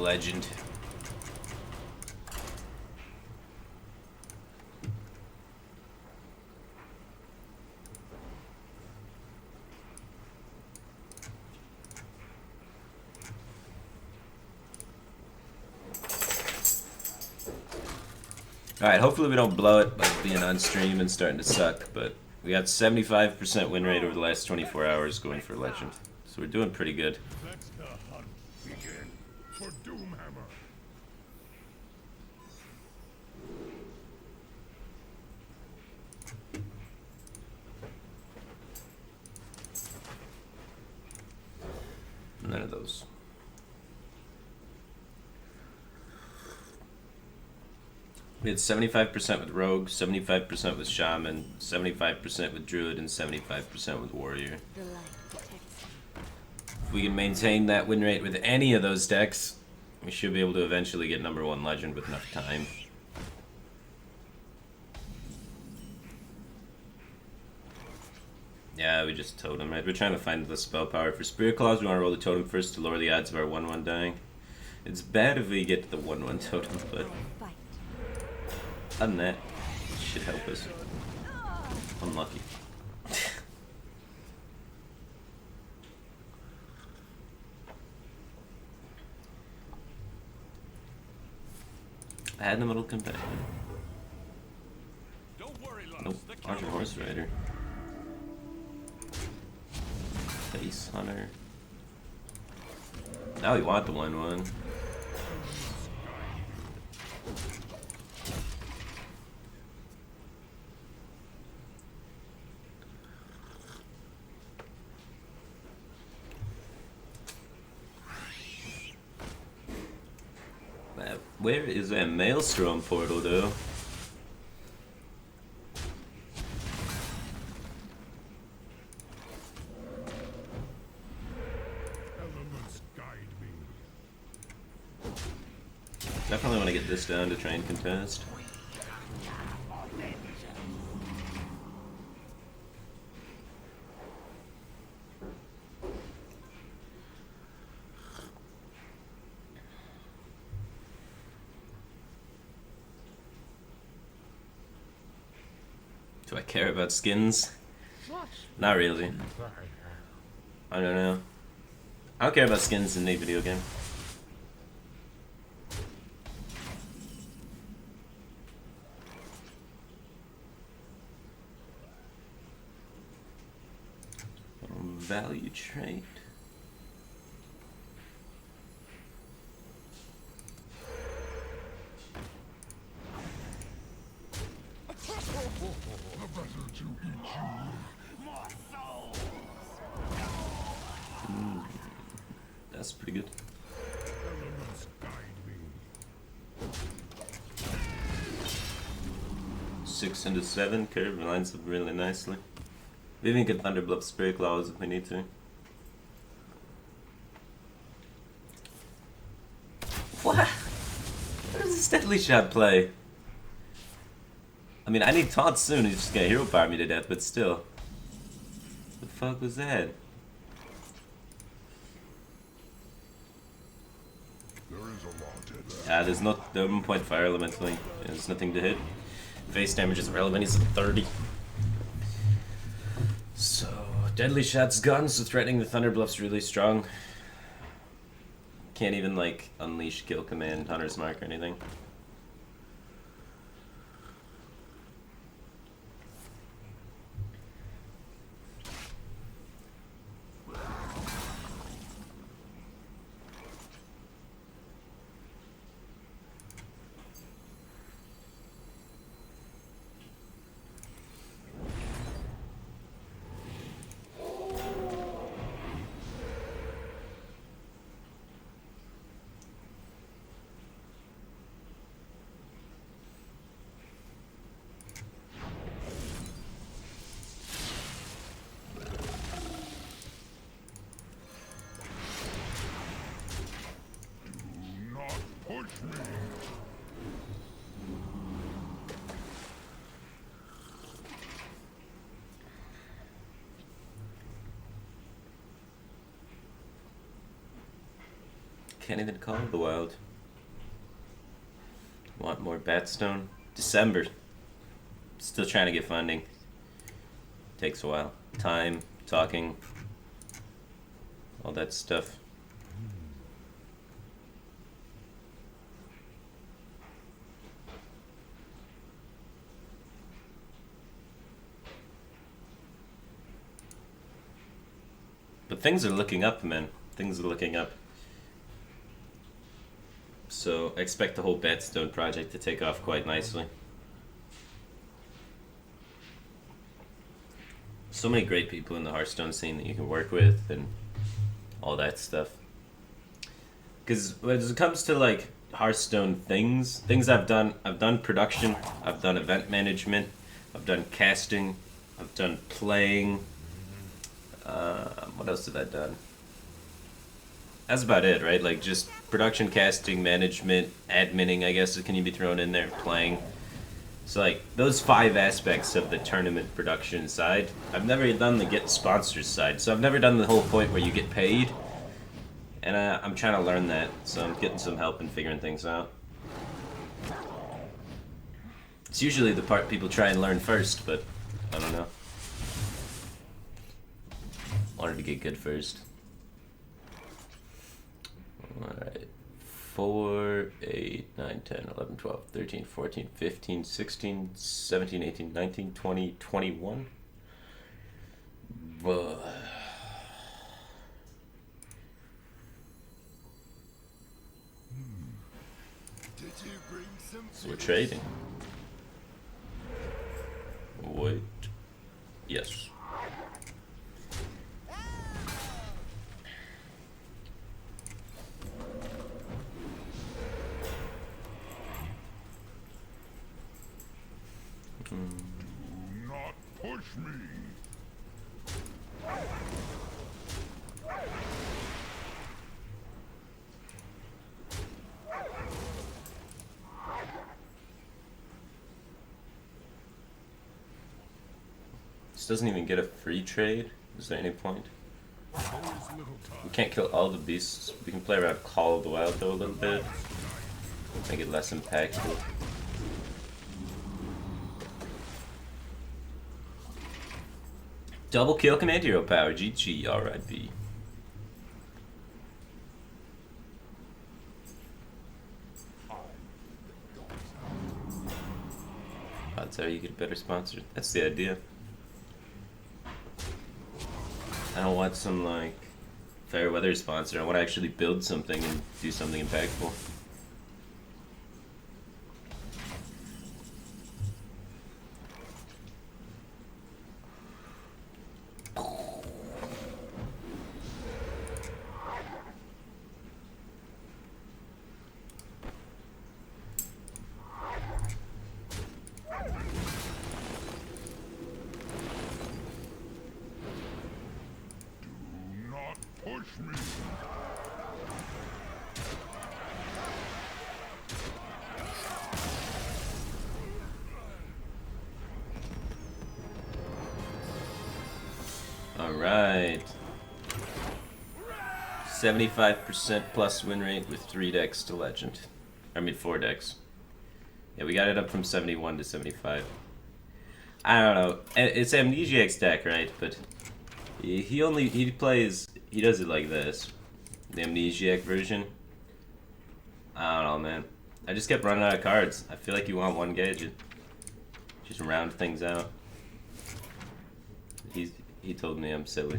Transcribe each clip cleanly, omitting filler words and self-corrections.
legend. Alright, hopefully we don't blow it by being on stream and starting to suck, but we got 75% win rate over the last 24 hours going for legend. So we're doing pretty good. Let the hunt begin for Doomhammer. None of those. We had 75% with Rogue, 75% with Shaman, 75% with Druid, and 75% with Warrior. If we can maintain that win rate with any of those decks, we should be able to eventually get #1 Legend with enough time. Yeah, we just totem, right? We're trying to find the spell power. For Spirit Claws, we want to roll the totem first to lower the odds of our 1/1 dying. It's bad if we get to the 1/1 totem, but other than that, it should help us. Unlucky. Add the middle companion. Nope, Archer Horse Rider. Face Hunter. Now we want the 1/1. Where is that Maelstrom portal, though? Elements guide me. Definitely want to get this down to try and contest. Do I care about skins? Not really. I don't know. I don't care about skins in any video game. Value trait. That's pretty good. Elements guide me. 6 into 7 curve lines up really nicely. We even get Thunderbluff Spirit Claws if we need to. What? What does this Deadly Shot play? I mean, I need taunts soon. He's just gonna hero power me to death, but still. The fuck was that? There's no 1 fire elementally. There's nothing to hit. Face damage is relevant. He's at 30. So Deadly Shot's gone. So threatening the Thunder Bluff's really strong. Can't even like unleash Kill Command, Hunter's Mark or anything. Can't even call the wild. Want more Batstone? December. Still trying to get funding. Takes a while. Time, talking, all that stuff. But things are looking up, man. Things are looking up. So I expect the whole Batstone project to take off quite nicely. So many great people in the Hearthstone scene that you can work with and all that stuff. Because when it comes to like Hearthstone things I've done production, I've done event management, I've done casting, I've done playing. What else have I done? That's about it, right? Like just production, casting, management, adminning, I guess can you be thrown in there, playing. So like those 5 aspects of the tournament production side, I've never done the get sponsors side. So I've never done the whole point where you get paid. And I'm trying to learn that, so I'm getting some help in figuring things out. It's usually the part people try and learn first, but I don't know. Wanted to get good first. Alright. 4, 8, 9, 10, 11, 12, 13, 14, 15, 16, 17, 18, 19, 20, 21. So we're trading. Wait. Yes. Do not push me. This doesn't even get a free trade. Is there any point? We can't kill all the beasts. We can play around Call of the Wild though a little bit. Make it less impactful. Double kill command hero power. GG, RIP. Odds are you get a better sponsor. That's the idea. I don't want some like fair weather sponsor. I want to actually build something and do something impactful. Push me. Alright. 75% plus win rate with 3 decks to legend. I mean 4 decks. Yeah, we got it up from 71 to 75. I don't know. It's Amnesiac's deck, right? But he plays, he does it like this. The Amnesiac version. I don't know, man. I just kept running out of cards. I feel like you want one gadget. Just round things out. He told me I'm silly.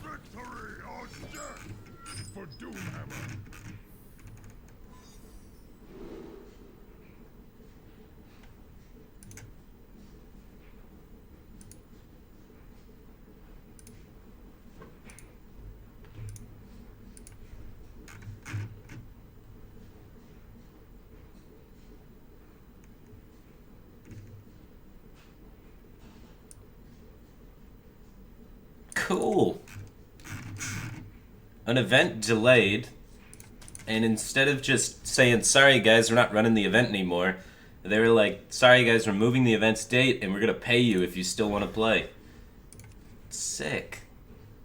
Victory or death for Doomhammer. cool. An event delayed, and instead of just saying, sorry guys, we're not running the event anymore, they were like, sorry guys, we're moving the event's date, and we're gonna pay you if you still want to play. Sick.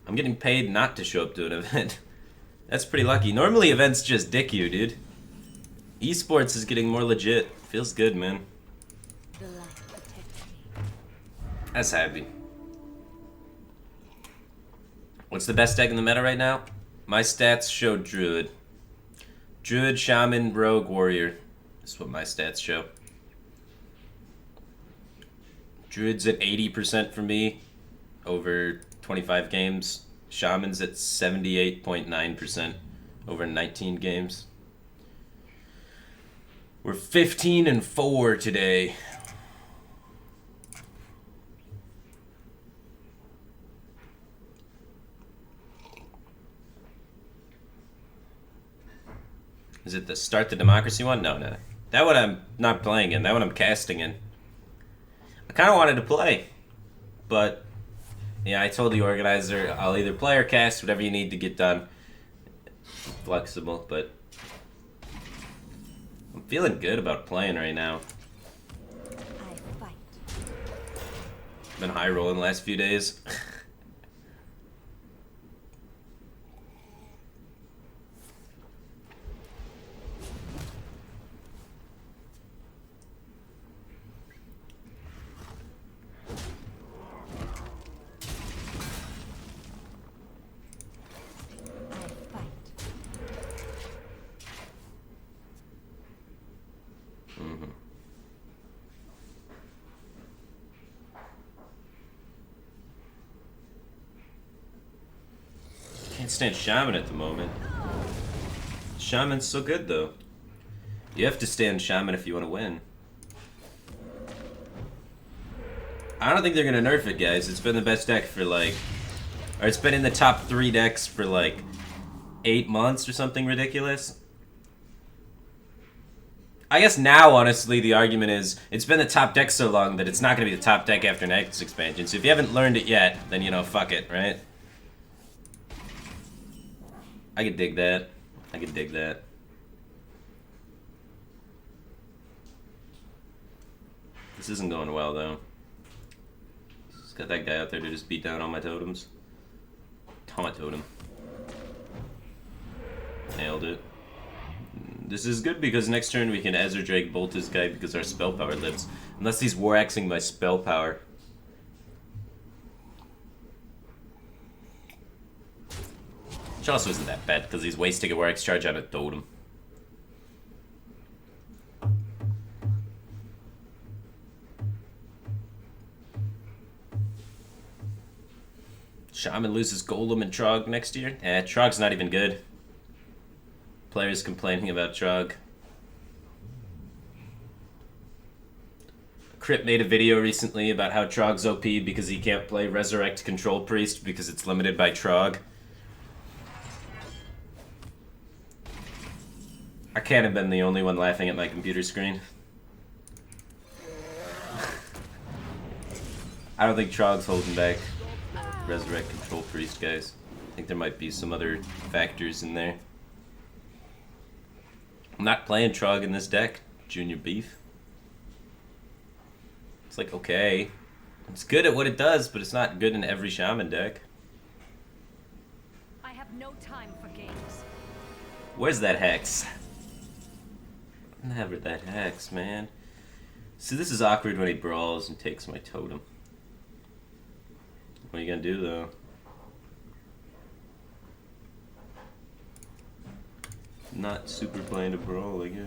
I'm getting paid not to show up to an event. That's pretty lucky. Normally events just dick you, dude. Esports is getting more legit. Feels good, man. That's happy. What's the best deck in the meta right now? My stats show Druid. Druid, Shaman, Rogue, Warrior. That's what my stats show. Druid's at 80% for me over 25 games. Shaman's at 78.9% over 19 games. We're 15-4 today. Is it the Start the Democracy one? No, no. That one I'm not playing in. That one I'm casting in. I kind of wanted to play, but yeah, I told the organizer I'll either play or cast, whatever you need to get done. Flexible, but I'm feeling good about playing right now. Been high rolling the last few days. Can't stand Shaman at the moment. Shaman's so good though. You have to stand Shaman if you want to win. I don't think they're gonna nerf it, guys. It's been the best deck for like, or it's been in the top 3 decks for like 8 months or something ridiculous. I guess now, honestly, the argument is it's been the top deck so long that it's not going to be the top deck after next expansion. So if you haven't learned it yet, then, you know, fuck it, right? I could dig that. I could dig that. This isn't going well, though. Just got that guy out there to just beat down all my totems. Taunt totem. Nailed it. This is good because next turn we can Ezra Drake bolt this guy because our spell power lives. Unless he's war axing my spell power. Which also isn't that bad because he's wasting a war axe charge on a totem. Shaman loses Golem and Trog next year? Trog's not even good. Players complaining about Trog. Crypt made a video recently about how Trog's OP because he can't play Resurrect Control Priest because it's limited by Trog. I can't have been the only one laughing at my computer screen. I don't think Trog's holding back Resurrect Control Priest, guys. I think there might be some other factors in there. I'm not playing Trog in this deck, Junior Beef. It's like, okay. It's good at what it does, but it's not good in every Shaman deck. I have no time for games. Where's that Hex? Never that Hex, man. See, this is awkward when he brawls and takes my totem. What are you gonna do, though? Not super playing to brawl, I guess.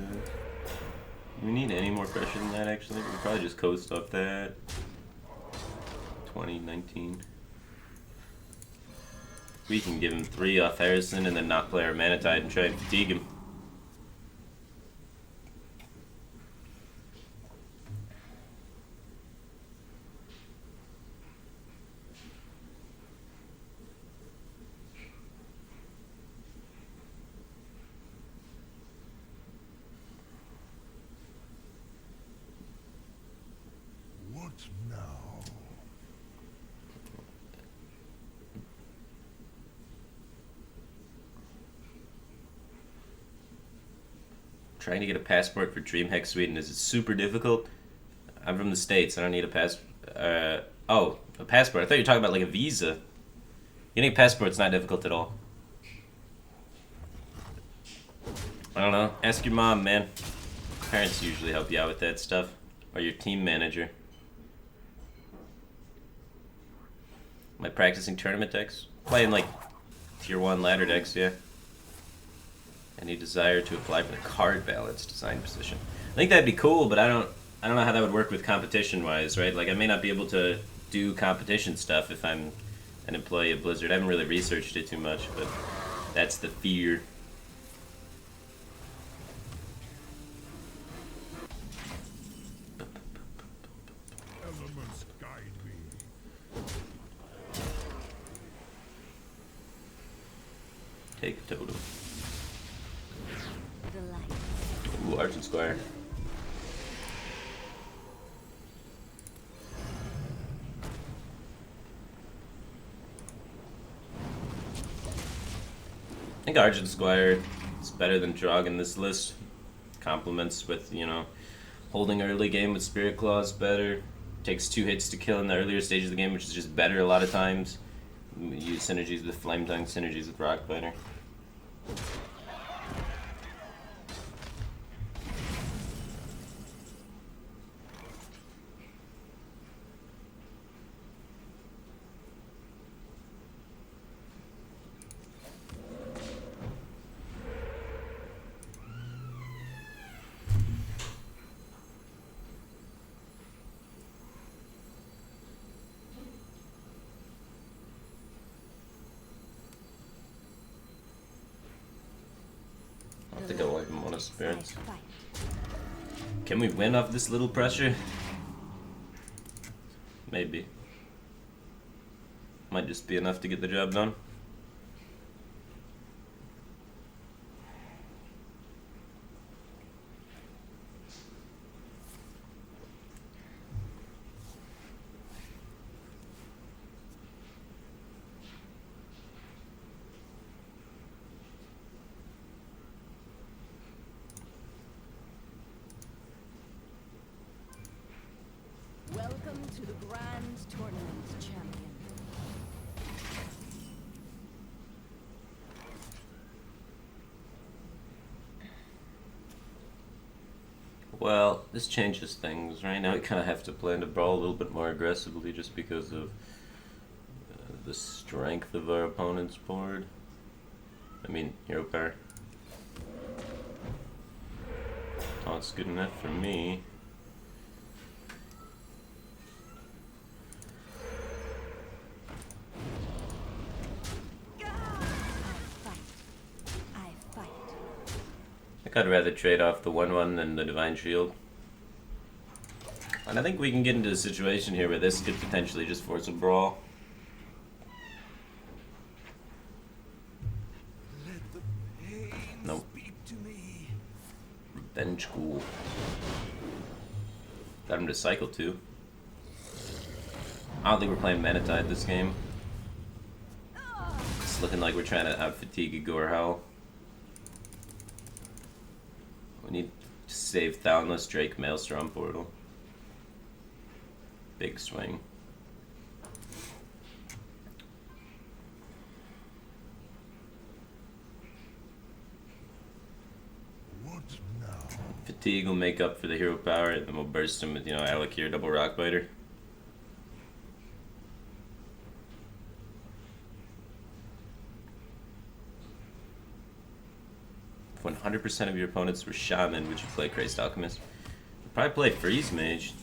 Do we need any more pressure than that, actually? We could probably just coast off that. 2019. We can give him 3 off Harrison and then not play our Manatide and try and fatigue him. Trying to get a passport for DreamHack Sweden is super difficult. I'm from the States. I don't need a oh, a passport. I thought you were talking about like a visa. Getting a passport's not difficult at all. I don't know. Ask your mom, man. Parents usually help you out with that stuff. Or your team manager. Am I practicing tournament decks? Playing like tier 1 ladder decks, yeah. Any desire to apply for the card balance design position? I think that'd be cool, but I don't know how that would work with competition wise, right? Like I may not be able to do competition stuff if I'm an employee of Blizzard. I haven't really researched it too much, but that's the fear. Elements guide me. Take a totem. The light. Ooh, Argent Squire. I think Argent Squire is better than Drog in this list. Complements with, you know, holding early game with Spirit Claws better. Takes 2 hits to kill in the earlier stages of the game, which is just better a lot of times. Use synergies with Flame Tongue, synergies with Rock Fighter. I don't think I want him on his spirits. Can we win off this little pressure? Maybe. Might just be enough to get the job done. Welcome to the Grand Tournament, champion. Well, this changes things. Right now, we kind of have to plan to brawl a little bit more aggressively just because of the strength of our opponent's board. I mean, hero power. Oh, it's good enough for me. I think I'd rather trade off the 1/1 than the Divine Shield. And I think we can get into a situation here where this could potentially just force a brawl. Nope. Revenge Ghoul. Got him to cycle too. I don't think we're playing Manatide this game. It's looking like we're trying to out-fatigue a Gorehowl. We need to save Thalamus, Drake, Maelstrom, Portal. Big swing. What now? Fatigue will make up for the hero power, and then we'll burst him with, you know, Alakir, double Rock Biter. If 100% of your opponents were Shaman, would you play Crazed Alchemist? I'd probably play Freeze Mage.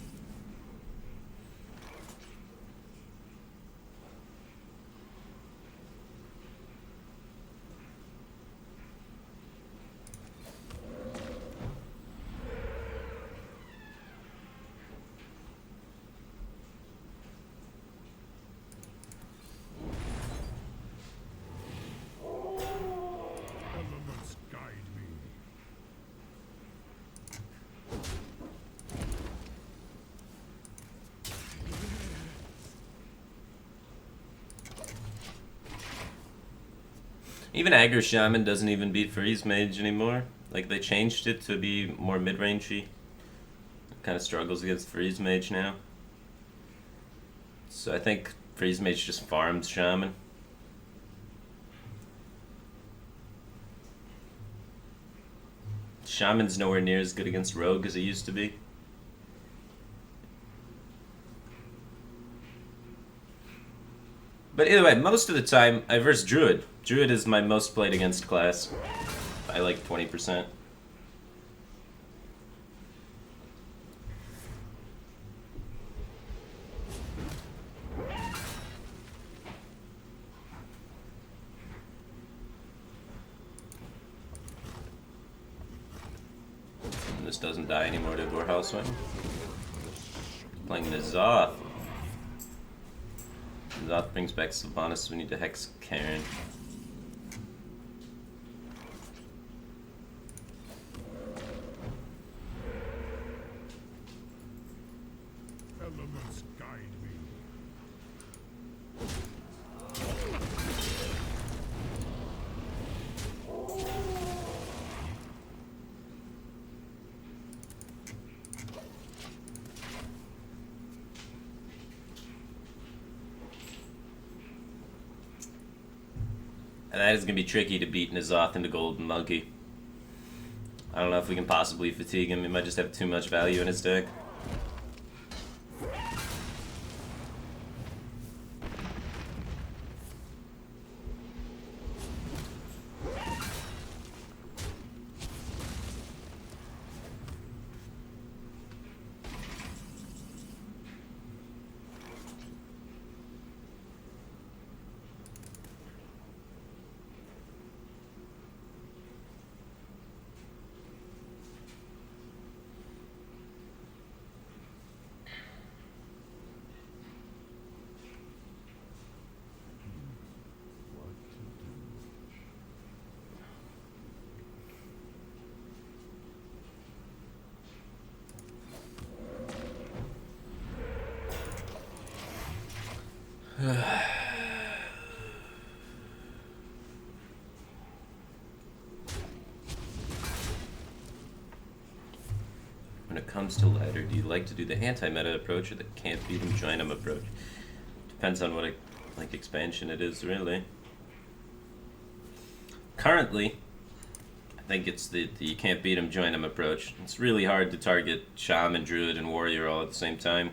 Elements guide me. Even Aggro Shaman doesn't even beat Freeze Mage anymore. Like, they changed it to be more mid-rangey. Kind of struggles against Freeze Mage now. So I think Freeze Mage just farms Shaman. Shaman's nowhere near as good against Rogue as it used to be. But either way, most of the time, I verse Druid. Druid is my most played against class. By like 20%. This doesn't die anymore to Gorehouse Wing. Playing N'Zoth. N'Zoth brings back Sylvanas, so we need to Hex Karen. Elements guide me. And that is going to be tricky to beat N'Zoth into Golden Monkey. I don't know if we can possibly fatigue him. He might just have too much value in his deck. When it comes to ladder, do you like to do the anti-meta approach or the can't beat him, join him approach? Depends on what like expansion it is, really. Currently, I think it's the you can't beat him, join him approach. It's really hard to target Shaman, Druid, and Warrior all at the same time.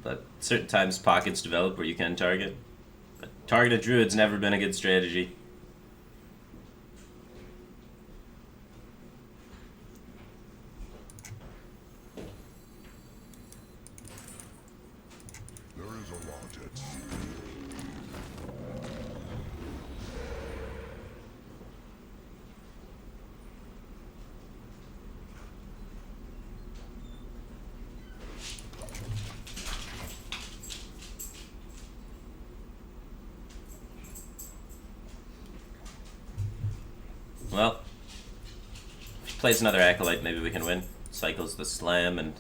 But certain times pockets develop where you can target. But target a Druid's never been a good strategy. There is a lot at sea. Well, if he plays another Acolyte, maybe we can win. Cycles the Slam and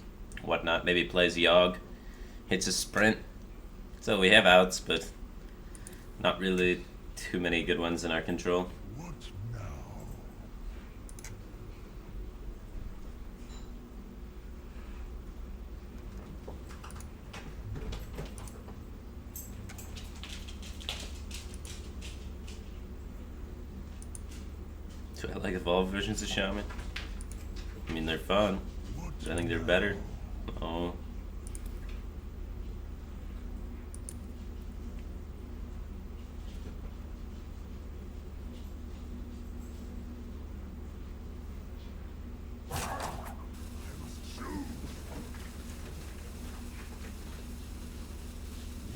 whatnot. Maybe plays Yogg. Hits a Sprint. So we have outs, but not really too many good ones in our control. What now? Do I like evolved versions of Shaman? I mean, they're fun. But I think they're better. Oh.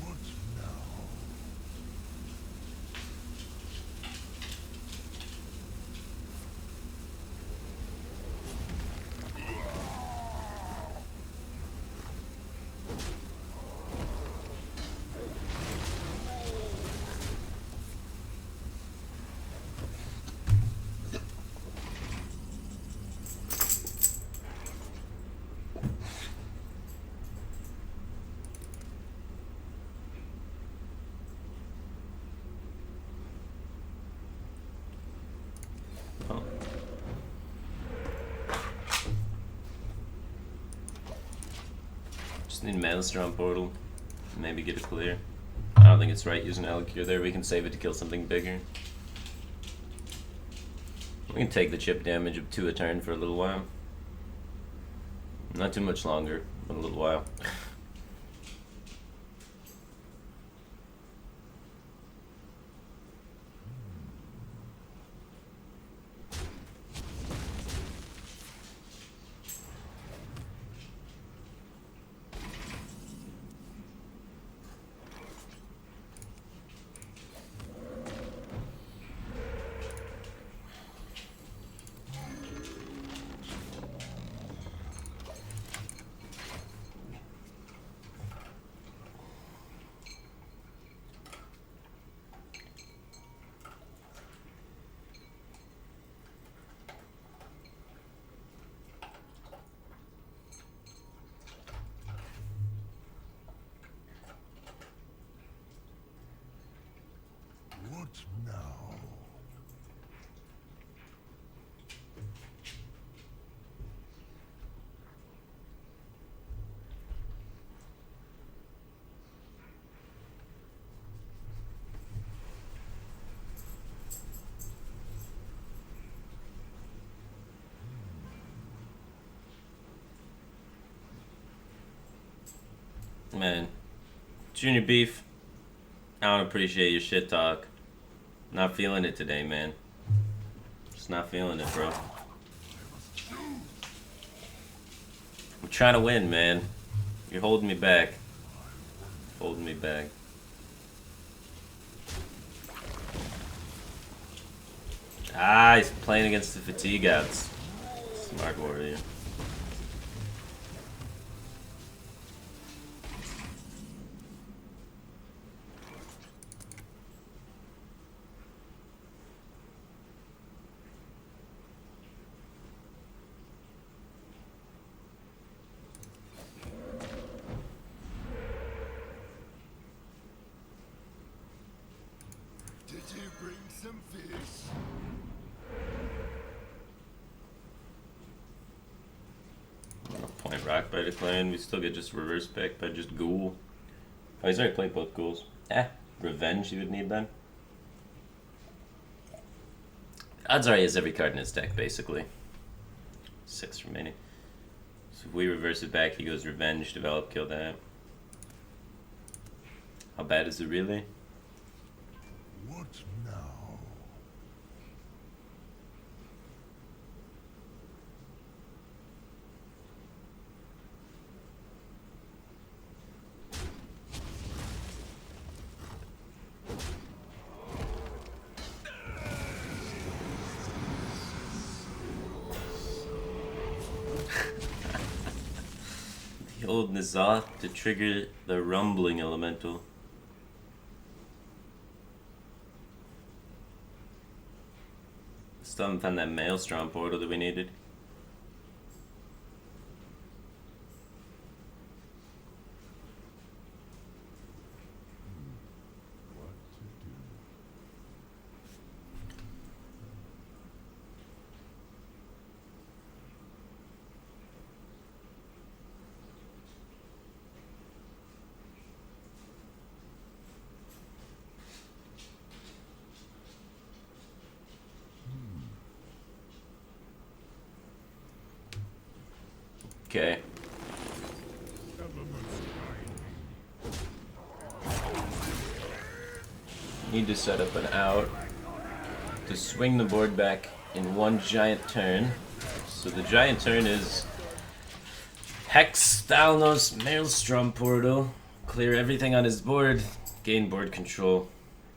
What now? Just need Maelstrom Portal. Maybe get a clear. I don't think it's right using Alicure there. We can save it to kill something bigger. We can take the chip damage of 2 a turn for a little while. Not too much longer, but a little while. What now? Man, Junior Beef, I don't appreciate your shit talk. Not feeling it today, man. Just not feeling it, bro. I'm trying to win, man. You're holding me back. Holding me back. Ah, he's playing against the fatigue outs. Smart warrior. Did you bring some fish? Point rock by declaring. We still get just reverse pick by just ghoul. Oh, he's already played both ghouls. Revenge you would need then. Odds are he has every card in his deck, basically. 6 remaining. So if we reverse it back, he goes Revenge, develop, kill that. How bad is it really? What now? The old N'Zoth to trigger the rumbling elemental. Still haven't found that Maelstrom portal that we needed. What to do? Okay. Elements Need to set up an out to swing the board back in one giant turn. So the giant turn is Hex Thalnos Maelstrom Portal. Clear everything on his board. Gain board control.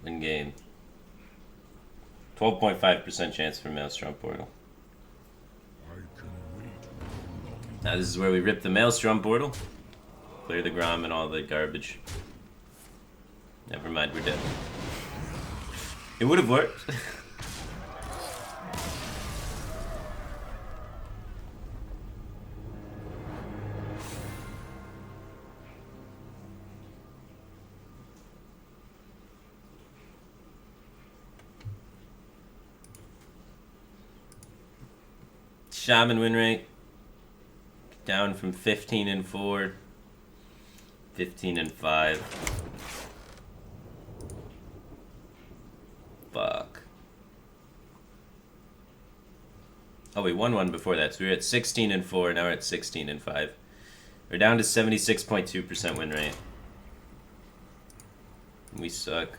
Win game. 12.5% chance for Maelstrom Portal. I can wait long. Now this is where we rip the Maelstrom Portal. Clear the Grom and all the garbage. Never mind, we're dead. It would have worked. Shaman win rate down from 15 and 4 15 and 5. Fuck. Oh, we won one before that, so we were at 16 and 4, now we're at 16 and 5. We're down to 76.2% win rate. We suck.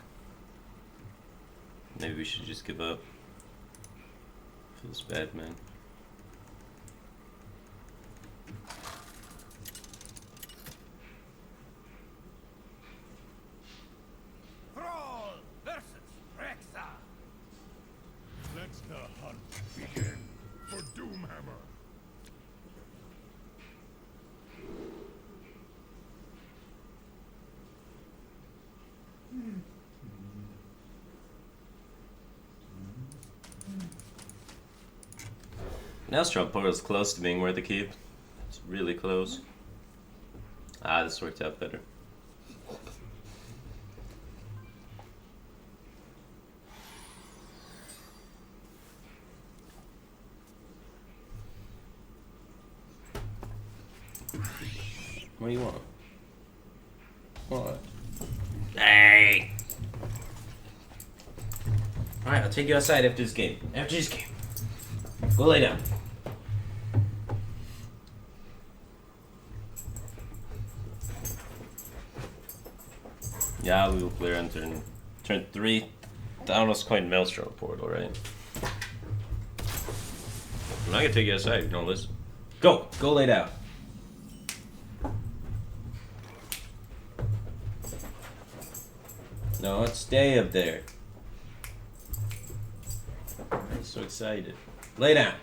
Maybe we should just give up. Feels bad, man. Thrall versus Rexa. Let the hunt begin for Doomhammer. Maelstrom Portal's close to being worth a keep. It's really close. Ah, this worked out better. What do you want? What? Hey! Alright, I'll take you outside after this game. After this game. Go lay down. Yeah, we will clear on turn 3. Thanos coin Maelstrom Portal, right? I'm not gonna take you outside if you don't listen. Go! Go lay down. No, stay up there. I'm so excited. Lay down.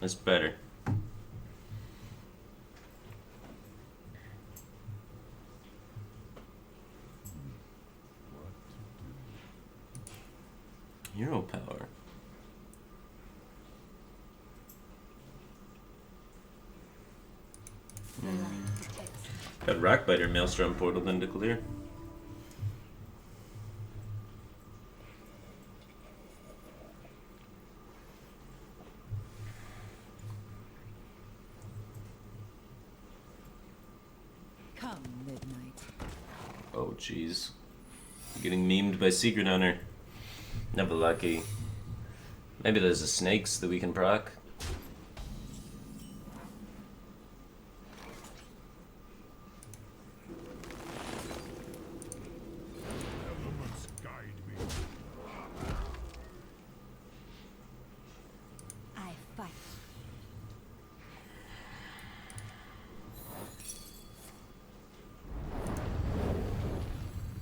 That's better. Hero power. Got Rockbiter Maelstrom Portal then to clear. Come midnight. Oh jeez. Getting memed by Secret Hunter. Never lucky. Maybe there's the snakes that we can proc. Elements guide me. I fight.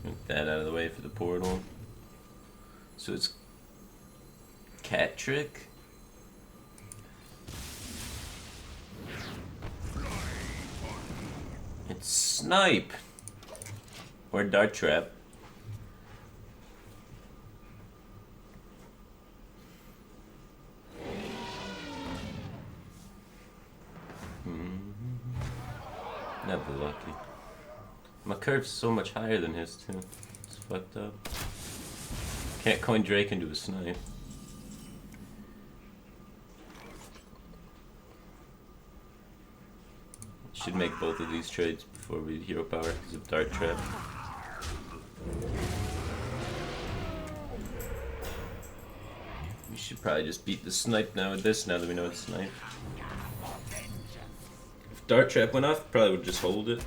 Get that out of the way for the portal. So it's Cat Trick. It's Snipe. Or Dart Trap. Never lucky. My curve's so much higher than his too. It's fucked up. Can't coin Drake into a snipe. Should make both of these trades before we hero power because of Dart Trap. We should probably just beat the snipe now with this, now that we know it's snipe. If Dart Trap went off, probably would just hold it.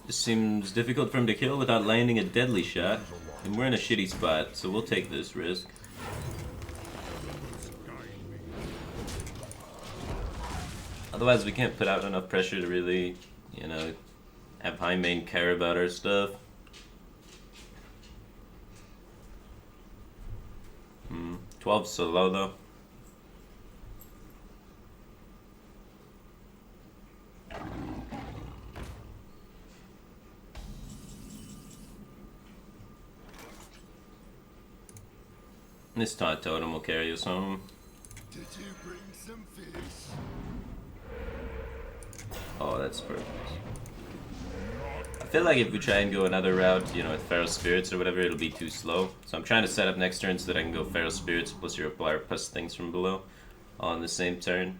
This seems difficult for him to kill without landing a deadly shot. And we're in a shitty spot, so we'll take this risk. Otherwise we can't put out enough pressure to really, you know, have high main care about our stuff. 12's so low though. This Taunt Totem will carry us home. Did you bring some fish? Oh, that's perfect. I feel like if we try and go another route, you know, with Feral Spirits or whatever, it'll be too slow. So I'm trying to set up next turn so that I can go Feral Spirits plus Hero Power plus things from below on the same turn.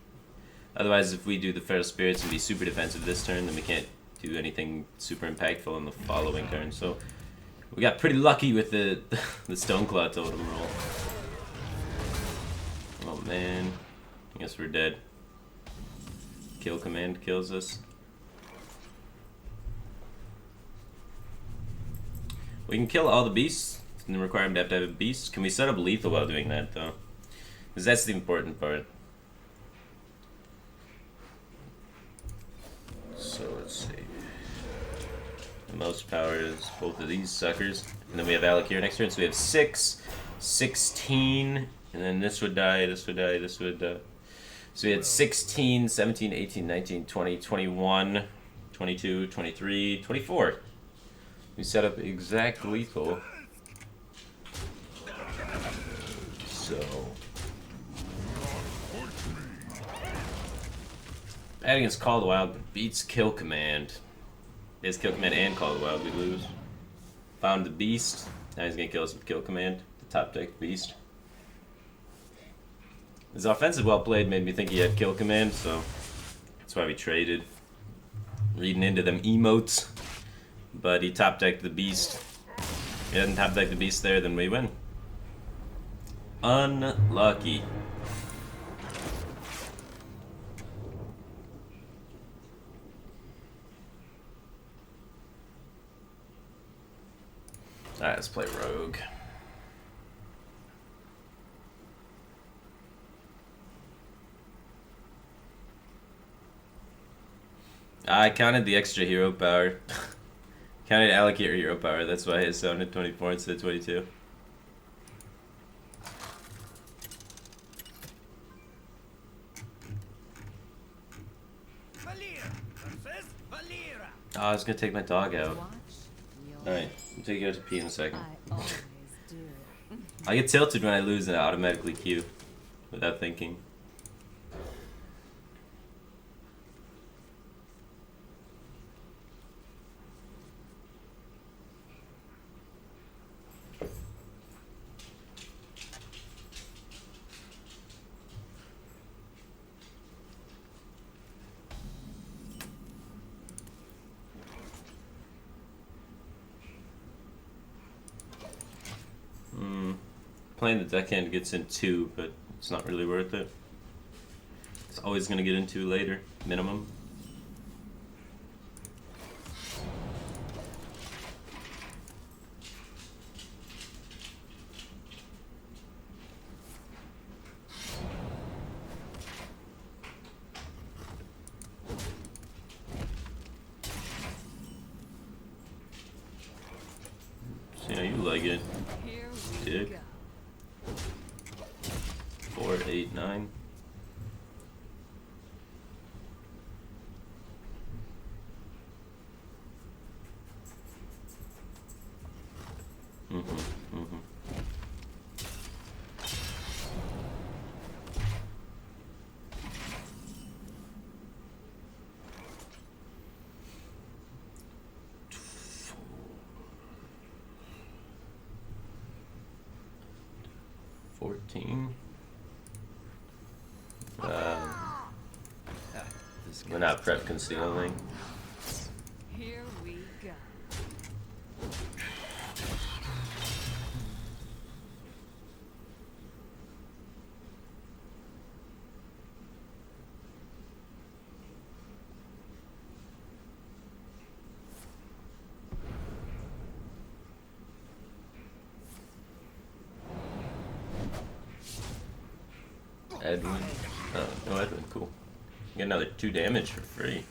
Otherwise, if we do the Feral Spirits and be super defensive this turn, then we can't do anything super impactful in the following turn. So we got pretty lucky with the the Stoneclaw totem roll. Oh man, I guess we're dead. Kill command kills us. We can kill all the beasts and require him to have a beast. Can we set up lethal while doing that though? Because that's the important part. So let's see. The most power is both of these suckers. And then we have Alec here next turn. So we have 6, 16, and then this would die, this would die, this would die. So we had 16, 17, 18, 19, 20, 21, 22, 23, 24. We set up exact lethal. So bad against Call of the Wild, but beats Kill Command. Is Kill Command and Call of the Wild, we lose. Found the Beast. Now he's gonna kill us with Kill Command. The top deck Beast. His offensive well played made me think he had Kill Command, so that's why we traded. Reading into them emotes. But he top decked the Beast. If he hadn't top decked the Beast there, then we win. Unlucky. Alright, let's play Rogue. I counted the extra hero power. Counted to allocate your hero power, that's why it sounded 24 instead of 22. Oh, I was gonna take my dog out. Alright, I'll take you out to pee in a second. I get tilted when I lose and I automatically queue without thinking. Playing the deckhand gets in 2, but it's not really worth it. It's always going to get in 2 later, minimum. See how you like it, dick. 4, 8, 9. Mm-hmm. 14. We're not prep concealing. Here we go. Edwin. Oh, no Edwin, cool. Get another 2 damage for free.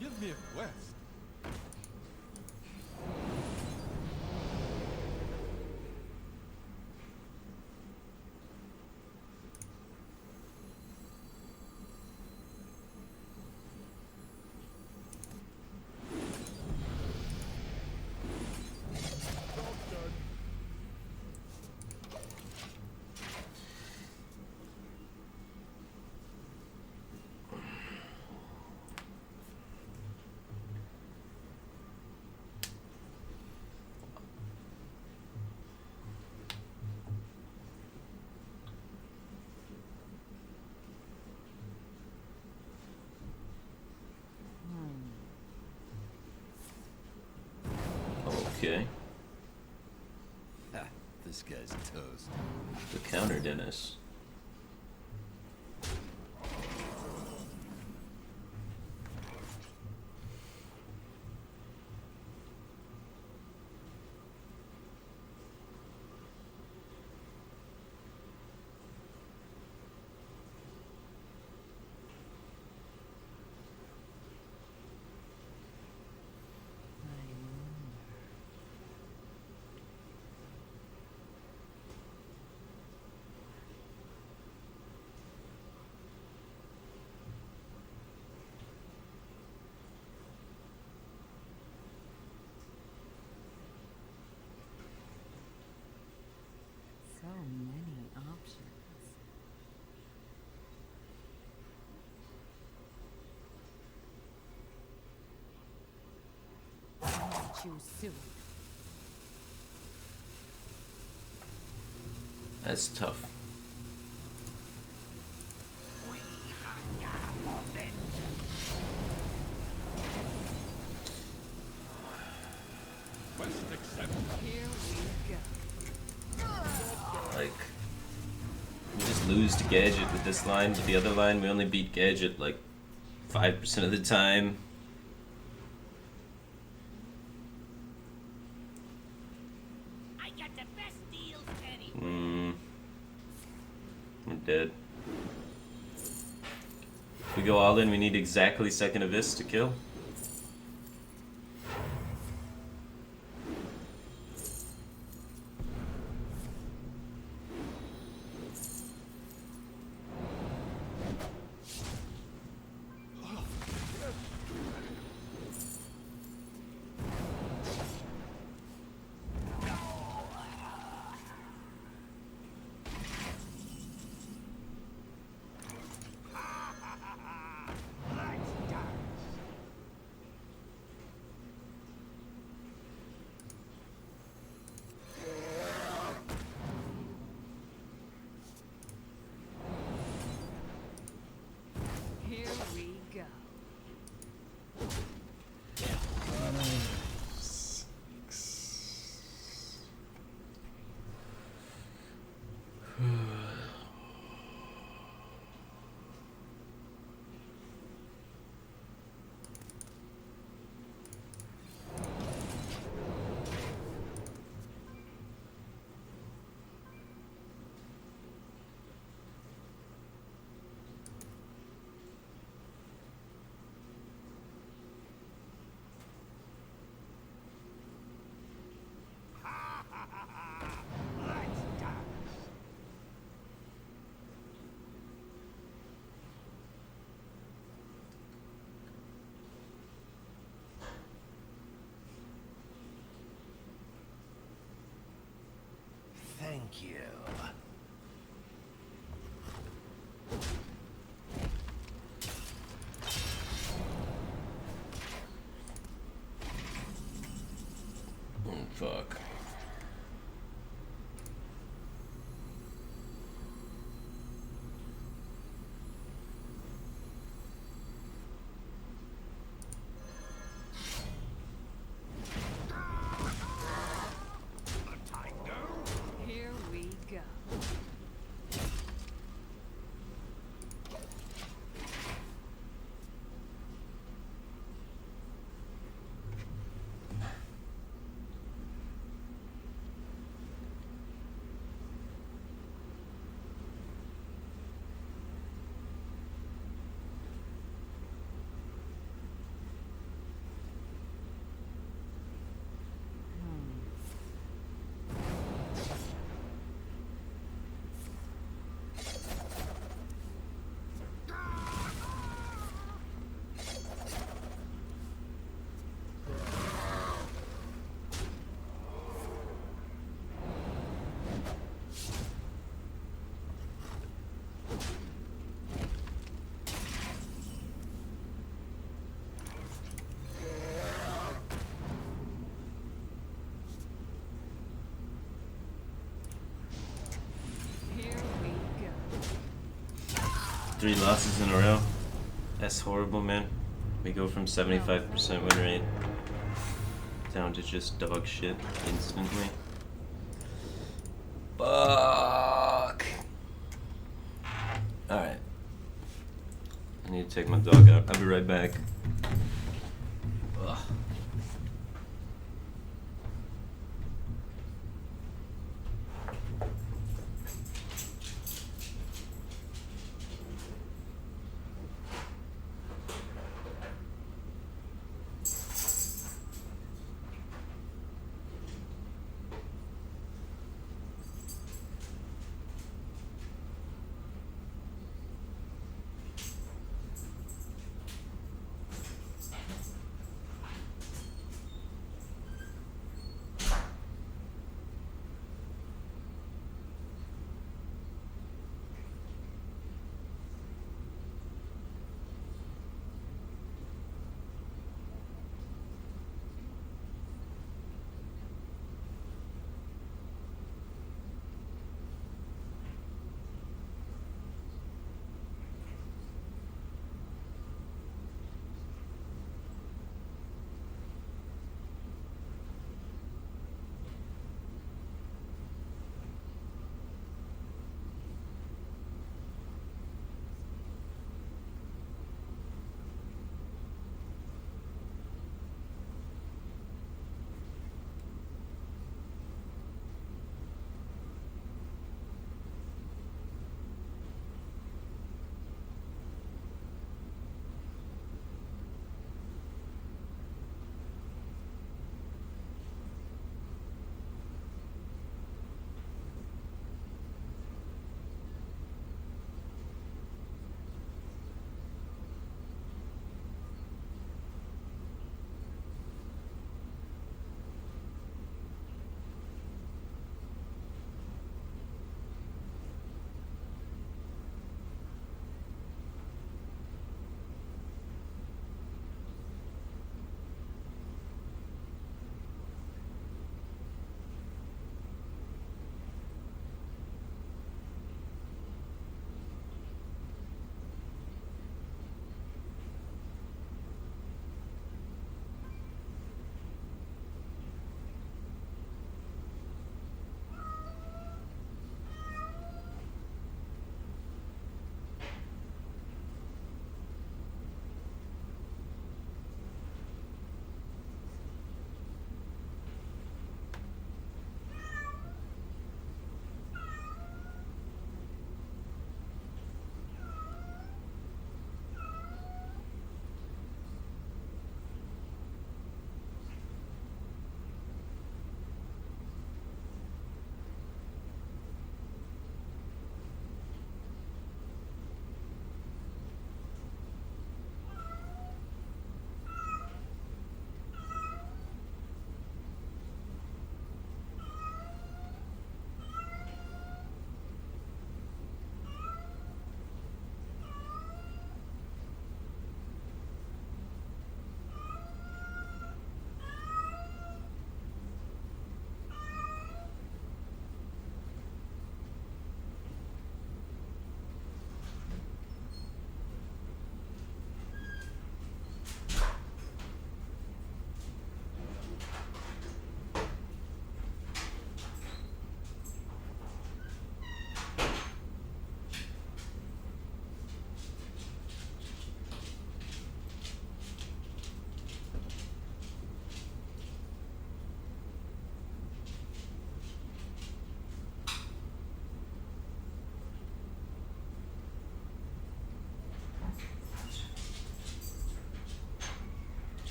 Give me a quest. Okay. Ha, this guy's toast. The counter Dennis. So many options. I'll choose soon. That's tough. Quest accepted. Here we go. Like, we just lose to Gadget with this line, but the other line we only beat Gadget like 5% of the time. I got the best deals anywhere. We're dead. If we go all in, we need exactly second Abyss to kill. Here we go. Thank you. Fuck. Here we go. Here we go. 3 losses in a row. That's horrible, man. We go from 75% win rate down to just dog shit instantly. Fuck! Alright. I need to take my dog out. I'll be right back. Ugh.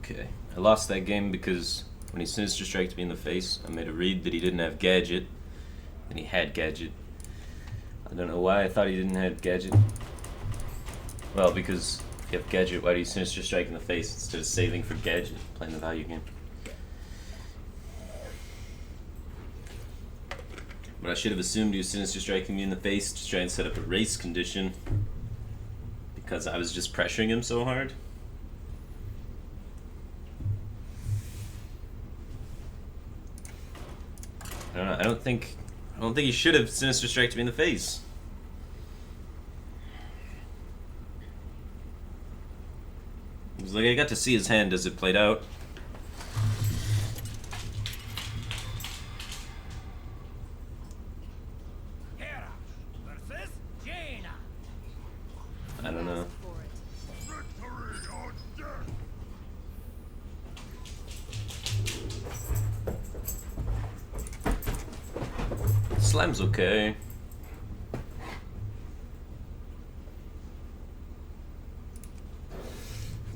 Okay. I lost that game because when he Sinister Striked me in the face, I made a read that he didn't have Gadget, and he had Gadget. I don't know why I thought he didn't have Gadget. Well, because if you have Gadget, why do you Sinister Strike in the face instead of saving for Gadget, playing the value game? But I should have assumed he was Sinister Striking me in the face to try and set up a race condition, because I was just pressuring him so hard. I don't know, I don't think don't think he should have Sinister Striked me in the face. It was like I got to see his hand as it played out. Hera versus Jaina. I don't know. For it. Victory or death! Slam's okay.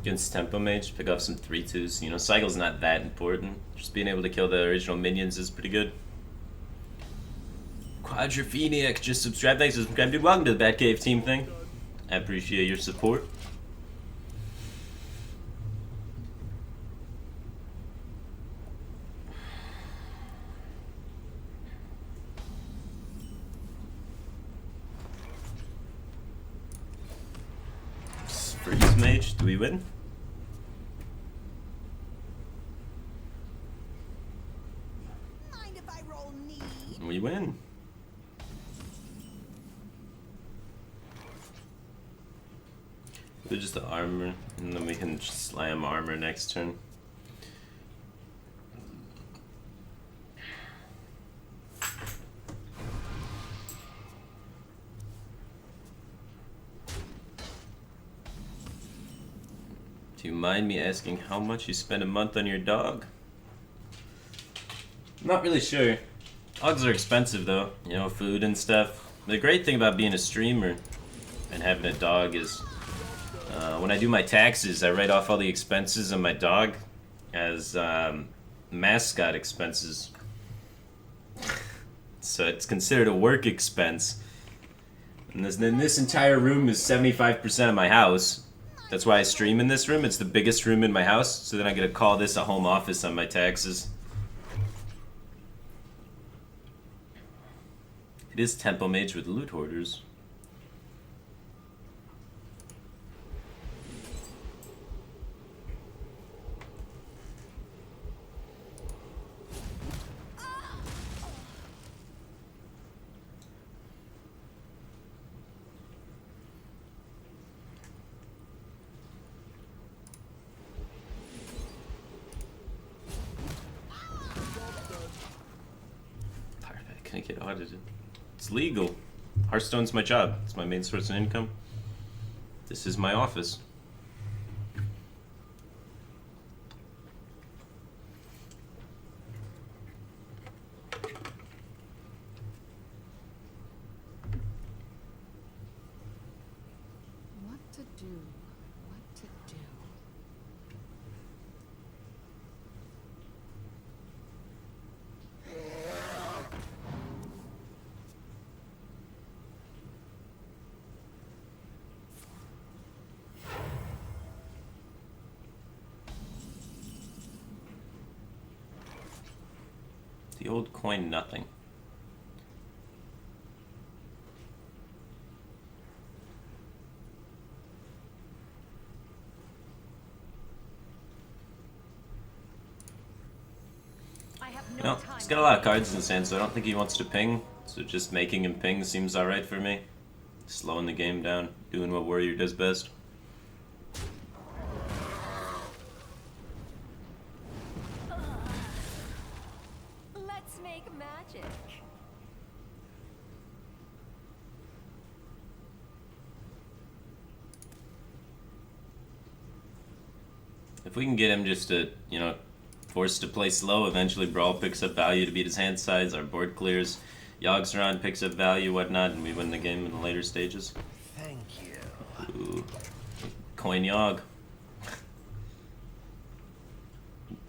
Against Tempo Mage, pick up some 3-2s. You know, cycle's not that important. Just being able to kill the original minions is pretty good. Quadropheniac just subscribed. Thanks for subscribing, dude. Welcome to the Batcave team thing. I appreciate your support. Freeze Mage, do we win? Mind if I roll knee? We win. Do just the armor, and then we can just slam armor next turn. Do you mind me asking how much you spend a month on your dog? Not really sure. Dogs are expensive though, you know, food and stuff. The great thing about being a streamer and having a dog is when I do my taxes, I write off all the expenses of my dog as mascot expenses. So it's considered a work expense. And this entire room is 75% of my house. That's why I stream in this room. It's the biggest room in my house, so then I get to call this a home office on my taxes. It is Tempo Mage with loot hoarders. Firebat can't get audited. It's legal. Hearthstone's my job. It's my main source of income. This is my office. What to do? What to do? The old coin nothing. I have You no know, time. he's got a lot of cards in his hand, so I don't think he wants to ping. So just making him ping seems alright for me. Slowing the game down, doing what Warrior does best. Let's make magic. If we can get him just to, you know, forced to play slow, eventually Brawl picks up value to beat his hand size, our board clears, Yogg-Saron picks up value, whatnot, and we win the game in the later stages. Thank you. Ooh. Coin Yogg.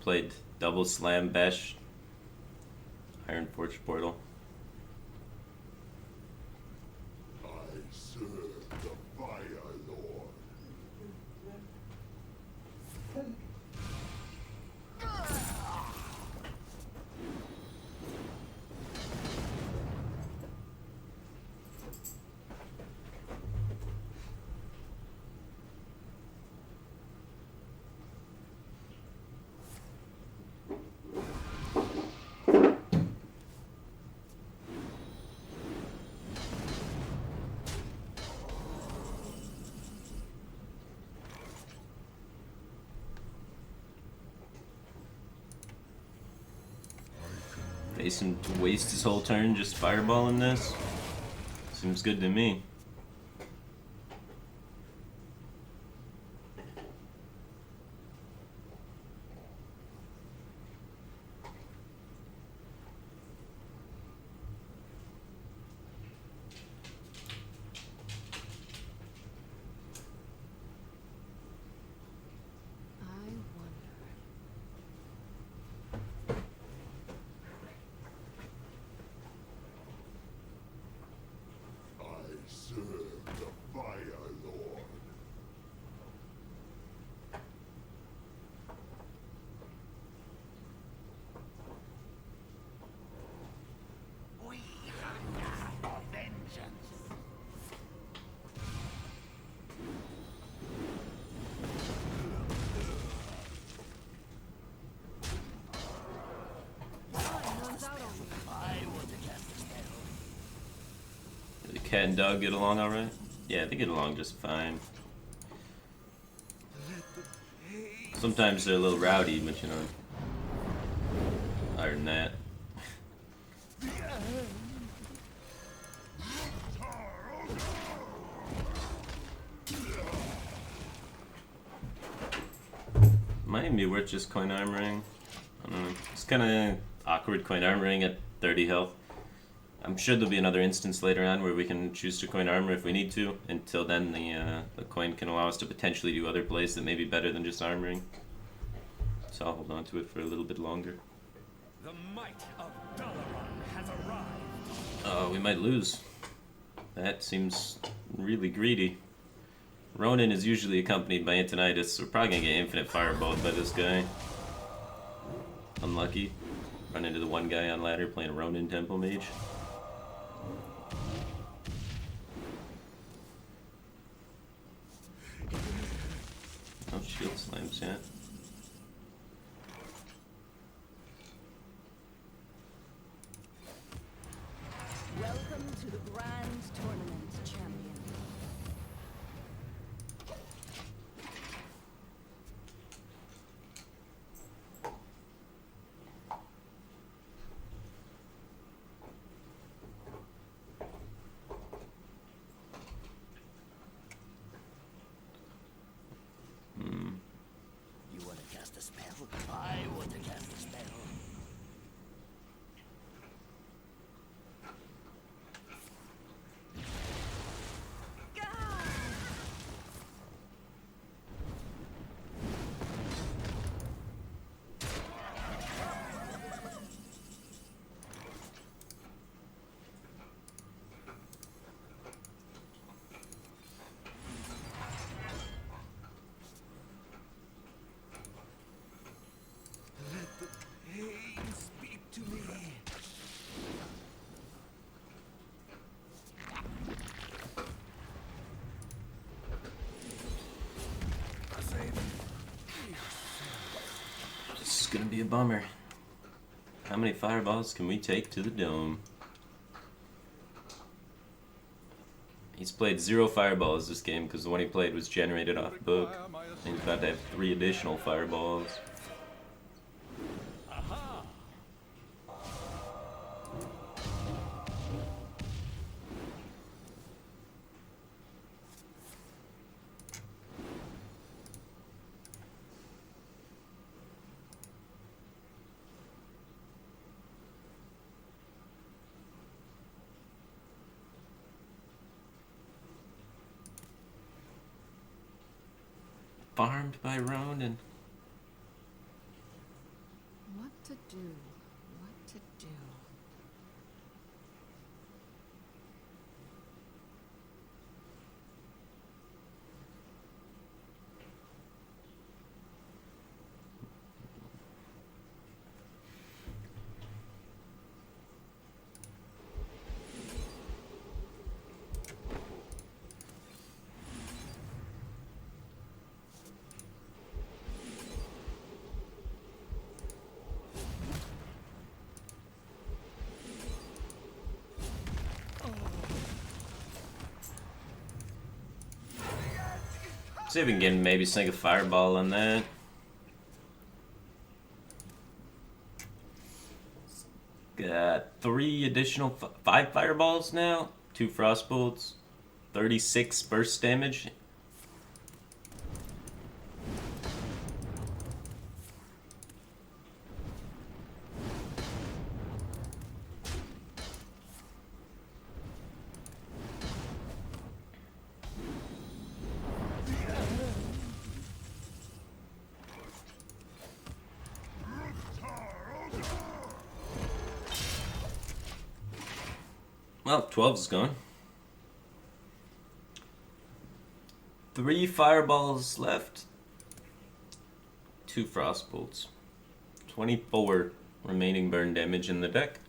Played double slam bash. Iron Forge Portal. I serve the Fire Lord. Face him to waste his whole turn just fireballing this. Seems good to me. I serve the Fire Lord. We hunger for vengeance. I want to cast a spell. The cat and dog get along alright? Yeah, they get along just fine. Sometimes they're a little rowdy, but you know. Other than that. Might even be worth just coin armoring. I don't know. It's kind of awkward coin armoring at 30 health. I'm sure there'll be another instance later on where we can choose to coin armor if we need to. Until then, the coin can allow us to potentially do other plays that may be better than just armoring. So I'll hold on to it for a little bit longer. The might of Dalaran has arrived. Oh, we might lose. That seems really greedy. Ronin is usually accompanied by Antonitis, so we're probably gonna get infinite fireballed by this guy. Unlucky. Run into the one guy on ladder playing a Ronin Temple Mage. Oh, shield slams, yeah. Welcome to the Grand Tournament, champion. You want to cast a spell? I want to cast a spell. Pain speak to me. This is gonna be a bummer. How many fireballs can we take to the dome? He's played 0 fireballs this game because the one he played was generated off book. And he's about to have 3 additional fireballs. Farmed by Ronin. What to do? What to do? See if we can maybe sink a fireball on that. Got 5 fireballs now, 2 frost bolts, 36 burst damage. Well, 12 is gone. 3 fireballs left. 2 frost bolts. 24 remaining burn damage in the deck.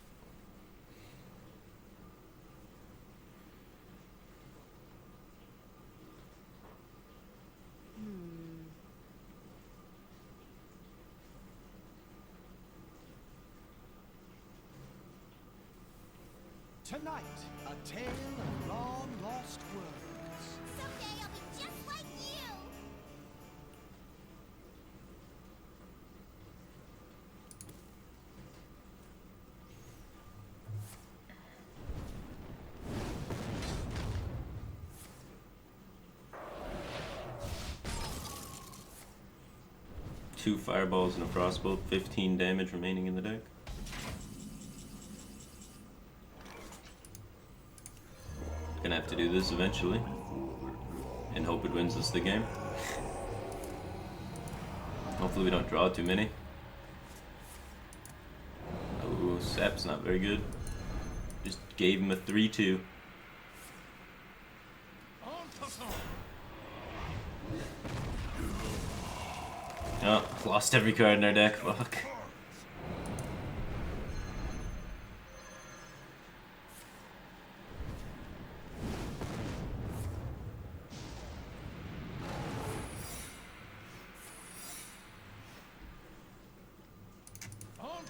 Tonight, a tale of long-lost worlds. Someday I'll be just like you. Two fireballs and a frostbolt, 15 damage remaining in the deck. Gonna have to do this eventually, and hope it wins us the game. Hopefully we don't draw too many. Oh, Sap's not very good. Just gave him a 3-2. Oh, lost every card in our deck, fuck.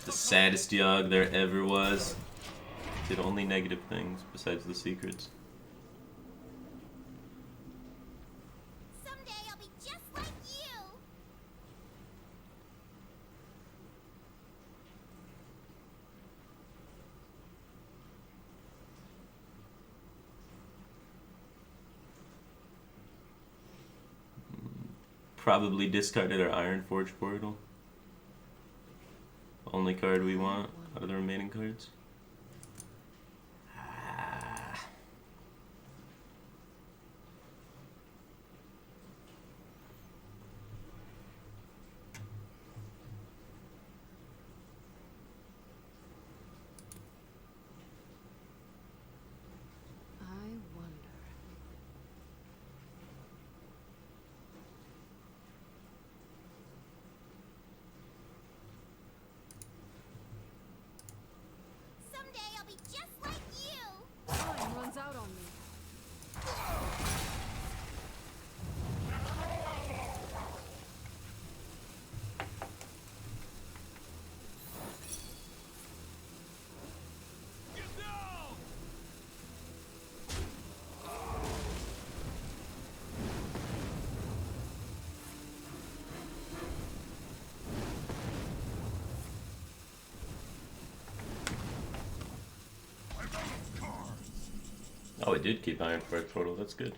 The saddest Yogg there ever was. Did only negative things besides the secrets. Someday I'll be just like you. Probably discarded our Iron Forge Portal. Only card we want out of the remaining cards. I wonder. Someday I'll be just like you. Time runs out on me. Oh, it did keep Iron Forge Portal, that's good.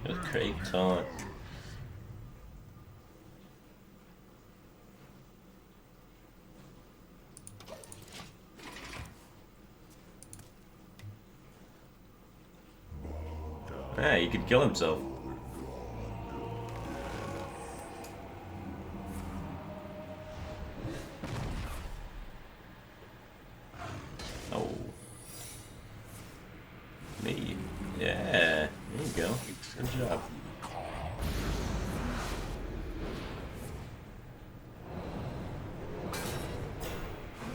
A great taunt. Ah, he could kill himself. Oh. Me. Yeah. There you go. Good job.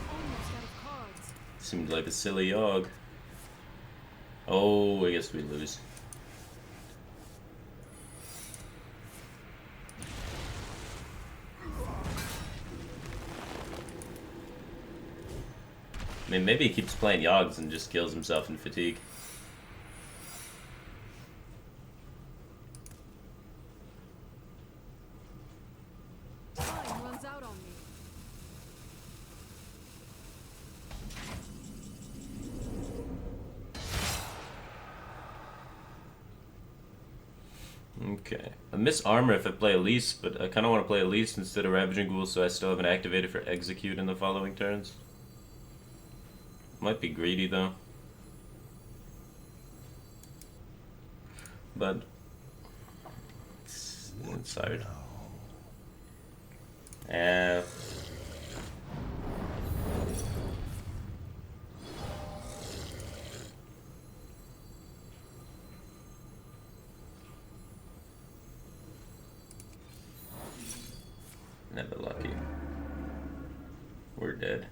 Almost out of cards. Seemed like a silly Yogg. Oh, I guess we lose. I mean, maybe he keeps playing Yogs and just kills himself in fatigue. Time runs out on me. Okay. I miss armor if I play Elise, but I kind of want to play Elise instead of Ravaging Ghoul, so I still haven't activated for Execute in the following turns. Might be greedy though. But it's hard. Never lucky. We're dead.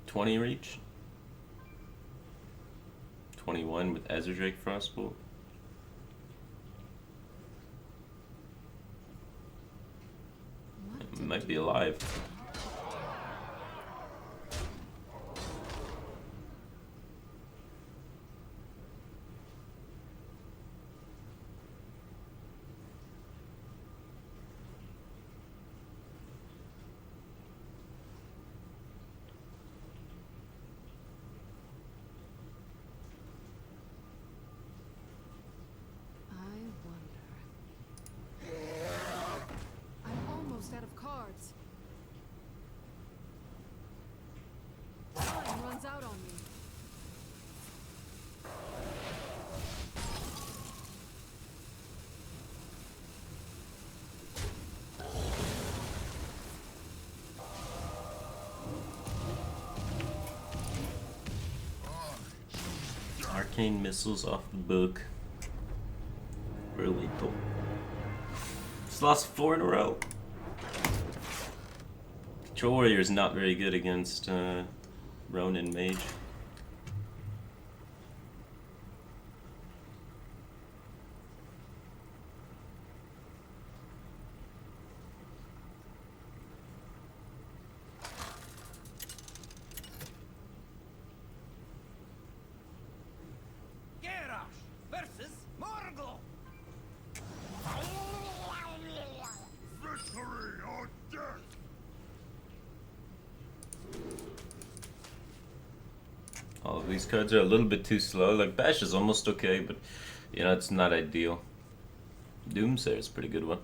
$20 reach. 21 with Azure Frostbolt. Might be alive. Out of cards. Time runs out on me. Arcane missiles off the book. Really cool. Just lost 4 in a row. Control Warrior is not very good against Ronin Mage. Garrosh versus Morgul. Victory or death! All of these cards are a little bit too slow. Like Bash is almost okay, but you know, it's not ideal. Doomsayer is a pretty good one.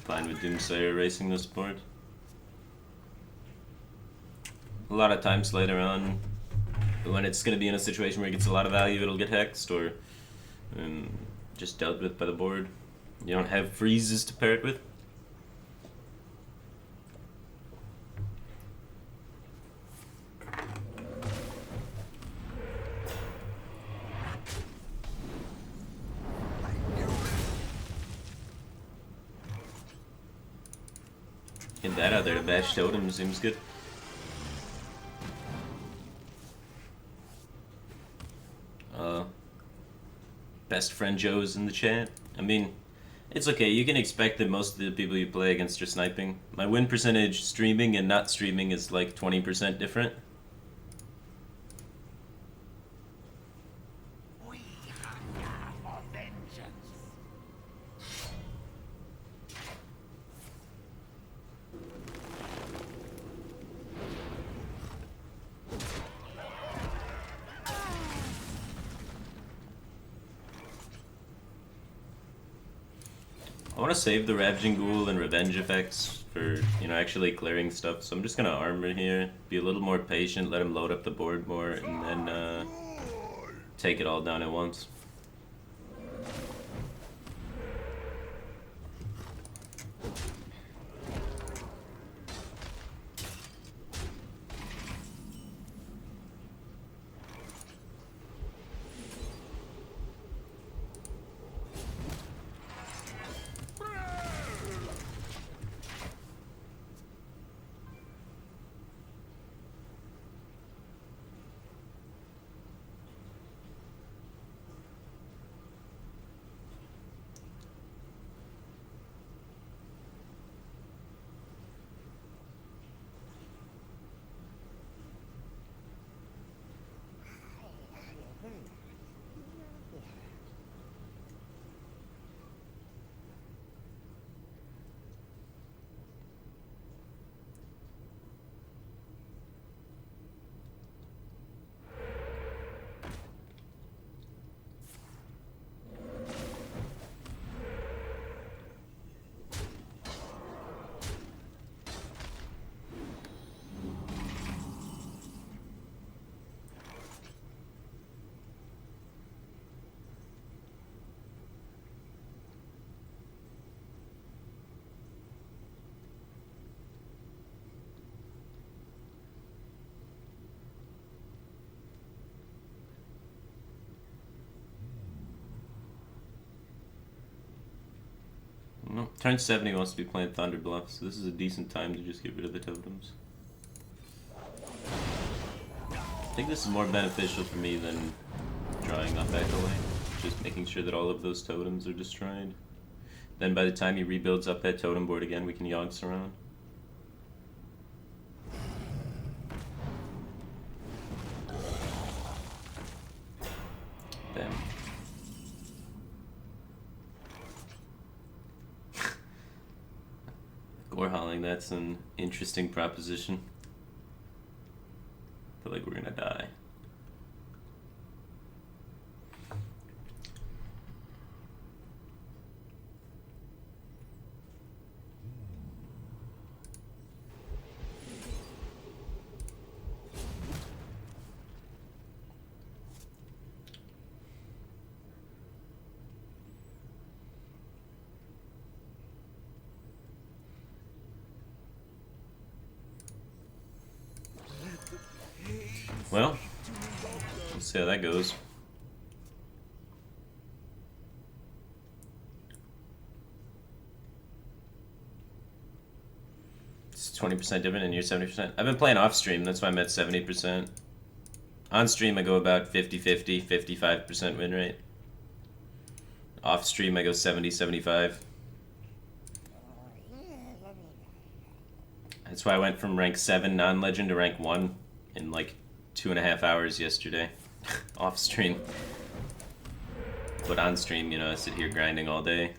Fine with Doomsayer racing this board. A lot of times later on, when it's going to be in a situation where it gets a lot of value, it'll get hexed or just dealt with by the board. You don't have freezes to pair it with. Get that out there to bash Totem seems good. Best friend Joe's in the chat. I mean, it's okay. You can expect that most of the people you play against are sniping. My win percentage streaming and not streaming is like 20% different. We hunger for vengeance. I want to save the Ravaging Ghoul and Revenge effects for, you know, actually clearing stuff. So I'm just gonna armor here, be a little more patient, let him load up the board more, and then take it all down at once. No, turn 70 wants to be playing Thunder Bluff, so this is a decent time to just get rid of the totems. I think this is more beneficial for me than drawing up Echoing. Just making sure that all of those totems are destroyed. Then by the time he rebuilds up that totem board again, we can Yogg around. Damn. Gorehauling, that's an interesting proposition. I feel like we're gonna die. Well, let's see how that goes. It's 20% different and you're 70%. I've been playing off stream, that's why I'm at 70%. On stream I go about 50-50, 55% win rate. Off stream I go 70-75. That's why I went from rank 7 non-legend to rank 1 in like 2.5 hours yesterday. Off stream. But on stream, you know, I sit here grinding all day.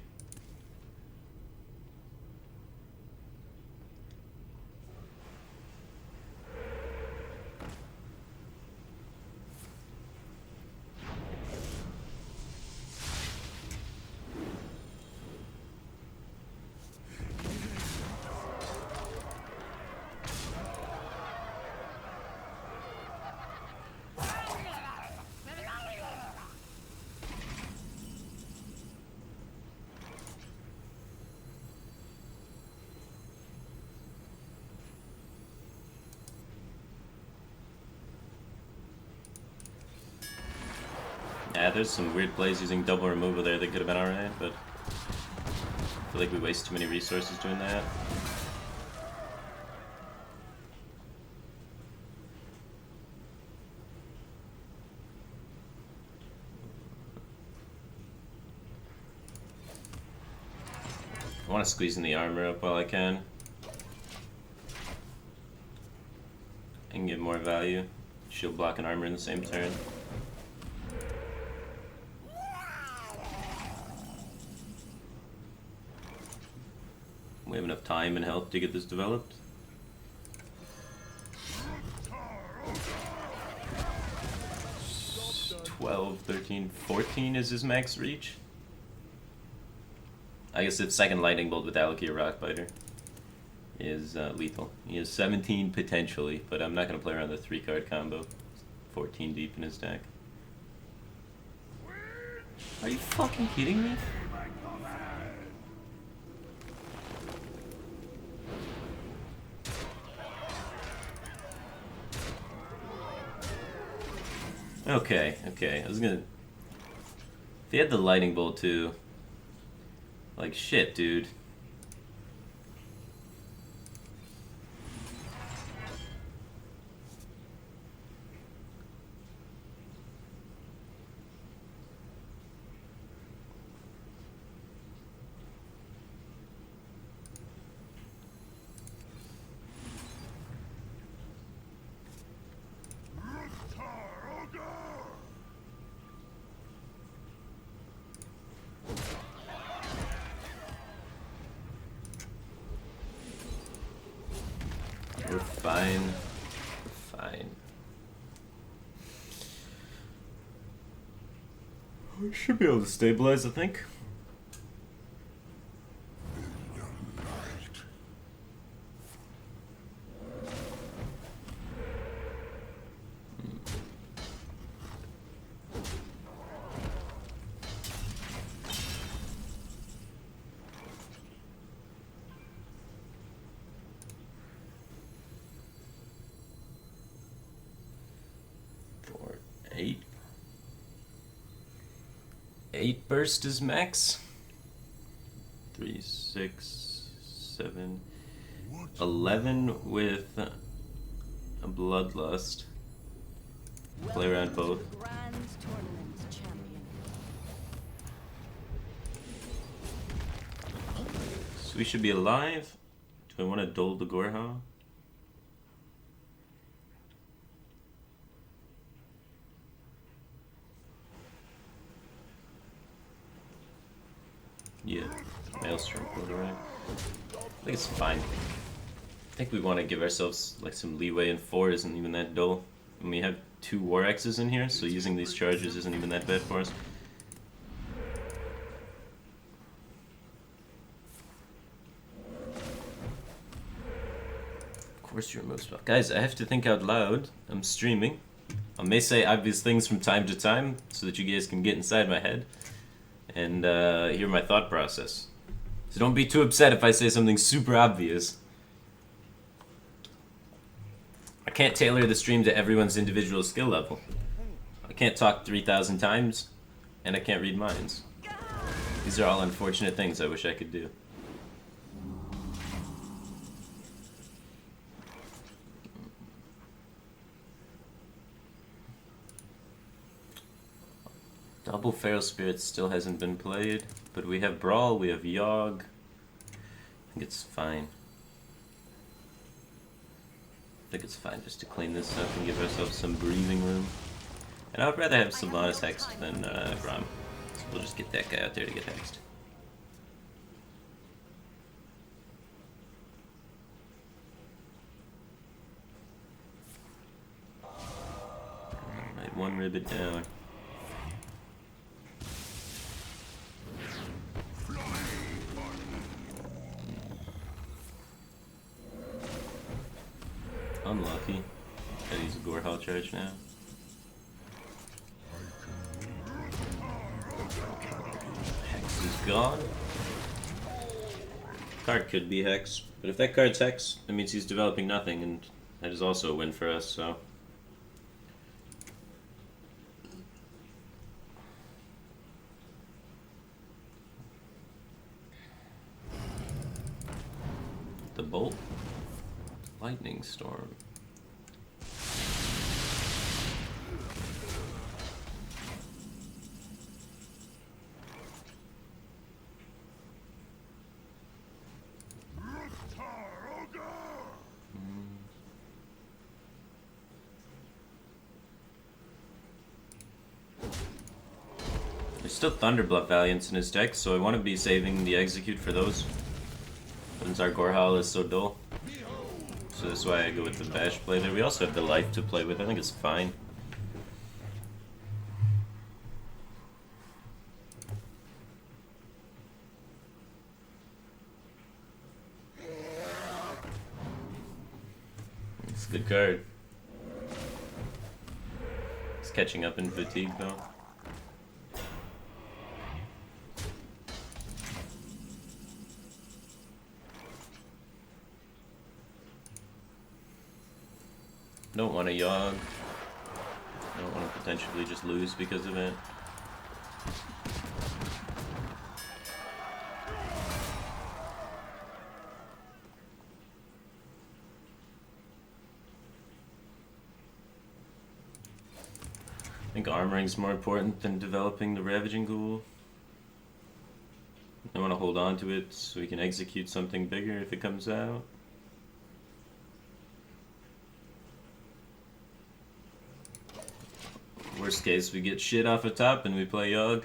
Yeah, there's some weird plays using double removal there that could have been alright, but I feel like we waste too many resources doing that. I want to squeeze in the armor up while I can. And get more value. Shield block and armor in the same turn. We have enough time and health to get this developed. 12, 13, 14 is his max reach. I guess if second lightning bolt with Alakir Rockbiter is lethal. He has 17 potentially, but I'm not gonna play around the 3-card combo. 14 deep in his deck. Are you fucking kidding me? Okay, okay. I was gonna. If he had the lightning bolt too. Like shit, dude. We're fine. We're fine. We should be able to stabilize, I think. Eight burst is max. 3, 6, 7, 11 with a bloodlust. Play around both. Welcome to the Grand Tournament, champion. So we should be alive. Do I want to dole the Gorha? Yeah, Maelstrom quarter right. I think it's fine. I think we want to give ourselves like some leeway, and 4 isn't even that dull. And we have 2 War X's in here, so using these charges isn't even that bad for us. Of course you remove spell. Guys, I have to think out loud. I'm streaming. I may say obvious things from time to time, so that you guys can get inside my head and hear my thought process. So don't be too upset if I say something super obvious. I can't tailor the stream to everyone's individual skill level. I can't talk 3,000 times, and I can't read minds. These are all unfortunate things I wish I could do. Double Feral Spirit still hasn't been played, but we have Brawl, we have Yogg. I think it's fine. I think it's fine just to clean this up and give ourselves some breathing room. And I would rather have Sylvanas hexed than Braum. So we'll just get that guy out there to get hexed. Alright, 1 ribbit down. Unlucky. Gotta use a Gorehal charge now. Hex is gone. Card could be Hex, but if that card's Hex, that means he's developing nothing, and that is also a win for us, so. The Bolt. Lightning Storm. There's still Thunderbluff Valiants in his deck, so I want to be saving the Execute for those. Since our Gorehal is so dull. So that's why I go with the Bash play there. We also have the Life to play with. I think it's fine. Good card. He's catching up in fatigue though. Don't want to Yogg. Don't want to potentially just lose because of it. I think armoring's more important than developing the Ravaging Ghoul. I want to hold on to it so we can execute something bigger if it comes out. Worst case, we get shit off the top and we play Yogg.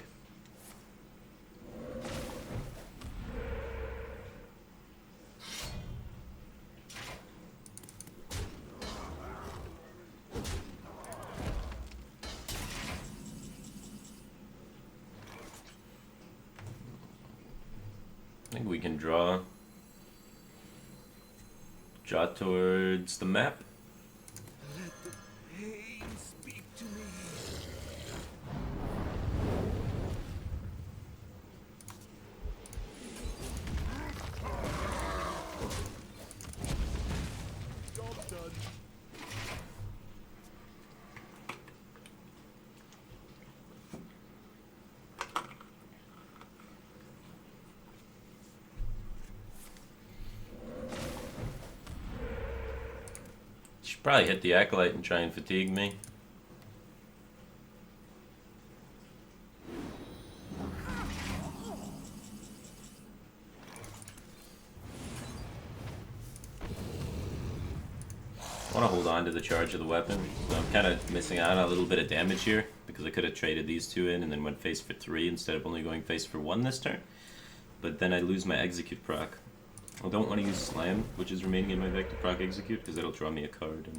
I think we can draw towards the map. Let the pain speak to me. Job done. Should probably hit the Acolyte and try and fatigue me. I want to hold on to the charge of the weapon. So I'm kind of missing out on a little bit of damage here because I could have traded these two in and then went face for 3 instead of only going face for 1 this turn. But then I lose my execute proc. I don't want to use Slam, which is remaining in my deck to proc execute because that'll draw me a card. And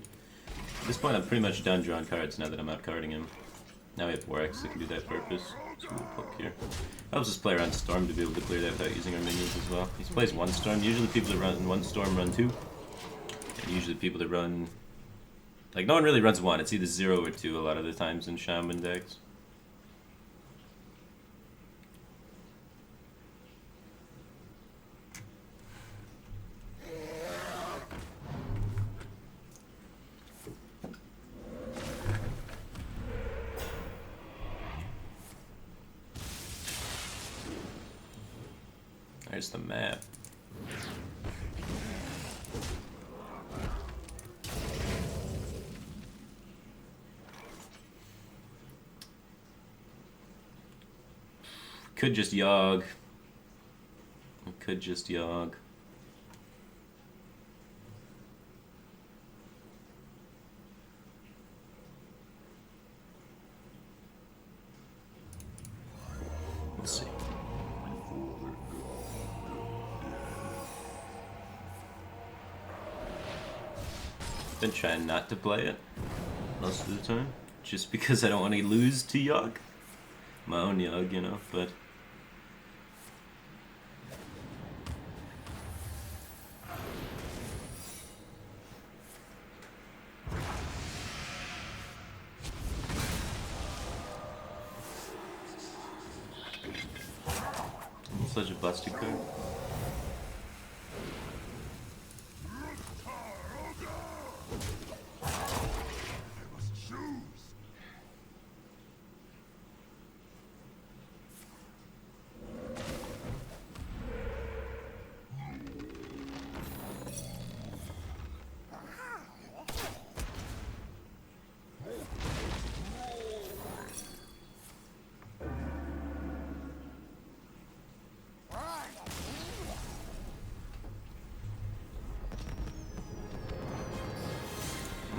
at this point I'm pretty much done drawing cards now that I'm out carding him. Now we have Warx that can do that purpose. So we'll poke here. I'll just play around Storm to be able to clear that without using our minions as well. He plays 1 Storm. Usually people that run 1 Storm run 2. And usually people that run... Like, no one really runs 1. It's either 0 or 2 a lot of the times in Shaman decks. There's the map. Could just Yogg. Could just Yogg. We'll see. Been trying not to play it most of the time, just because I don't want to lose to Yogg. My own Yogg, you know, but... Such a busted card.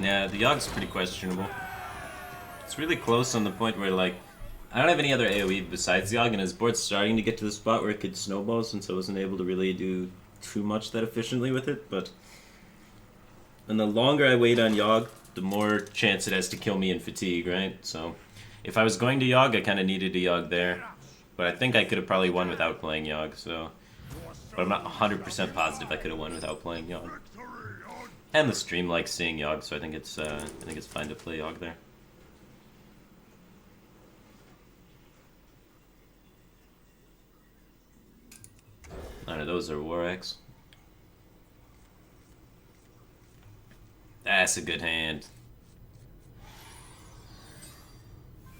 Yeah, the Yogg's pretty questionable. It's really close on the point where, like, I don't have any other AoE besides the Yogg, and his board's starting to get to the spot where it could snowball since I wasn't able to really do too much that efficiently with it, but... And the longer I wait on Yogg, the more chance it has to kill me in fatigue, right? So, if I was going to Yogg, I kind of needed a Yogg there. But I think I could have probably won without playing Yogg, so... But I'm not 100% positive I could have won without playing Yogg. And the stream likes seeing Yogg, so I think it's fine to play Yogg there. None of those are War Axe. That's a good hand.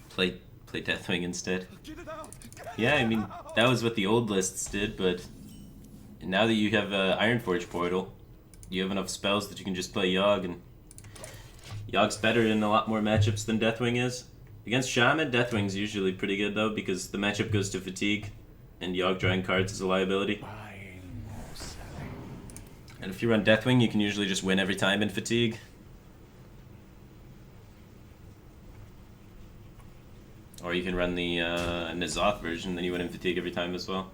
Play Deathwing instead. Yeah, I mean, that was what the old lists did, but now that you have Ironforge Portal, you have enough spells that you can just play Yogg, and Yogg's better in a lot more matchups than Deathwing is. Against Shaman, Deathwing's usually pretty good though, because the matchup goes to Fatigue, and Yogg drawing cards is a liability. And if you run Deathwing, you can usually just win every time in Fatigue. Or you can run the N'Zoth version, then you win in Fatigue every time as well.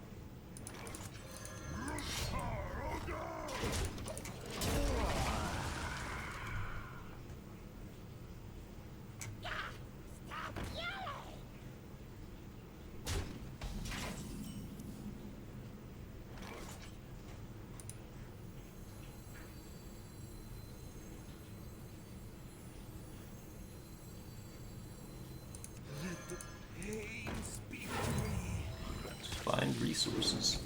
Find resources.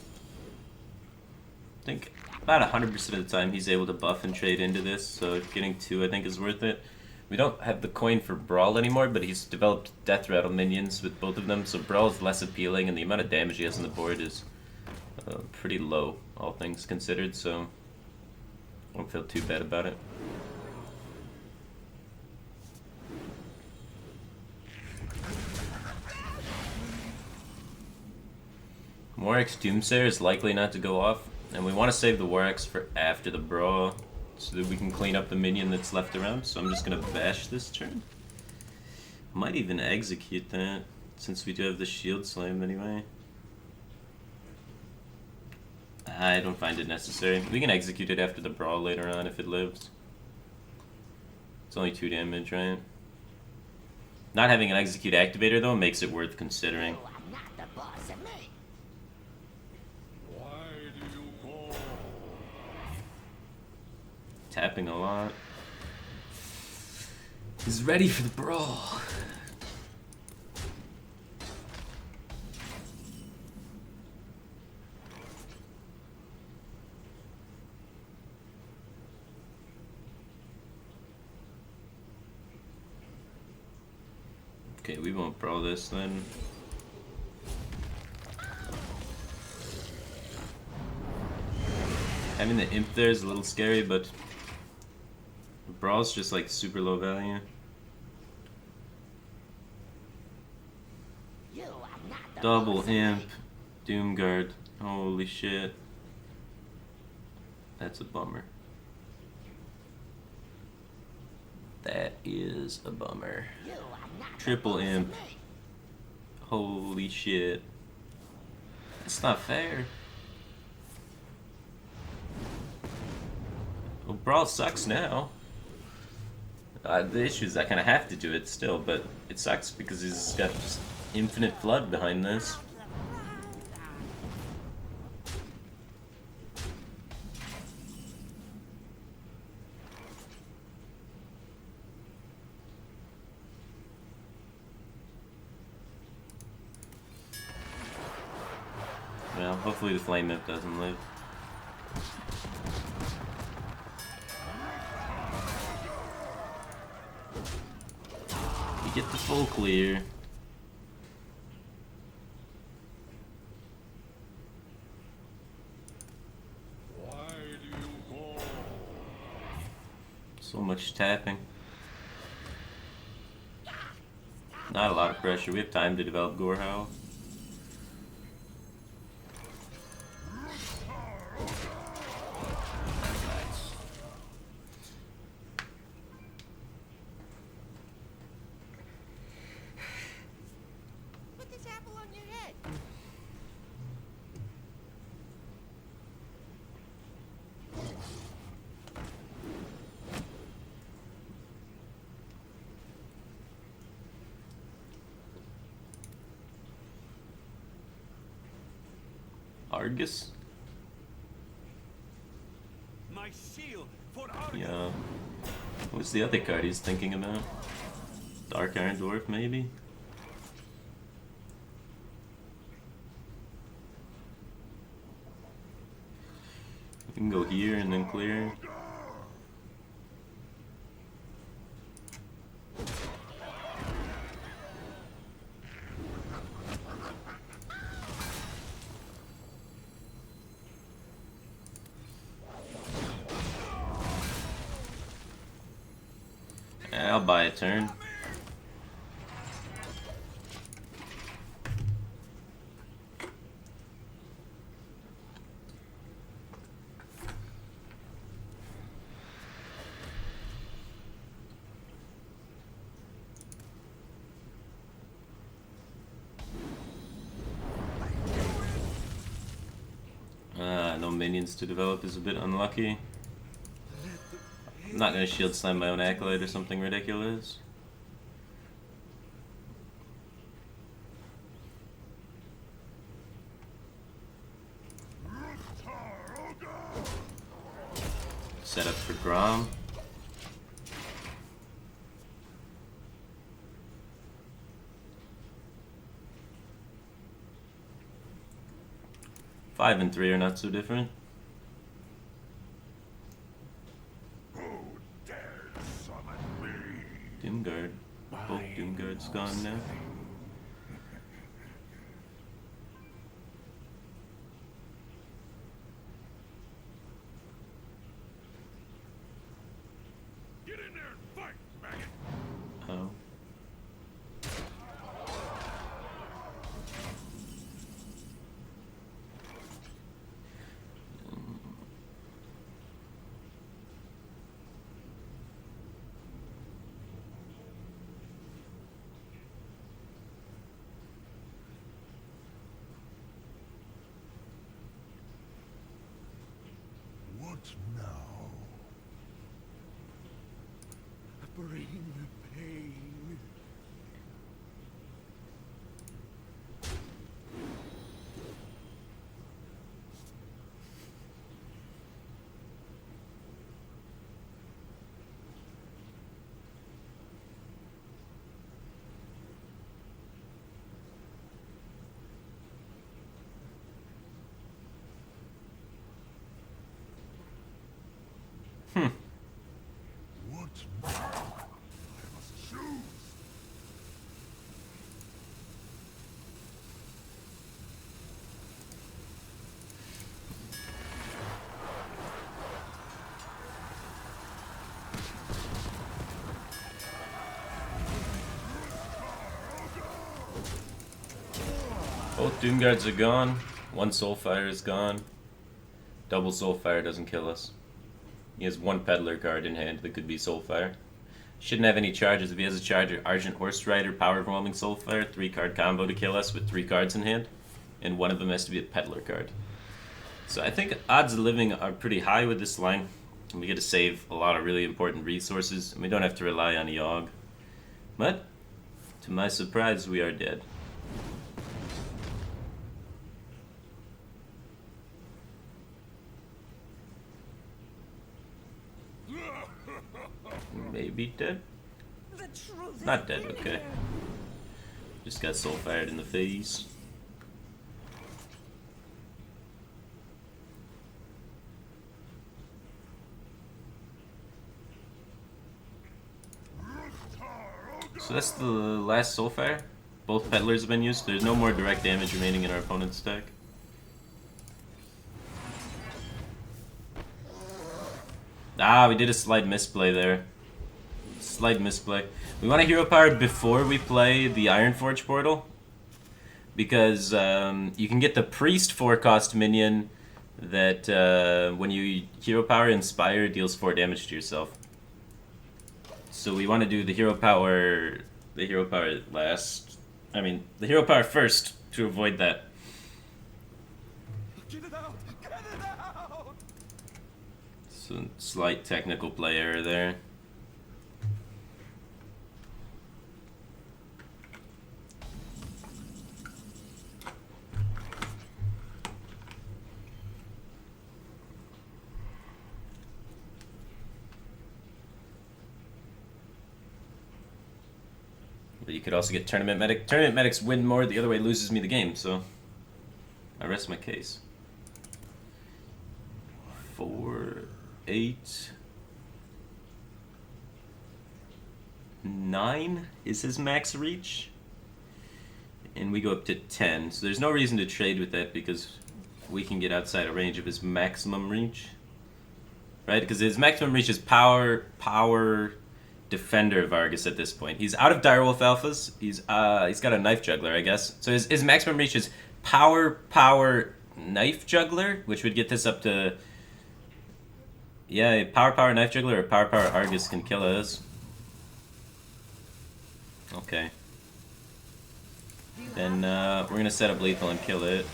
I think about 100% of the time he's able to buff and trade into this, so getting 2 I think is worth it. We don't have the coin for Brawl anymore, but he's developed Death Rattle minions with both of them, so Brawl is less appealing, and the amount of damage he has on the board is pretty low, all things considered, so I don't feel too bad about it. War Axe Doomsayer is likely not to go off, and we want to save the War Axe for after the Brawl, so that we can clean up the minion that's left around, so I'm just going to bash this turn. Might even execute that, since we do have the Shield Slam anyway. I don't find it necessary. We can execute it after the Brawl later on if it lives. It's only 2 damage, right? Not having an Execute Activator, though, makes it worth considering. I'm not the boss of me. Why do you call? Tapping a lot. He's ready for the Brawl. Okay, we won't Brawl this then. Having the Imp there is a little scary, but Brawl's just like super low value. You are not the Double boss of Imp, me. Doomguard. Holy shit. That's a bummer. That is a bummer. You are not the Triple boss of Imp. me. Holy shit. That's not fair. Well, Brawl sucks now. The issue is I kind of have to do it still, but it sucks because he's got just infinite flood behind this. Well, hopefully the Flame Imp doesn't live. You get the full clear. Why do you call? So much tapping. Not a lot of pressure. We have time to develop Gorehowl. Put this apple on your head. Argus? My shield for our Yeah. What's the other card he's thinking about? Dark Iron Dwarf, maybe? You can go here and then clear. I'll buy a turn. No minions to develop is a bit unlucky. I'm not gonna shield slam my own acolyte or something ridiculous. Set up for Grom. Five and 3 are not so different. who dares summon me? Doomguard. Both Doomguard's gone now. Get in there and fight, maggot! Oh. What now? Bring the pain. What now? I must choose. Both Doomguards are gone. One Soulfire is gone. Double Soulfire doesn't kill us. He has one Peddler card in hand that could be Soulfire. Shouldn't have any charges. If he has a charge, Argent Horse Rider, Power Overwhelming Soulfire, 3-card combo to kill us with 3 cards in hand. And one of them has to be a Peddler card. So I think odds of living are pretty high with this line. And we get to save a lot of really important resources. And we don't have to rely on Yogg. But, to my surprise, we are dead. Maybe dead? The truth Not dead, okay. Just got soul fired in the face. So that's the last soul fire. Both peddlers have been used. There's no more direct damage remaining in our opponent's deck. Ah, we did a slight misplay there. Slight misplay. We want a hero power before we play the Ironforge portal. Because you can get the priest 4-cost minion that when you hero power inspire deals 4 damage to yourself. So we want to do the hero power last. I mean, the hero power first to avoid that. Get it out! Get it out! So slight technical play error there. But you could also get Tournament Medic. Tournament Medics win more, the other way loses me the game, so I rest my case. 4, 8, 9 is his max reach. And we go up to 10, so there's no reason to trade with that because we can get outside of range of his maximum reach. Right? Because his maximum reach is power, defender Vargas at this point. He's out of Direwolf Alphas. He's got a Knife Juggler, I guess. So his maximum reach is power, Knife Juggler, which would get this up to... Yeah, power, Knife Juggler or power, Argus can kill us. Okay. Then we're going to set up lethal and kill it.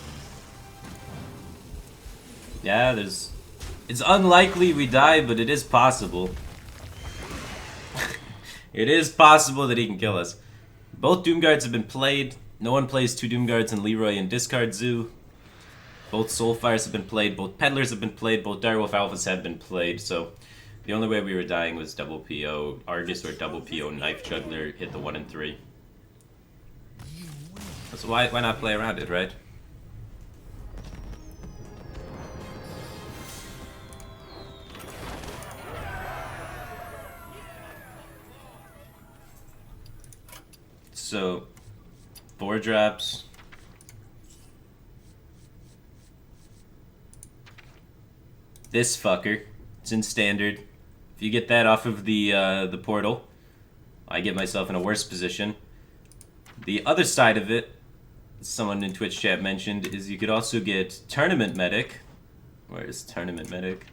Yeah, there's... It's unlikely we die, but it is possible. It is possible that he can kill us. Both Doomguards have been played. No one plays 2 Doomguards in Leroy and Discard Zoo. Both Soulfires have been played. Both Peddlers have been played. Both Direwolf Alphas have been played. So the only way we were dying was double PO Argus or double PO Knife Juggler hit the 1 and 3. So why not play around it, right? So 4 drops. This fucker. It's in standard. If you get that off of the portal, I get myself in a worse position. The other side of it, someone in Twitch chat mentioned, is you could also get Tournament Medic. Where is Tournament Medic?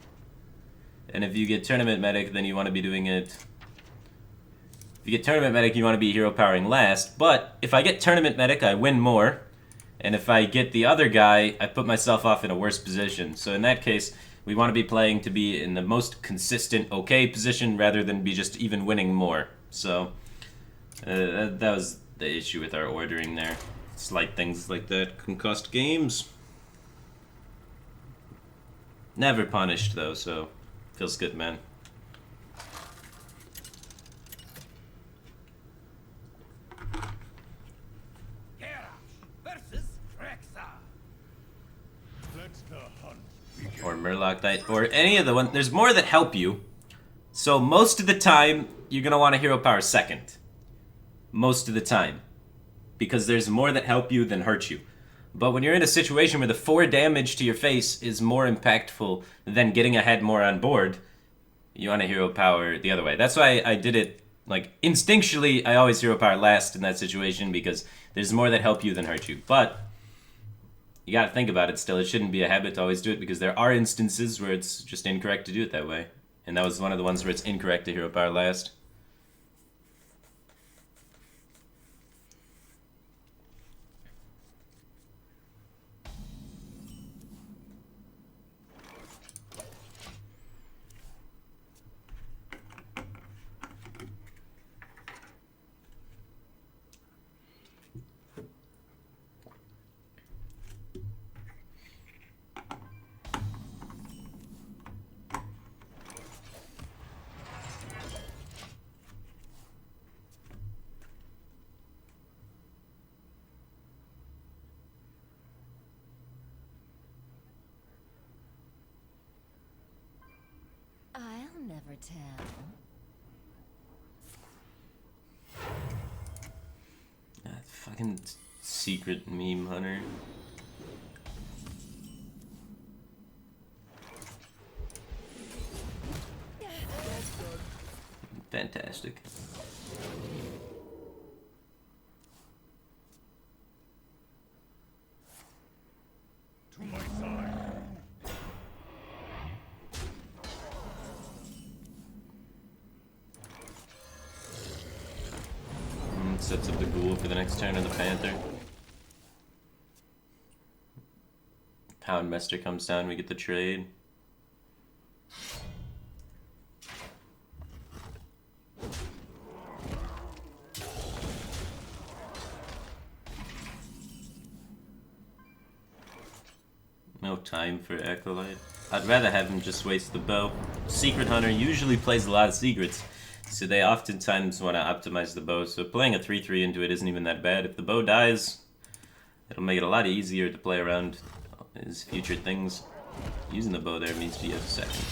And if you get Tournament Medic, then you want to be doing it... If you get Tournament Medic, you want to be hero powering last. But if I get Tournament Medic, I win more. And if I get the other guy, I put myself off in a worse position. So in that case, we want to be playing to be in the most consistent okay position rather than be just even winning more. So that was the issue with our ordering there. Slight things like that can cost games. Never punished though, so feels good, man. Or Murloc Knight, or any of the ones. There's more that help you. So most of the time, you're going to want to hero power second. Most of the time. Because there's more that help you than hurt you. But when you're in a situation where the 4 damage to your face is more impactful than getting ahead more on board, you want to hero power the other way. That's why I did it, like, instinctually, I always hero power last in that situation because there's more that help you than hurt you. But you gotta think about it still. It shouldn't be a habit to always do it because there are instances where it's just incorrect to do it that way. And that was one of the ones where it's incorrect to hero power last. I'll never tell. That fucking secret meme hunter. Fantastic. To my side. Sets up the ghoul for the next turn of the Panther. Poundmaster comes down, we get the trade. No time for Acolyte. I'd rather have him just waste the bow. Secret Hunter usually plays a lot of secrets. So they oftentimes want to optimize the bow, so playing a 3-3 into it isn't even that bad. If the bow dies, it'll make it a lot easier to play around his future things. Using the bow there means he has a second.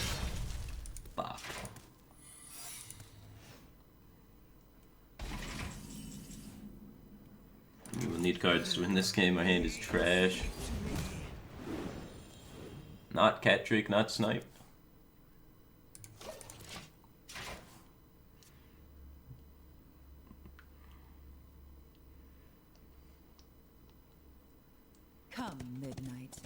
Bop. We will need cards to win this game. Our hand is trash. Not cat trick, not snipe. Come, midnight.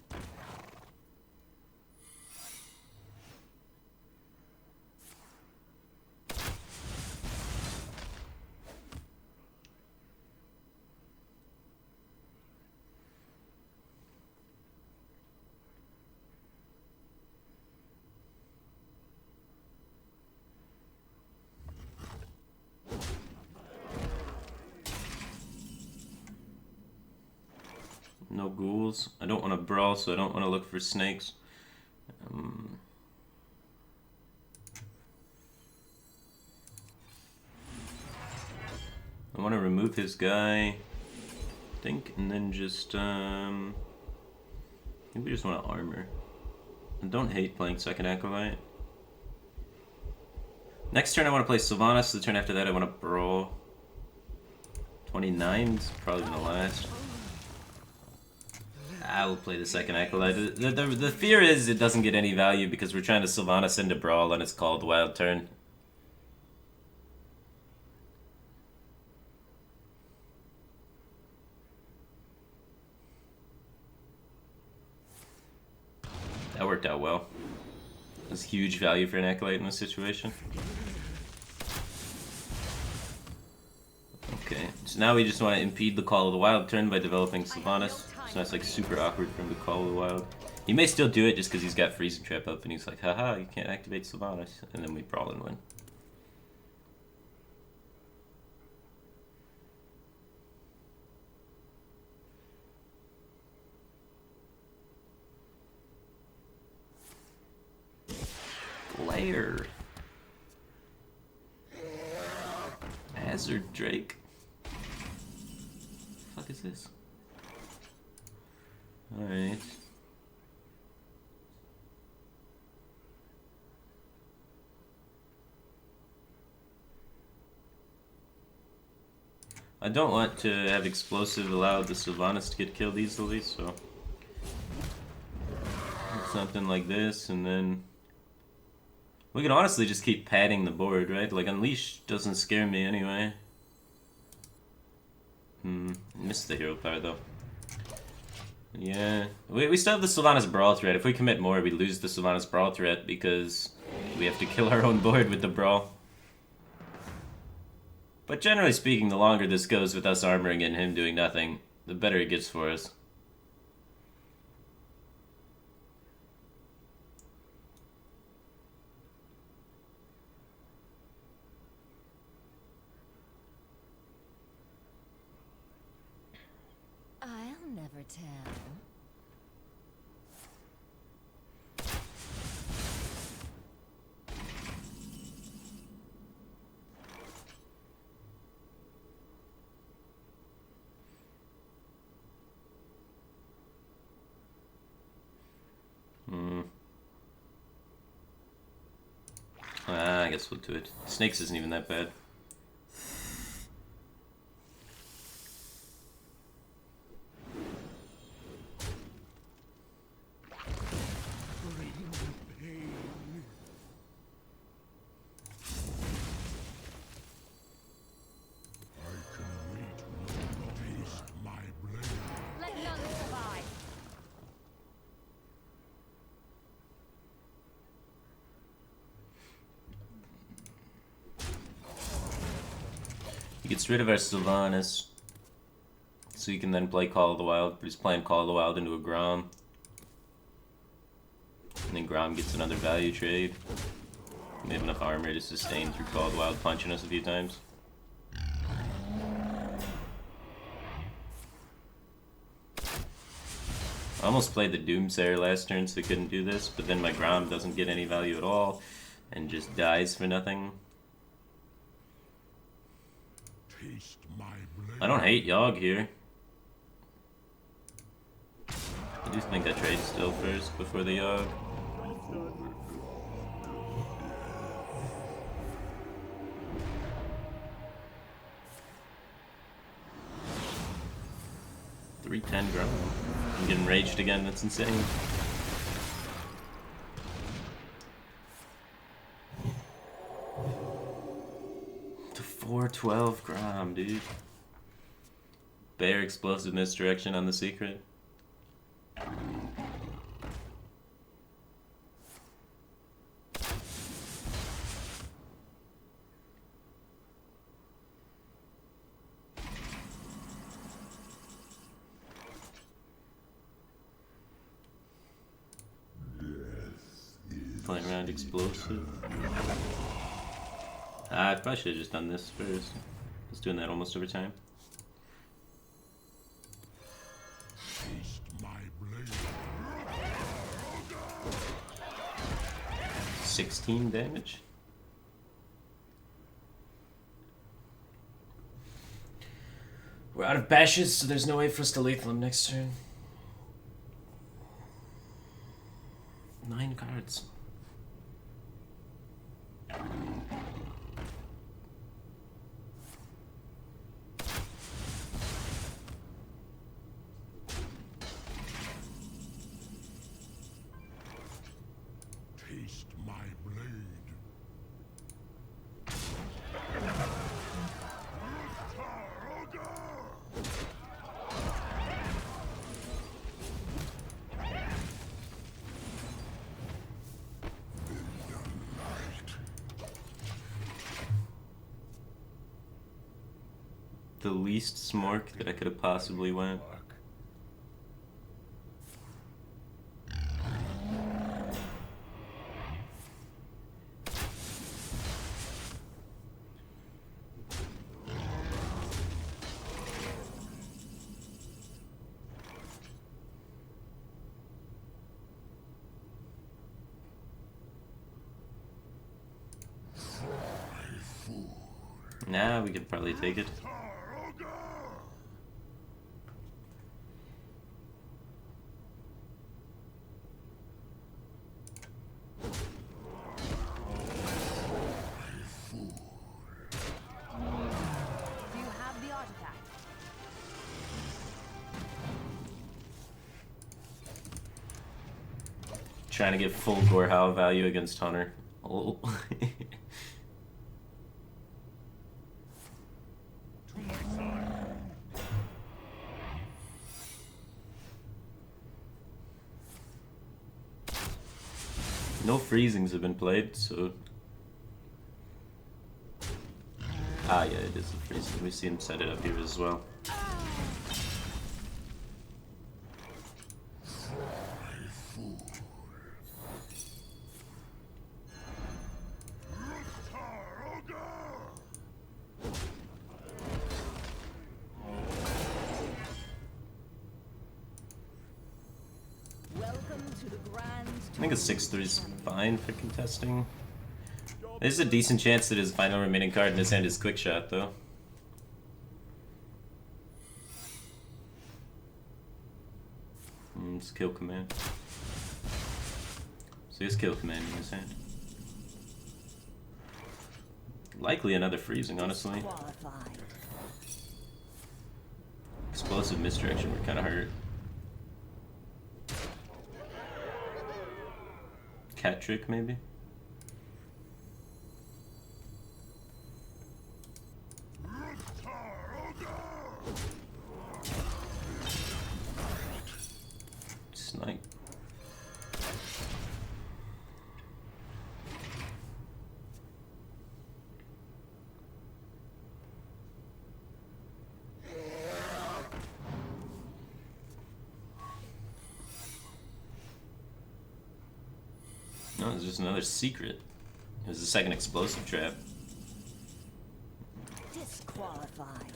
No ghouls. I don't want to brawl, so I don't want to look for snakes. I want to remove his guy, I think, and then just, maybe we just want to armor. I don't hate playing second Acolyte. Next turn I want to play Sylvanas, the turn after that I want to brawl. 29's probably gonna last. I will play the second Acolyte. The fear is it doesn't get any value because we're trying to Sylvanas into Brawl and it's called Wild Turn. That worked out well. That's huge value for an Acolyte in this situation. Okay, so now we just want to impede the Call of the Wild turn by developing Sylvanas. So that's like super awkward for him to Call of the Wild. He may still do it just because he's got Freeze and Trap up and he's like, haha, you can't activate Sylvanas. And then we brawl and win. Glare. Hazard Drake. What the fuck is this? Alright. I don't want to have explosive allow the Sylvanas to get killed easily, so something like this, and then we can honestly just keep padding the board, right? Like Unleash doesn't scare me anyway. Missed the hero power though. Yeah, we still have the Sylvanas Brawl threat. If we commit more, we lose the Sylvanas Brawl threat because we have to kill our own board with the Brawl. But generally speaking, the longer this goes with us armoring and him doing nothing, the better it gets for us. I'll never tell. I guess we'll do it. Snakes isn't even that bad. Bring the pain. I can wait no longer. Taste my blade. Let none survive. He gets rid of our Sylvanas, so he can then play Call of the Wild, but he's playing Call of the Wild into a Grom. And then Grom gets another value trade. We have enough armor to sustain through Call of the Wild punching us a few times. I almost played the Doomsayer last turn so I couldn't do this, but then my Grom doesn't get any value at all and just dies for nothing. Taste my blade. I don't hate Yogg here. I do think I trade still first before the Yogg. $310 ground. I'm getting raged again, that's insane. To 412 gram, dude. Bear explosive misdirection on the secret. Playing around explosive. I probably should have just done this first. I was doing that almost every time. Taste my blade. 16 damage. We're out of bashes, so there's no way for us to lethal him next turn. 9 cards. Taste my blade. The least smork that I could have possibly went. Nah, we could probably take it. Do you have the artifact? Trying to get full Gorhao value against Hunter. Oh. No freezings have been played, so... Ah, yeah, it is a freezing. We see him set it up here as well. Welcome to the grand I think a 6-3 is fine for contesting. There's a decent chance that his final remaining card in his hand is Quick Shot, though. It's Kill Command. So he has Kill Command in his hand. Likely another freezing, honestly. qualified. Explosive misdirection would kind of hurt. Cat Trick, maybe? Snipe. No, it's just another secret. It was the second explosive trap. Disqualified.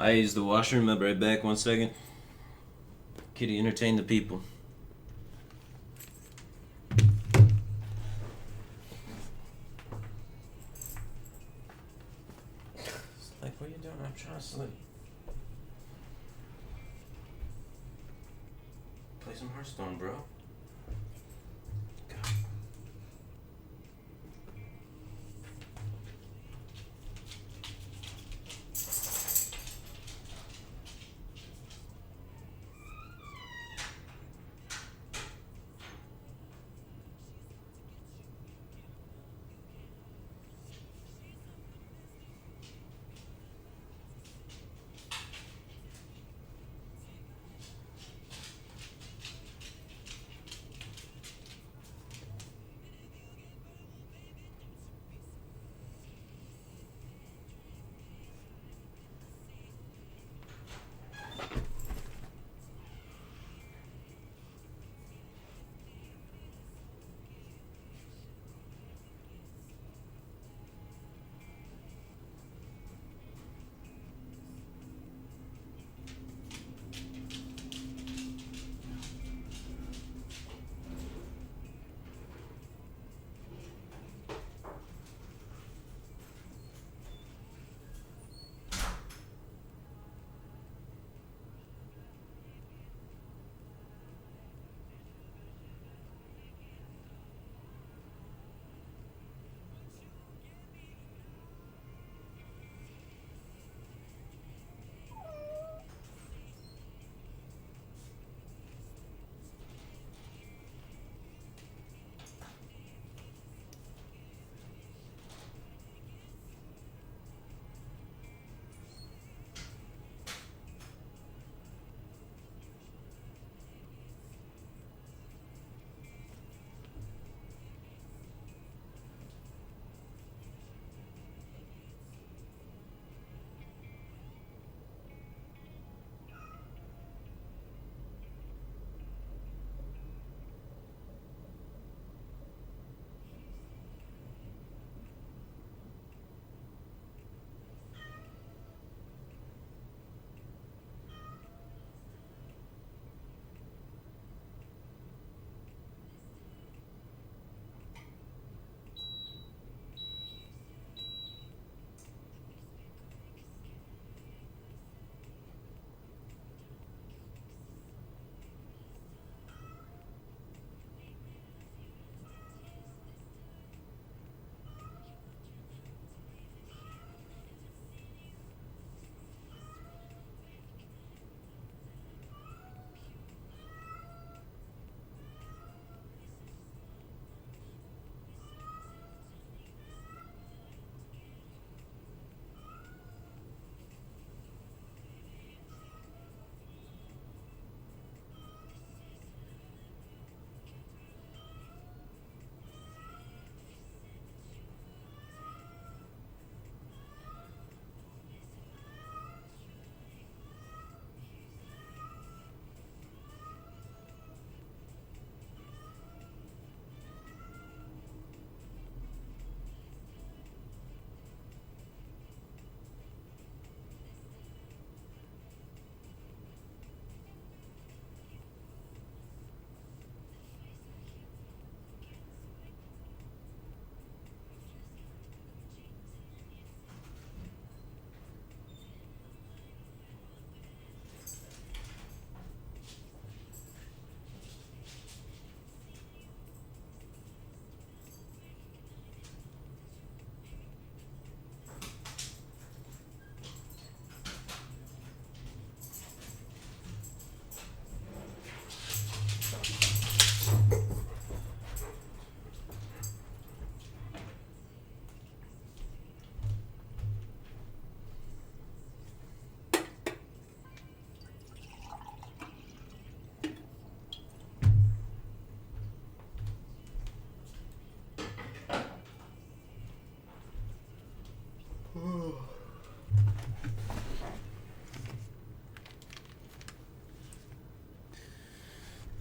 I use the washroom. I'll be right back. 1 second. Kitty, entertain the people. Like, what are you doing? I'm trying to sleep. Play some Hearthstone, bro. God.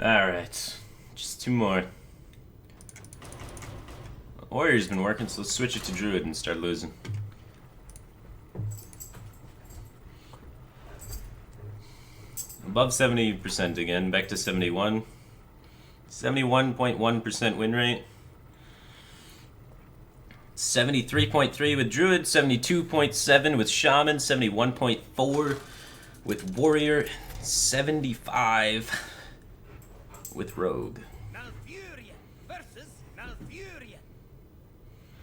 Alright. Just 2 more. Warrior's been working, so let's switch it to Druid and start losing. Above 70% again, back to 71. 71.1% win rate. 73.3 with Druid, 72.7 with Shaman, 71.4 with Warrior, 75 with Rogue. Malfurion versus Malfurion.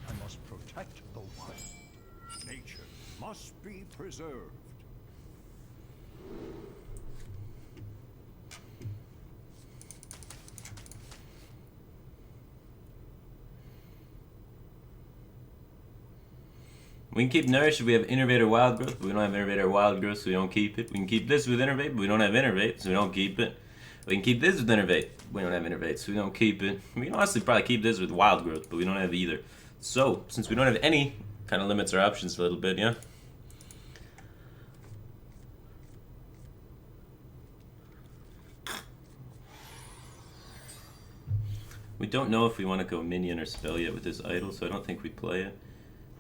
I must protect the wild. Nature must be preserved. We can keep Nourish if we have Innervate or Wild Growth, but we don't have Innervate or Wild Growth, so we don't keep it. We can keep this with Innervate, but we don't have Innervate, so we don't keep it. We can keep this with Innervate, we don't have Innervate, so we don't keep it. We can honestly probably keep this with Wild Growth, but we don't have either. So, since we don't have any, kind of limits our options a little bit, yeah? We don't know if we want to go Minion or Spell yet with this Idol, so I don't think we play it.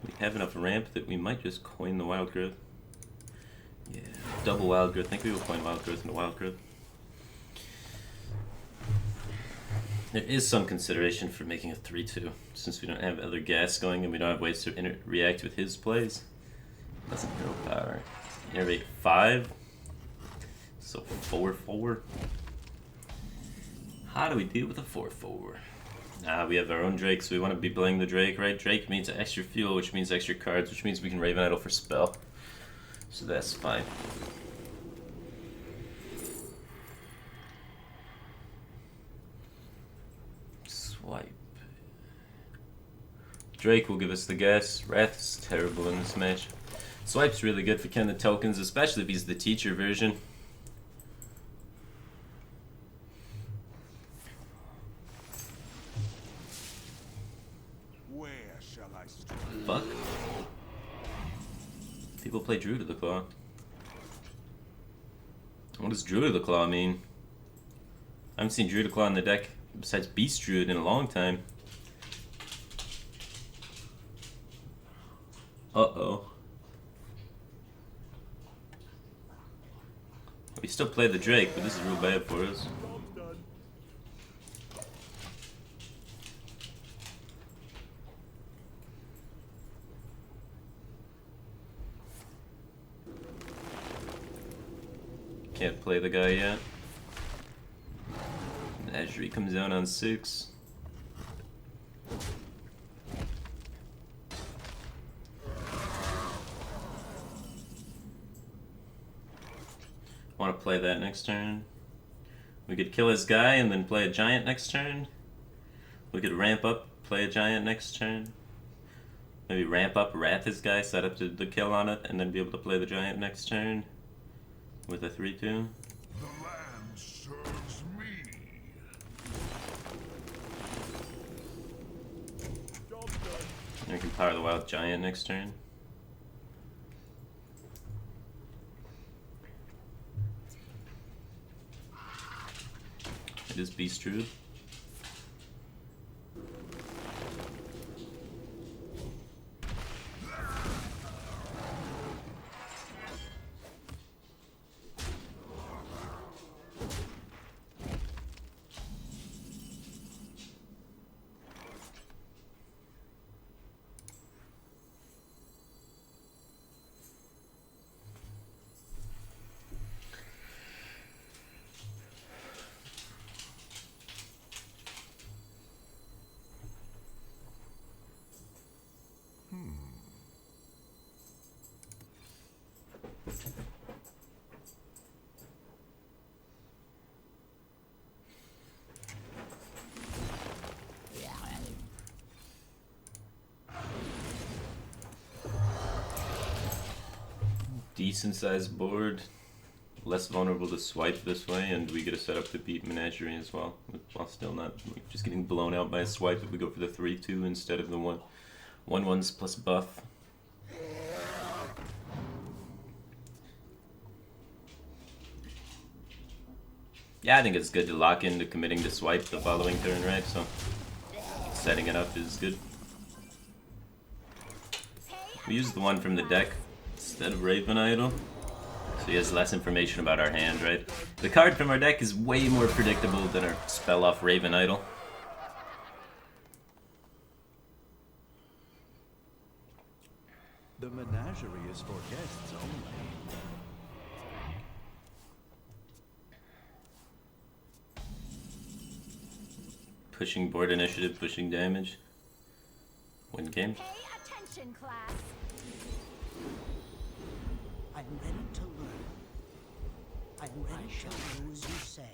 We have enough ramp that we might just coin the Wild Growth. Yeah, double Wild Growth. I think we will coin Wild Growth into Wild Growth. There is some consideration for making a 3-2, since we don't have other gas going and we don't have ways to react with his plays. That's a hero power. Innervate 5. So 4-4. How do we deal with a 4-4? We have our own Drake, so we want to be playing the Drake, right? Drake means extra fuel, which means extra cards, which means we can Raven Idol for spell. So that's fine. Swipe. Drake will give us the gas. Wrath's terrible in this match. Swipe's really good for Ken the tokens, especially if he's the teacher version. Fuck. People play Druid of the Claw. What does Druid of the Claw mean? I haven't seen Druid of the Claw in the deck besides Beast Druid in a long time. Uh-oh. We still play the Drake, but this is real bad for us. Can't play the guy yet. Azuri comes down on 6. Want to play that next turn. We could kill his guy and then play a giant next turn. We could ramp up, play a giant next turn. Maybe ramp up, wrath his guy, set up the kill on it, and then be able to play the giant next turn. With a 3-2. The land serves me. And we can power the wild giant next turn. It is Beast Druid. Decent sized board, less vulnerable to swipe this way, and we get a setup to beat Menagerie as well, while still not just getting blown out by a swipe if we go for the 3-2 instead of the 1/1s plus buff. Yeah, I think it's good to lock into committing to swipe the following turn, right? So setting it up is good. We use the one from the deck instead of Raven Idol. So he has less information about our hand, right? The card from our deck is way more predictable than our spell off Raven Idol. The menagerie is for guests only. Pushing board initiative, pushing damage. Win game. Pay attention, class. I'm ready to learn. I'm ready to do as you say.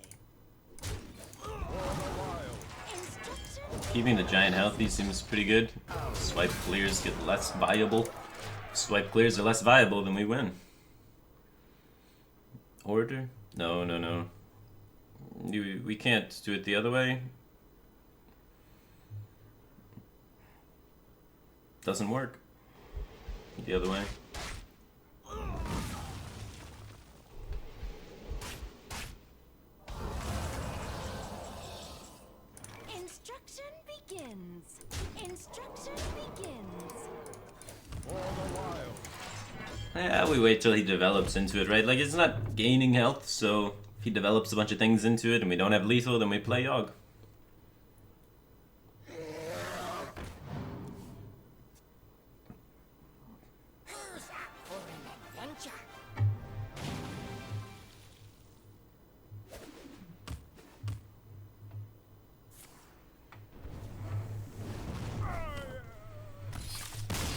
Instructions. Keeping the giant healthy seems pretty good. Swipe clears get less viable. Swipe clears are less viable, then we win. Order? No, no, no. We can't do it the other way. Doesn't work. The other way. Instruction begins. Instruction begins. Yeah, we wait till he develops into it, right? Like, it's not gaining health, so if he develops a bunch of things into it and we don't have lethal, then we play Yogg.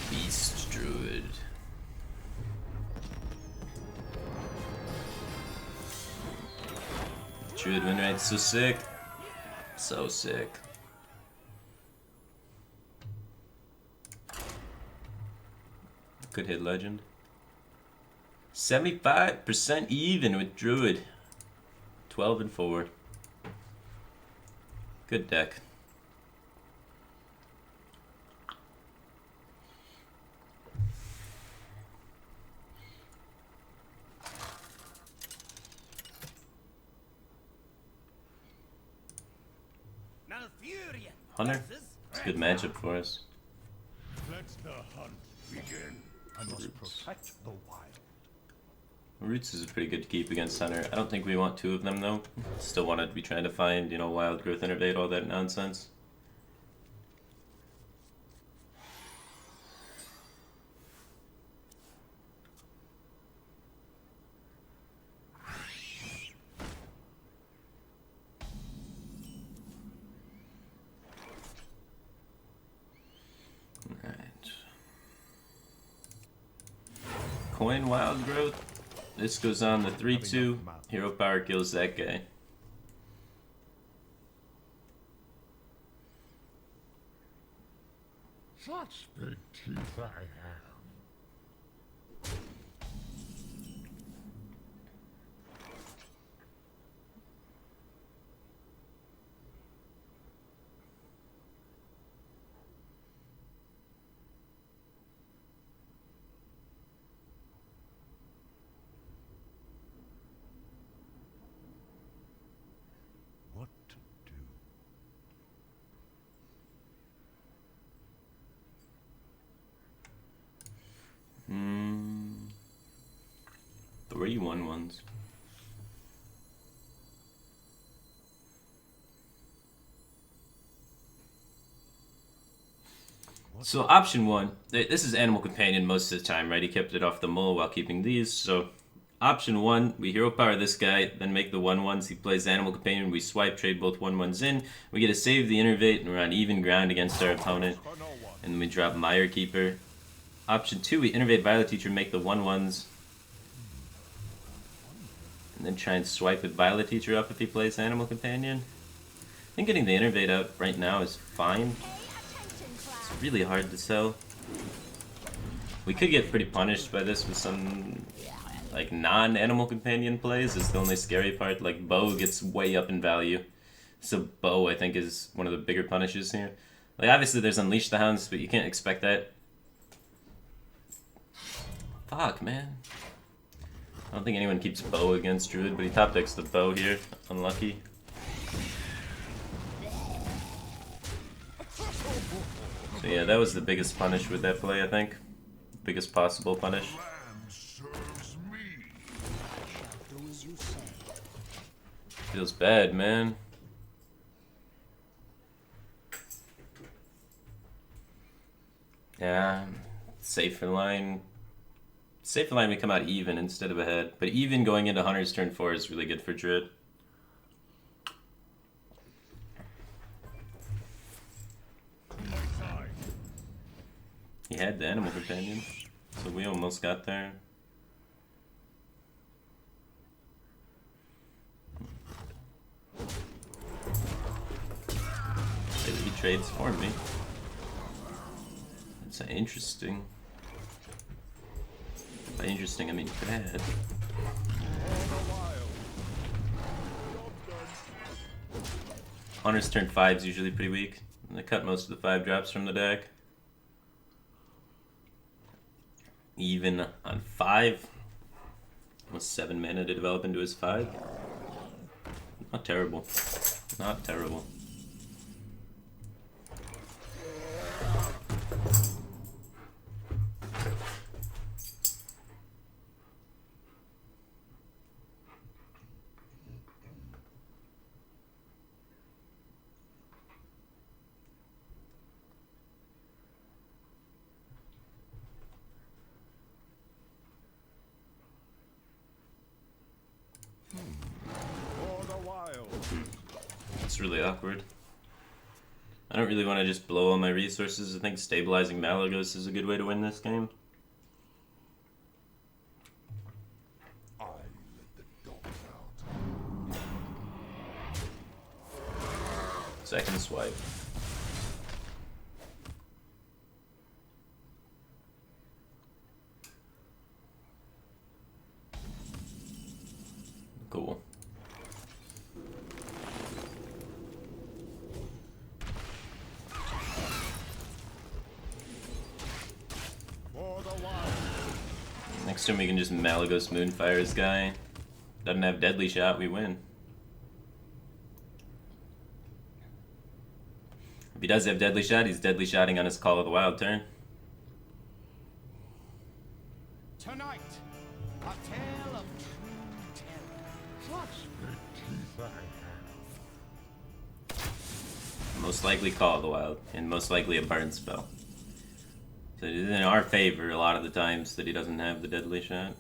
Beast Druid. Druid win rate's so sick. So sick. Could hit legend. 75% even with Druid. 12 and 4. Good deck. Malfurion. Hunter? It's a good matchup for us. Let the hunt begin. I must protect the wild. Roots is pretty good to keep against Hunter. I don't think we want two of them though. Still want to be trying to find, you know, wild growth innervate, all that nonsense. Alright. Coin wild growth. This goes on the 3-2. Hero power kills that guy. Such big teeth I have. What to do? Hmm. 3/1/1s. So option one, this is Animal Companion most of the time, right? He kept it off the mull while keeping these. So option one, we hero power this guy, then make the 1/1s. He plays Animal Companion. We swipe, trade both 1/1s in. We get to save the innervate, and we're on even ground against our opponent. And then we drop Mire Keeper. Option two, we innervate Violet Teacher, make the 1/1s. And then try and swipe with Violet Teacher up if he plays Animal Companion. I think getting the innervate out right now is fine. It's really hard to sell. We could get pretty punished by this with some like non-Animal Companion plays. It's the only scary part. Like Bow gets way up in value. So Bow I think is one of the bigger punishes here. Like obviously there's Unleash the Hounds, but you can't expect that. Fuck, man. I don't think anyone keeps Bow against Druid, but he top decks the Bow here. Unlucky. So yeah, that was the biggest punish with that play, I think. Biggest possible punish. Land serves me. you say. Feels bad, man. Yeah, safer line. Safer line we come out even instead of ahead. But even going into Hunter's turn 4 is really good for Druid. He had the Animal Companion, so we almost got there. He trades for me. It's interesting. By interesting, I mean bad. Hunter's turn 5 is usually pretty weak. And they cut most of the 5 drops from the deck. Even on 5. Almost 7 mana to develop into his 5. Not terrible. Not terrible. It's really awkward. I don't really want to just blow all my resources. I think stabilizing Malagos is a good way to win this game. I let the dogs out. Second swipe. Cool. Next turn we can just Malagos Moonfire his guy. Doesn't have Deadly Shot, we win. If he does have Deadly Shot, he's Deadly Shotting on his Call of the Wild turn. Tonight, a tale of true terror. Such good teeth I have. Most likely Call of the Wild, and most likely a burn spell. So it is in our favor a lot of the times that he doesn't have the Deadly Shot.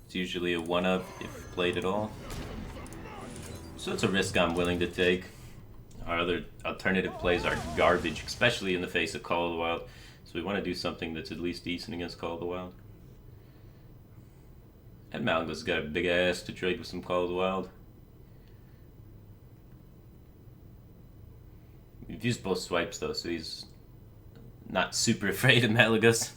It's usually a 1-up if played at all. So it's a risk I'm willing to take. Our other alternative plays are garbage, especially in the face of Call of the Wild. So we want to do something that's at least decent against Call of the Wild. And Malagos got a big ass to trade with some Call of the Wild. We've used both swipes though, so he's not super afraid of Malagos.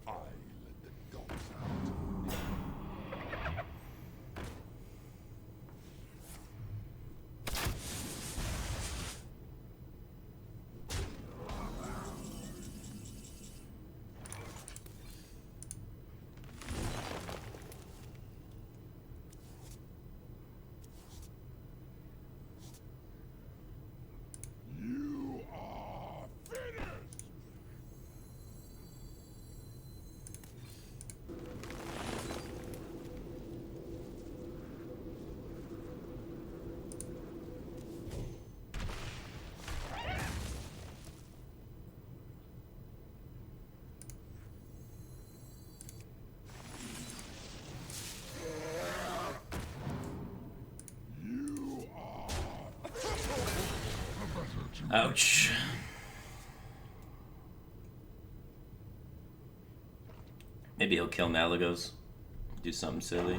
I let the dogs out. You are finished. You are Ouch. Maybe he'll kill Malagos. Do something silly.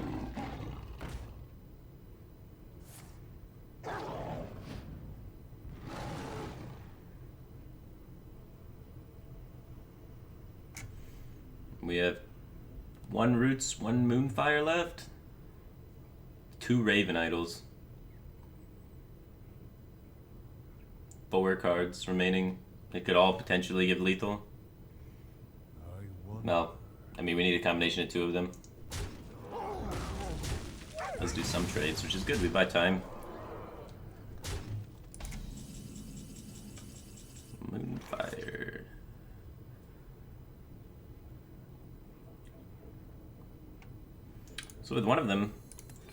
We have 1 Roots, 1 Moonfire left. 2 Raven Idols. 4 cards remaining. They could all potentially give lethal. Well, I mean, we need a combination of 2 of them. Let's do some trades, which is good. We buy time. Moonfire. So with one of them,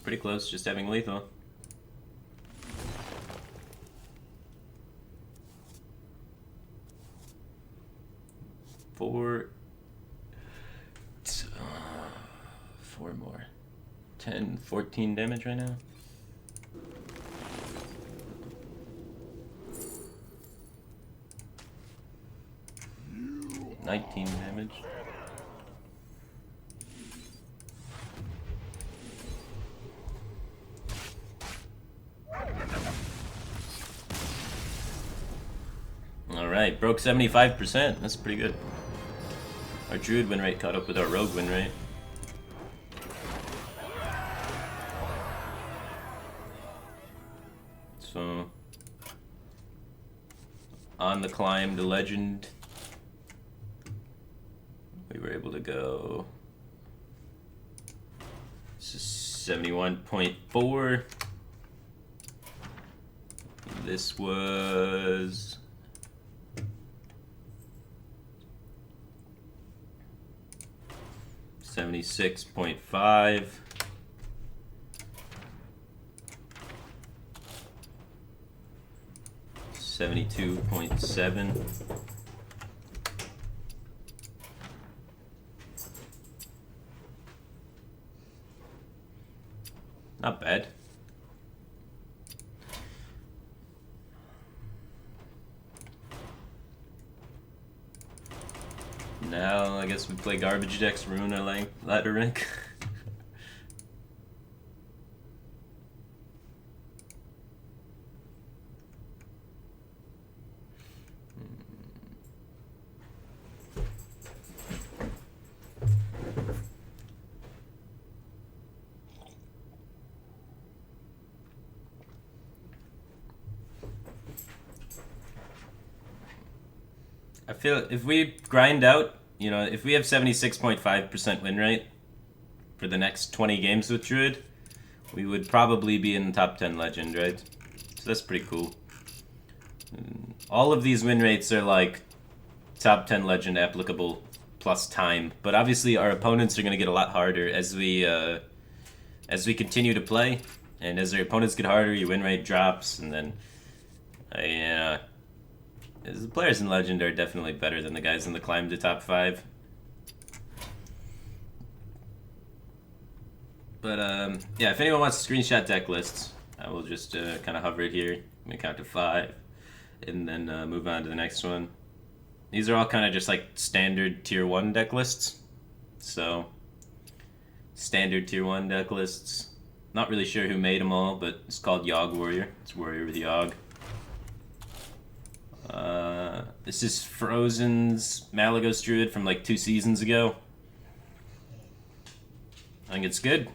pretty close, just having lethal. Four more. 10, 14 damage right now. You 19 damage. Alright, broke 75%. That's pretty good. Our druid win rate caught up with our rogue win rate. So, on the climb to legend, we were able to go 71.4. This was 76.5. $72.7. Not bad. Now I guess we play garbage decks, ruin our ladder rank. I feel if we grind out, you know, if we have 76.5% win rate for the next 20 games with Druid, we would probably be in the top 10 legend, right? So that's pretty cool. All of these win rates are like top 10 legend applicable plus time, but obviously our opponents are going to get a lot harder as we continue to play, and as our opponents get harder, your win rate drops, and then the players in Legend are definitely better than the guys in the climb to top 5. But yeah, if anyone wants to screenshot deck lists, I will just kind of hover it here. I'm gonna count to 5, and then move on to the next one. These are all kind of just like standard tier 1 deck lists. So, standard tier 1 deck lists. Not really sure who made them all, but it's called Yogg Warrior. It's Warrior with Yogg. This is Frozen's Malagos Druid from like 2 seasons ago. I think it's good.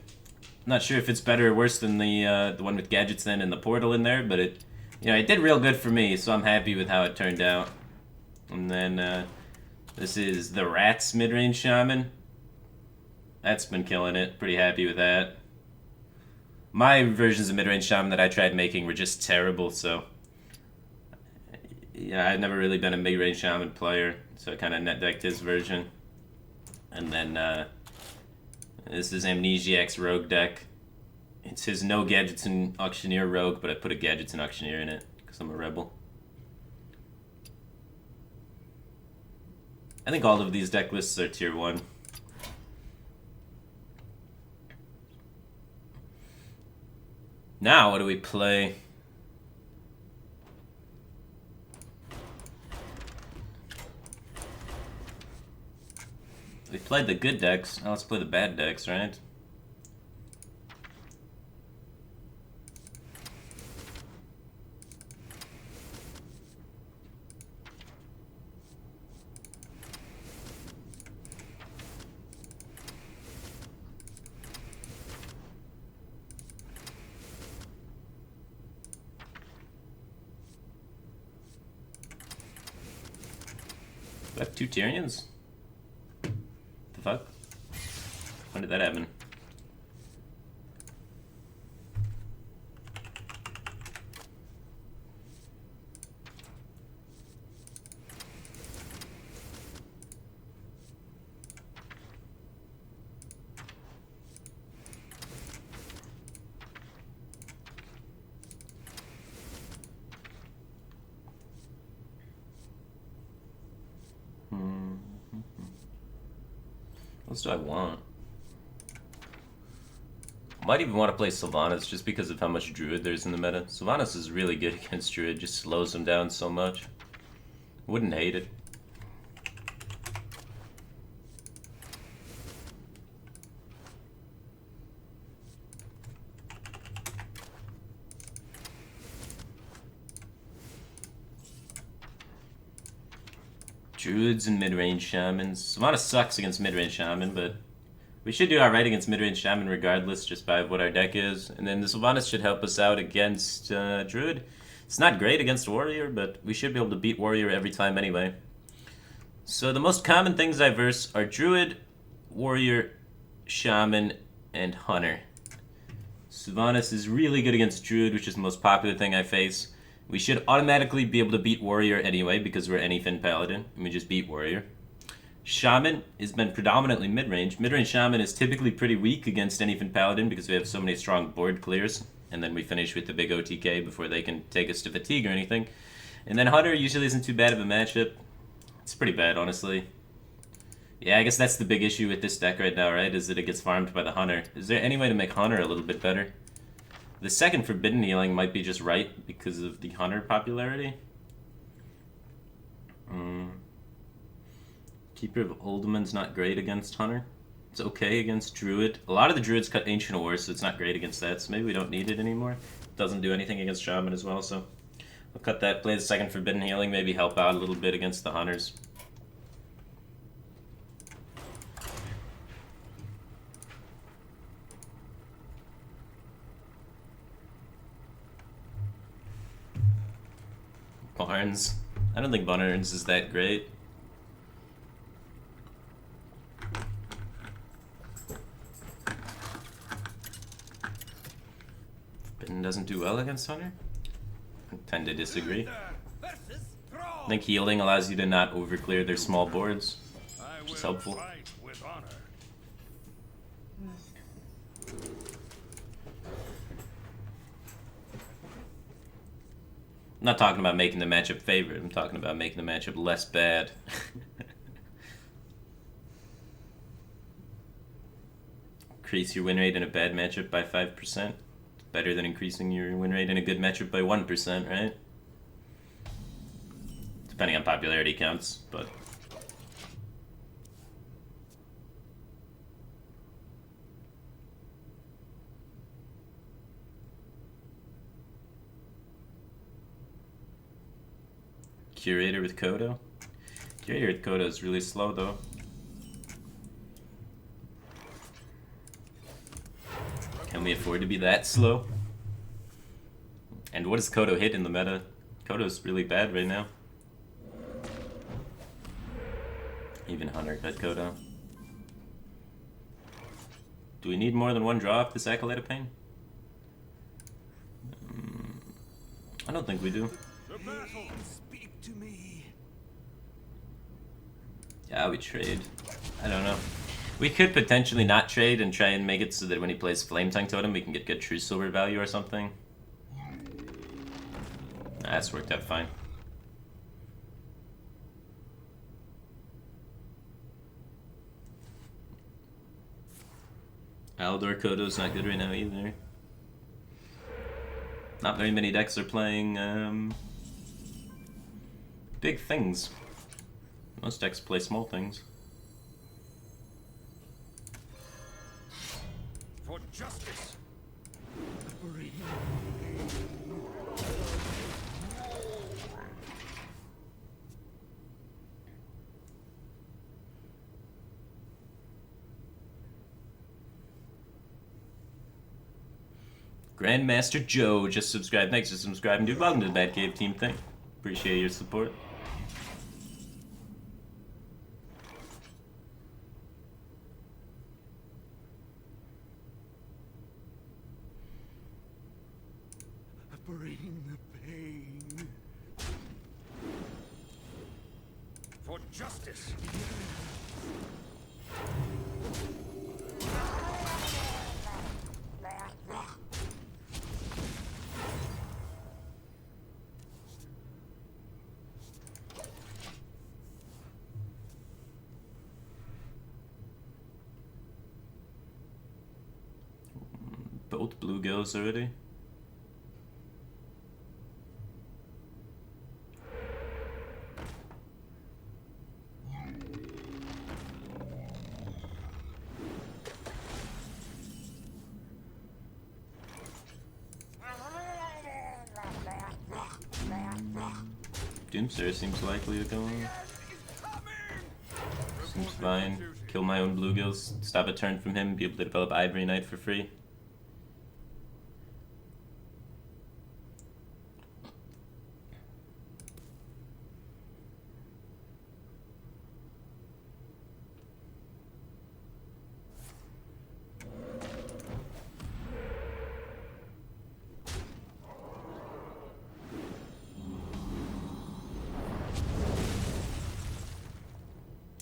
Not sure if it's better or worse than the one with Gadgets then and the portal in there, but it did real good for me, so I'm happy with how it turned out. And then this is the Rats mid-range Shaman. That's been killing it. Pretty happy with that. My versions of mid-range Shaman that I tried making were just terrible, so yeah, I've never really been a mid-range Shaman player, so I kind of net decked his version. And then this is Amnesiac's Rogue deck. It's his no Gadgets and Auctioneer Rogue, but I put a Gadgets and Auctioneer in it because I'm a rebel. I think all of these deck lists are tier 1. Now, what do we play? We played the good decks. Now let's play the bad decks, right? Do I have 2 Tyrians? The fuck? When did that happen? else do I want? Might even want to play Sylvanas just because of how much Druid there's in the meta. Sylvanas is really good against Druid, just slows him down so much. Wouldn't hate it. Druids and mid-range shamans. Sylvanas sucks against mid-range shaman, but we should do alright against mid-range shaman regardless, just by what our deck is. And then the Sylvanas should help us out against Druid. It's not great against Warrior, but we should be able to beat Warrior every time anyway. So the most common things I verse are Druid, Warrior, Shaman, and Hunter. Sylvanas is really good against Druid, which is the most popular thing I face. We should automatically be able to beat Warrior anyway, because we're anyfin Paladin, and we just beat Warrior. Shaman has been predominantly mid-range. Mid-range Shaman is typically pretty weak against anyfin Paladin because we have so many strong board clears, and then we finish with the big OTK before they can take us to fatigue or anything. And then Hunter usually isn't too bad of a matchup. It's pretty bad, honestly. Yeah, I guess that's the big issue with this deck right now, right? Is that it gets farmed by the Hunter. Is there any way to make Hunter a little bit better? The second Forbidden Healing might be just right because of the Hunter popularity. Keeper of Oldman's not great against Hunter. It's okay against Druid. A lot of the Druids cut Ancient Wars, so it's not great against that, so maybe we don't need it anymore. It doesn't do anything against Shaman as well, so we'll cut that, play the second Forbidden Healing, maybe help out a little bit against the Hunters. Barnes. I don't think Barnes is that great. Forbidden doesn't do well against Hunter? I tend to disagree. I think healing allows you to not overclear their small boards, which is helpful. I'm not talking about making the matchup favorite, I'm talking about making the matchup less bad. Increase your win rate in a bad matchup by 5%. Better than increasing your win rate in a good matchup by 1%, right? Depending on popularity counts, but... Curator with Kodo? Curator with Kodo is really slow though. Can we afford to be that slow? And what does Kodo hit in the meta? Kodo's really bad right now. Even Hunter cut Kodo. Do we need more than one draw off this Acolyte of Pain? I don't think we do. Speak to me. Yeah, we trade. I don't know. We could potentially not trade and try and make it so that when he plays Flame Tongue Totem, we can get good True Silver value or something. That's worked out fine. Aldor Kodo's not good right now either. Not very many decks are playing big things. Most decks play small things. For justice. Grandmaster Joe just subscribed. Thanks for subscribing, dude. Welcome to the Bad Cave Team thing. Appreciate your support. Bring the pain. For justice. both bluegills already. Doomsayer seems likely to go on. Seems fine. Kill my own bluegills, stop a turn from him, be able to develop Ivory Knight for free.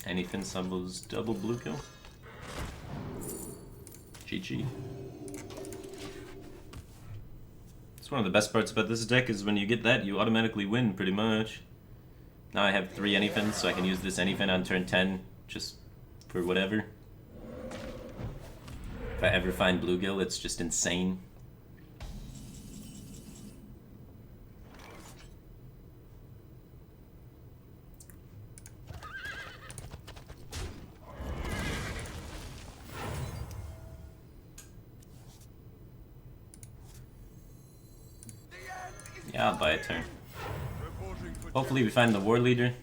Anything sumbles double blue kill. GG. It's one of the best parts about this deck is when you get that, you automatically win pretty much. Now I have 3 anythings, so I can use this anything on turn 10 just for whatever. If I ever find bluegill, it's just insane. Yeah, I'll buy a turn. Hopefully we find the war leader.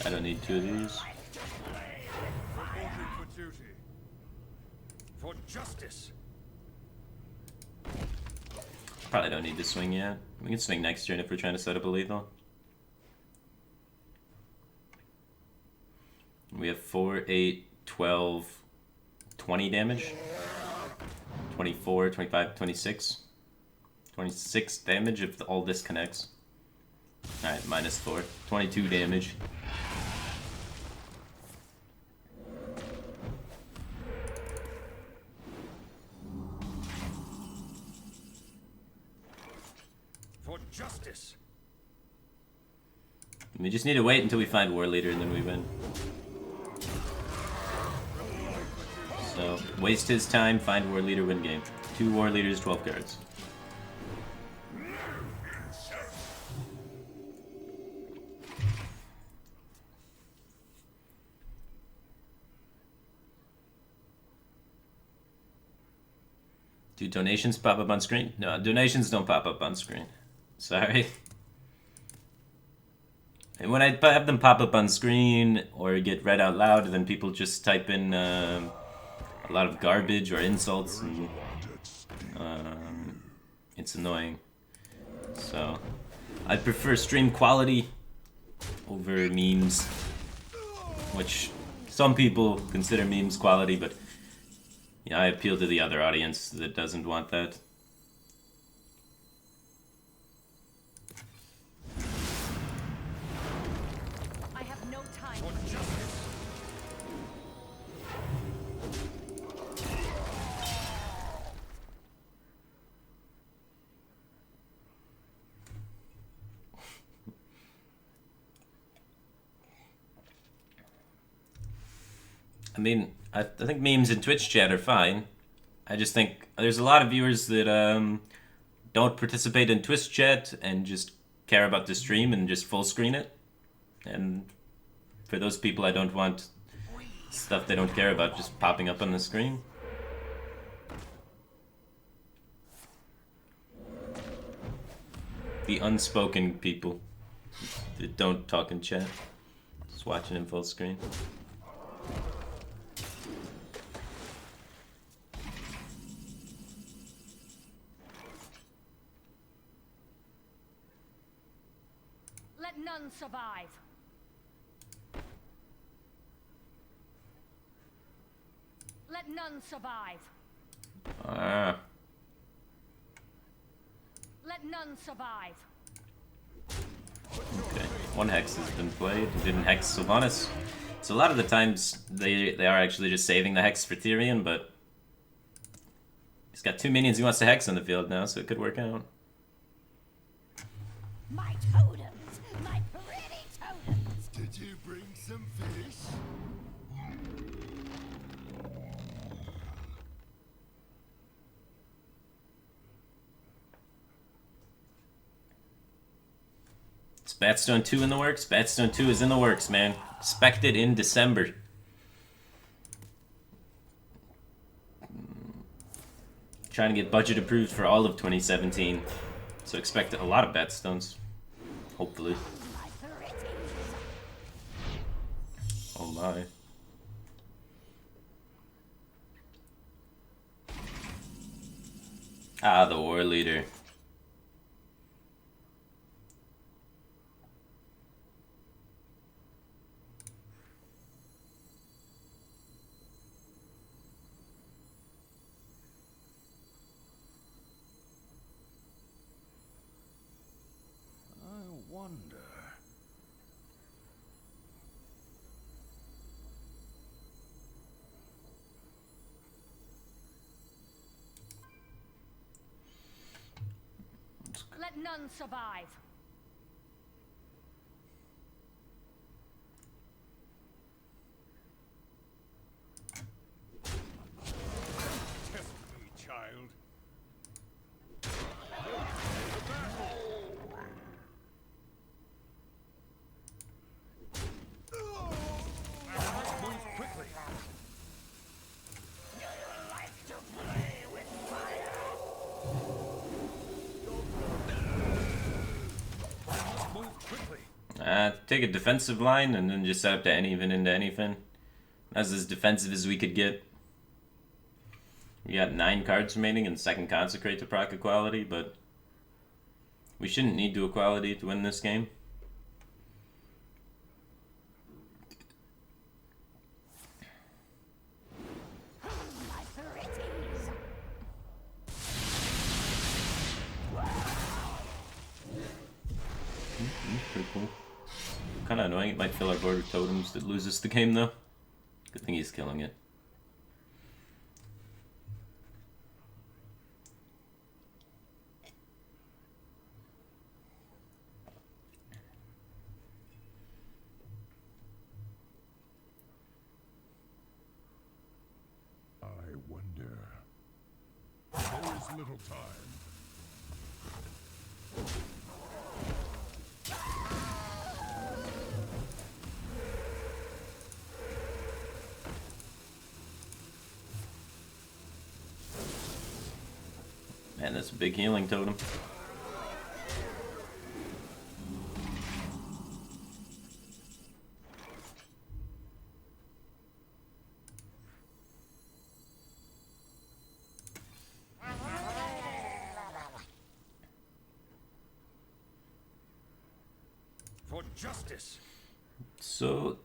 I don't need 2 of these. For duty. For justice. Probably don't need to swing yet. We can swing next turn if we're trying to set up a lethal. We have 4, 8, 12, 20 damage. 24, 25, 26. 26 damage if all this connects. Alright, -4. 22 damage. For justice. We just need to wait until we find War Leader and then we win. So, waste his time, find War Leader, win game. 2 War Leaders, 12 cards. Do donations pop up on screen? No, donations don't pop up on screen. Sorry. And when I have them pop up on screen or get read out loud, then people just type in a lot of garbage or insults, and it's annoying. So I prefer stream quality over memes, which some people consider memes quality, but yeah, I appeal to the other audience that doesn't want that. I have no time. For justice. I mean, I think memes in Twitch chat are fine. I just think there's a lot of viewers that don't participate in Twitch chat and just care about the stream and just full screen it. And for those people, I don't want stuff they don't care about just popping up on the screen. The unspoken people that don't talk in chat, just watching in full screen. Let none survive. Let none survive. Ah. Let none survive. Okay, one hex has been played. He didn't hex Sylvanas. So a lot of the times they are actually just saving the hex for Tyrion, but he's got 2 minions he wants to hex on the field now, so it could work out. My totems! My pretty totems! Did you bring some fish? Is Batstone 2 in the works? Batstone 2 is in the works, man. Expected in December. Trying to get budget approved for all of 2017. So expect a lot of Batstones. Hopefully. My pretties! Oh my. Ah, the war leader. I wonder. Let none survive. Test me, child. Move quickly. Move quickly. Take a defensive line and then just set up to anything into anything. That's as defensive as we could get. We got 9 cards remaining and second consecrate to proc equality, but we shouldn't need to equality to win this game. My pretties! Pretty cool. Kind of annoying. It might fill our board with totems that loses the game, though. Good thing he's killing it. I wonder. There is little time. Man, that's a big healing totem. For justice. So,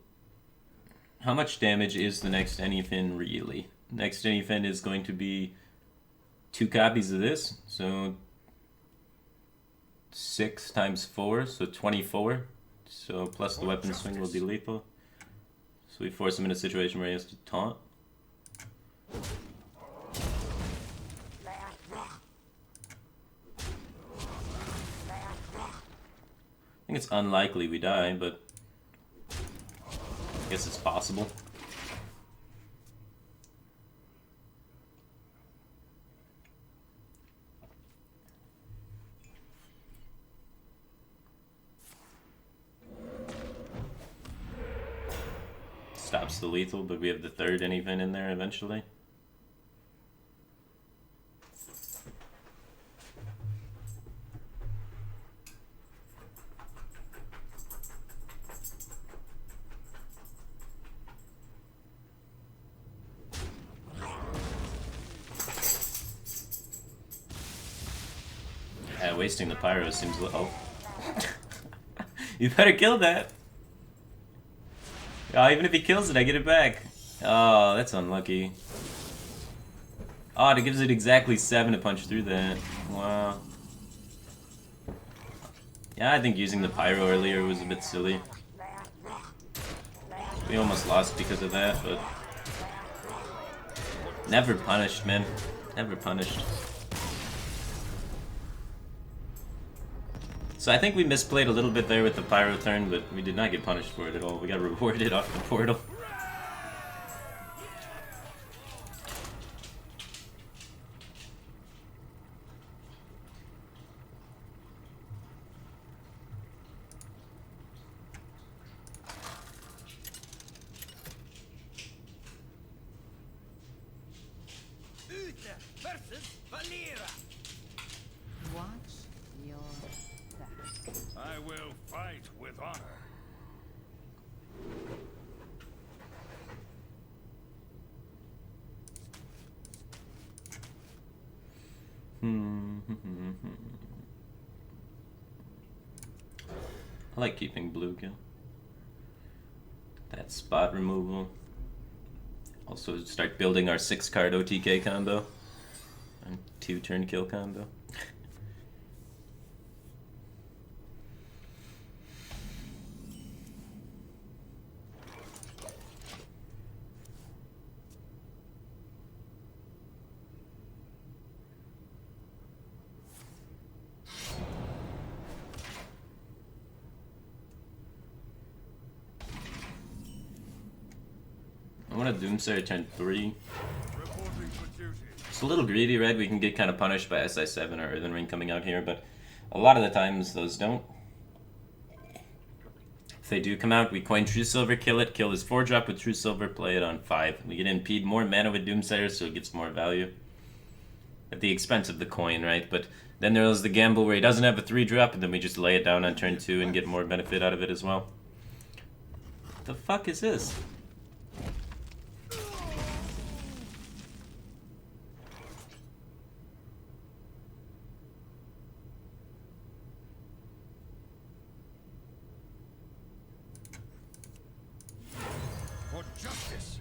how much damage is the next anyfin really? Next anyfin is going to be 2 copies of this, so 6 times 4, so 24. So plus the weapon swing will be lethal. So we force him in a situation where he has to taunt. I think it's unlikely we die, but I guess it's possible. Stops the lethal, but we have the 3rd anything in there eventually. Yeah, wasting the pyro seems oh. You better kill that. Oh, even if he kills it, I get it back. Oh, that's unlucky. Oh, it gives it exactly 7 to punch through that. Wow. Yeah, I think using the pyro earlier was a bit silly. We almost lost because of that, but never punished, man. Never punished. So I think we misplayed a little bit there with the pyro turn, but we did not get punished for it at all. We got rewarded off the portal. Uther versus Valera. Watch your back. I will fight with honor. I like keeping blue kill. That spot removal. Also start building our 6-card OTK combo. And 2-turn kill combo. I want a Doomsayer turn 3. Reporting for duty. It's a little greedy, right? We can get kind of punished by SI7 or Earthen Ring coming out here, but a lot of the times those don't. If they do come out, we coin True Silver, kill it, kill this 4-drop with True Silver, play it on 5. We get impede more mana with Doomsayer, so it gets more value. At the expense of the coin, right? But then there's the gamble where he doesn't have a 3-drop, and then we just lay it down on turn 2 and get more benefit out of it as well. What the fuck is this? For justice.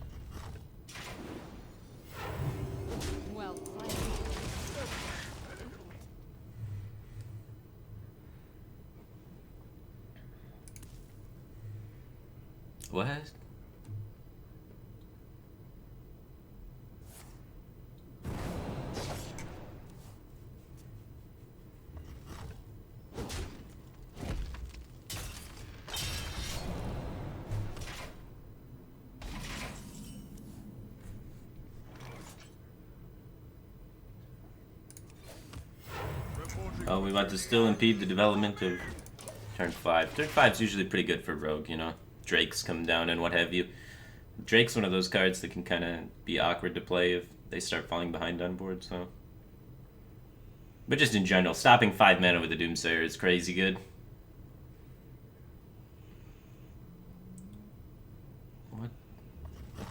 Well played. What? Oh, we want to still impede the development of turn 5. Turn 5 is usually pretty good for Rogue, you know? Drakes come down and what have you. Drake's one of those cards that can kind of be awkward to play if they start falling behind on board, so... But just in general, stopping 5 mana with a Doomsayer is crazy good. What?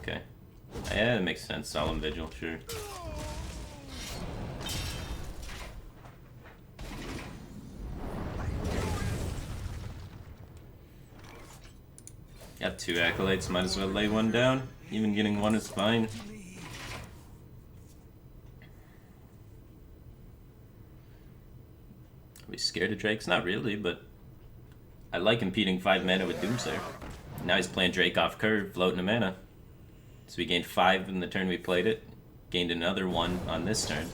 Okay. Yeah, that makes sense. Solemn Vigil, sure. Got 2 Acolytes, might as well lay one down. Even getting one is fine. Are we scared of Drakes? Not really, but I like impeding 5 mana with Doomsayer. Now he's playing Drake off curve, floating a mana. So we gained 5 in the turn we played it. Gained another 1 on this turn.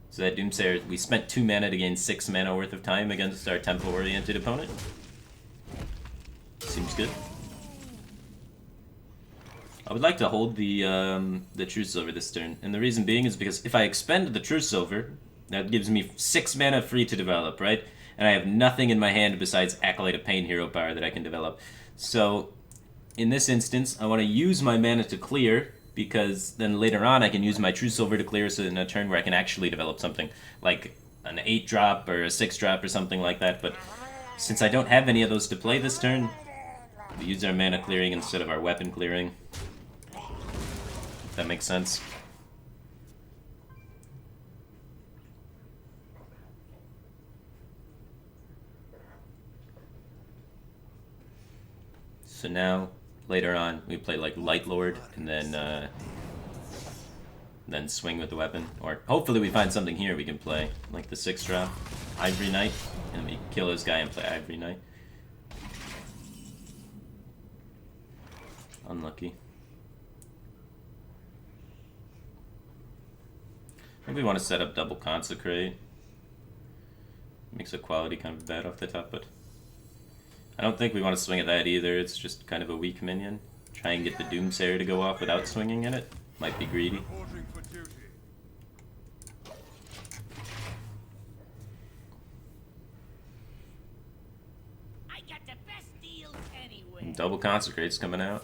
So that Doomsayer, we spent 2 mana to gain 6 mana worth of time against our tempo-oriented opponent. Seems good. I would like to hold the True Silver this turn, and the reason being is because if I expend the True Silver, that gives me 6 mana free to develop, right? And I have nothing in my hand besides Acolyte of Pain hero power that I can develop. So, in this instance, I want to use my mana to clear, because then later on I can use my True Silver to clear so in a turn where I can actually develop something, like an 8-drop or a 6-drop or something like that, but since I don't have any of those to play this turn, we use our mana clearing instead of our weapon clearing. If that makes sense. So now, later on, we play like Light Lord, and then swing with the weapon. Or hopefully we find something here we can play, like the 6-drop. Ivory Knight, and we kill this guy and play Ivory Knight. Unlucky. Maybe we want to set up double Consecrate. Makes equality kind of bad off the top, but I don't think we want to swing at that either. It's just kind of a weak minion. Try and get the Doomsayer to go off without swinging at it. Might be greedy. Reporting for duty. I got the best deals anywhere. Double Consecrate's coming out.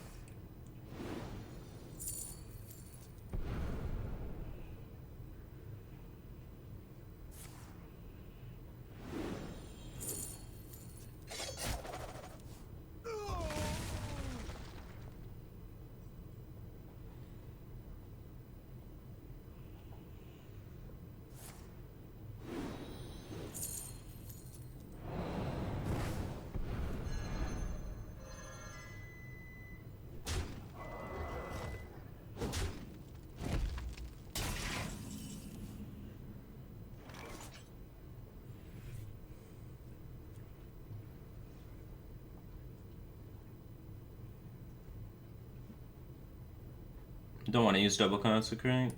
Don't want to use double Consecrate.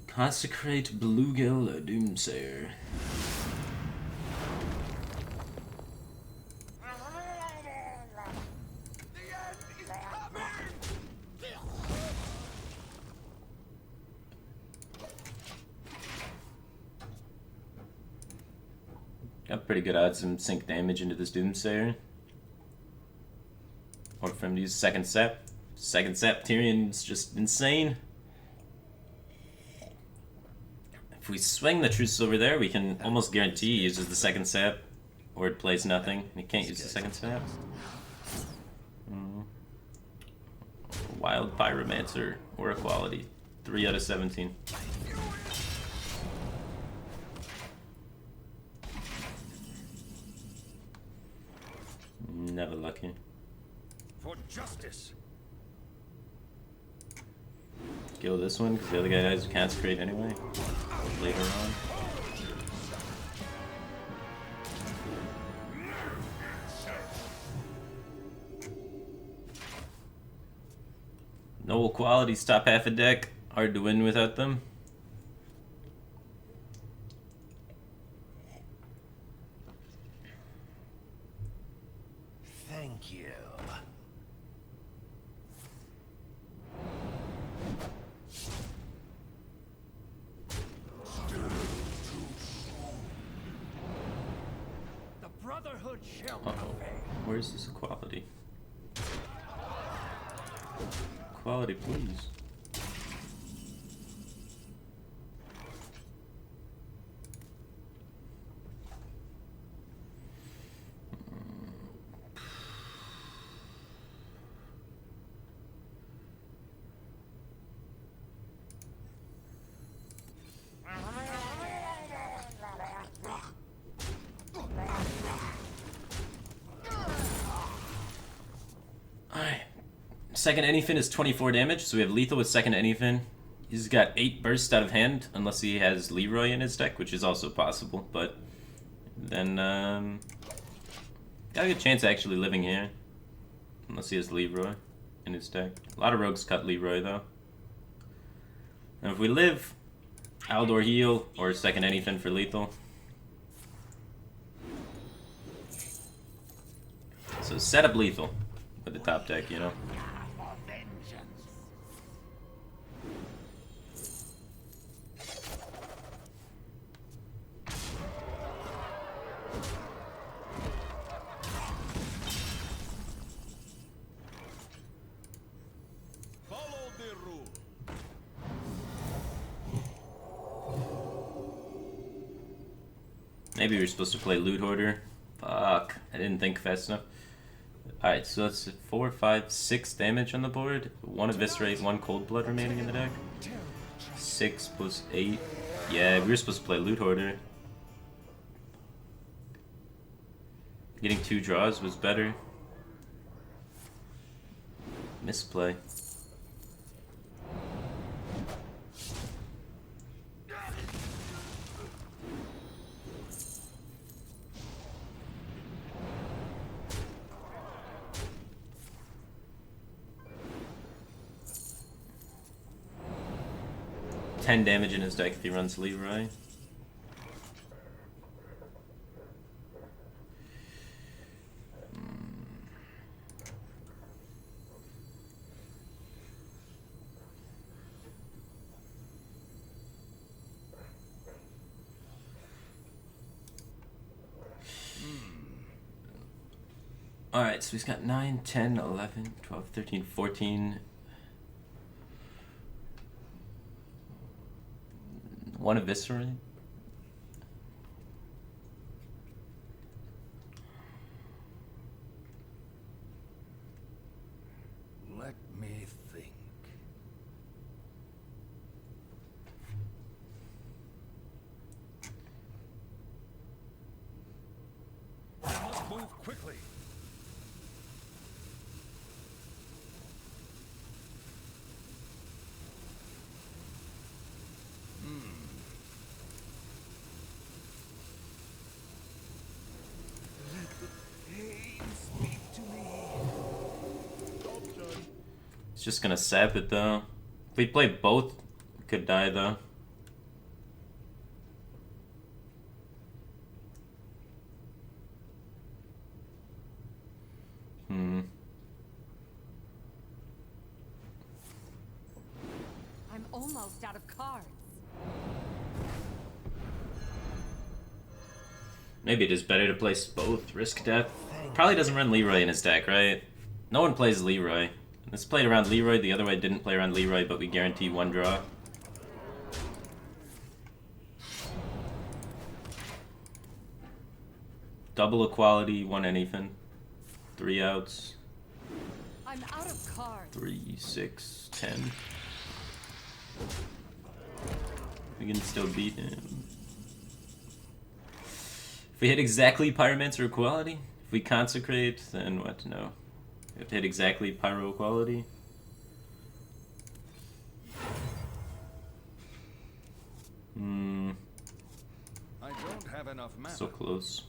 Consecrate Bluegill Doomsayer. Got pretty good odds of sync damage into this Doomsayer. Or for him to use second Sep. Second Sep Tyrion's just insane. If we swing the Truce over there, we can almost guarantee he uses the second Sep. Or it plays nothing. He can't use the second Sep. Wild Pyromancer or Equality. 3 out of 17. Never lucky. For justice. Kill this one because the other guy has Consecrate anyway. Later on. No Equalities, top half a deck. Hard to win without them. Thank you. The Brotherhood shall Uh-oh. prevail. Where's this Equality? Equality, please. Alright. Second anyfin is 24 damage, so we have lethal with second anyfin. He's got 8 bursts out of hand, unless he has Leroy in his deck, which is also possible, but then, got a good chance of actually living here. Unless he has Leroy in his deck. A lot of rogues cut Leroy, though. And if we live, Aldor heal, or second anyfin for lethal. So set up lethal with the top deck, you know. For vengeance. Follow the rule. Maybe we were supposed to play Loot Hoarder. Fuck, I didn't think fast enough. Alright, so that's 4, 5, 6 damage on the board. 1 Eviscerate, 1 Cold Blood remaining in the deck. 6 plus 8. Yeah, we were supposed to play Loot Hoarder. Getting 2 draws was better. Misplay. 10 damage in his deck if he runs Leroy. Alright, so he's got 9, 10, 11, 12, 13, 14. One Eviscerate. Let me think. I must move quickly. He's just gonna sap it though. If we play both, we could die though. I'm almost out of cards. Maybe it is better to place both. Risk death. Probably doesn't run Leroy in his deck, right? No one plays Leroy. This played around Leroy, the other way didn't play around Leroy, but we guarantee one draw. Double equality, one anything. 3 outs. I'm out of cards. 3, 6, 10. We can still beat him. If we hit exactly Pyromancer equality, if we consecrate, then what? No. We have to hit exactly Pyro equality. I don't have enough mana. So close.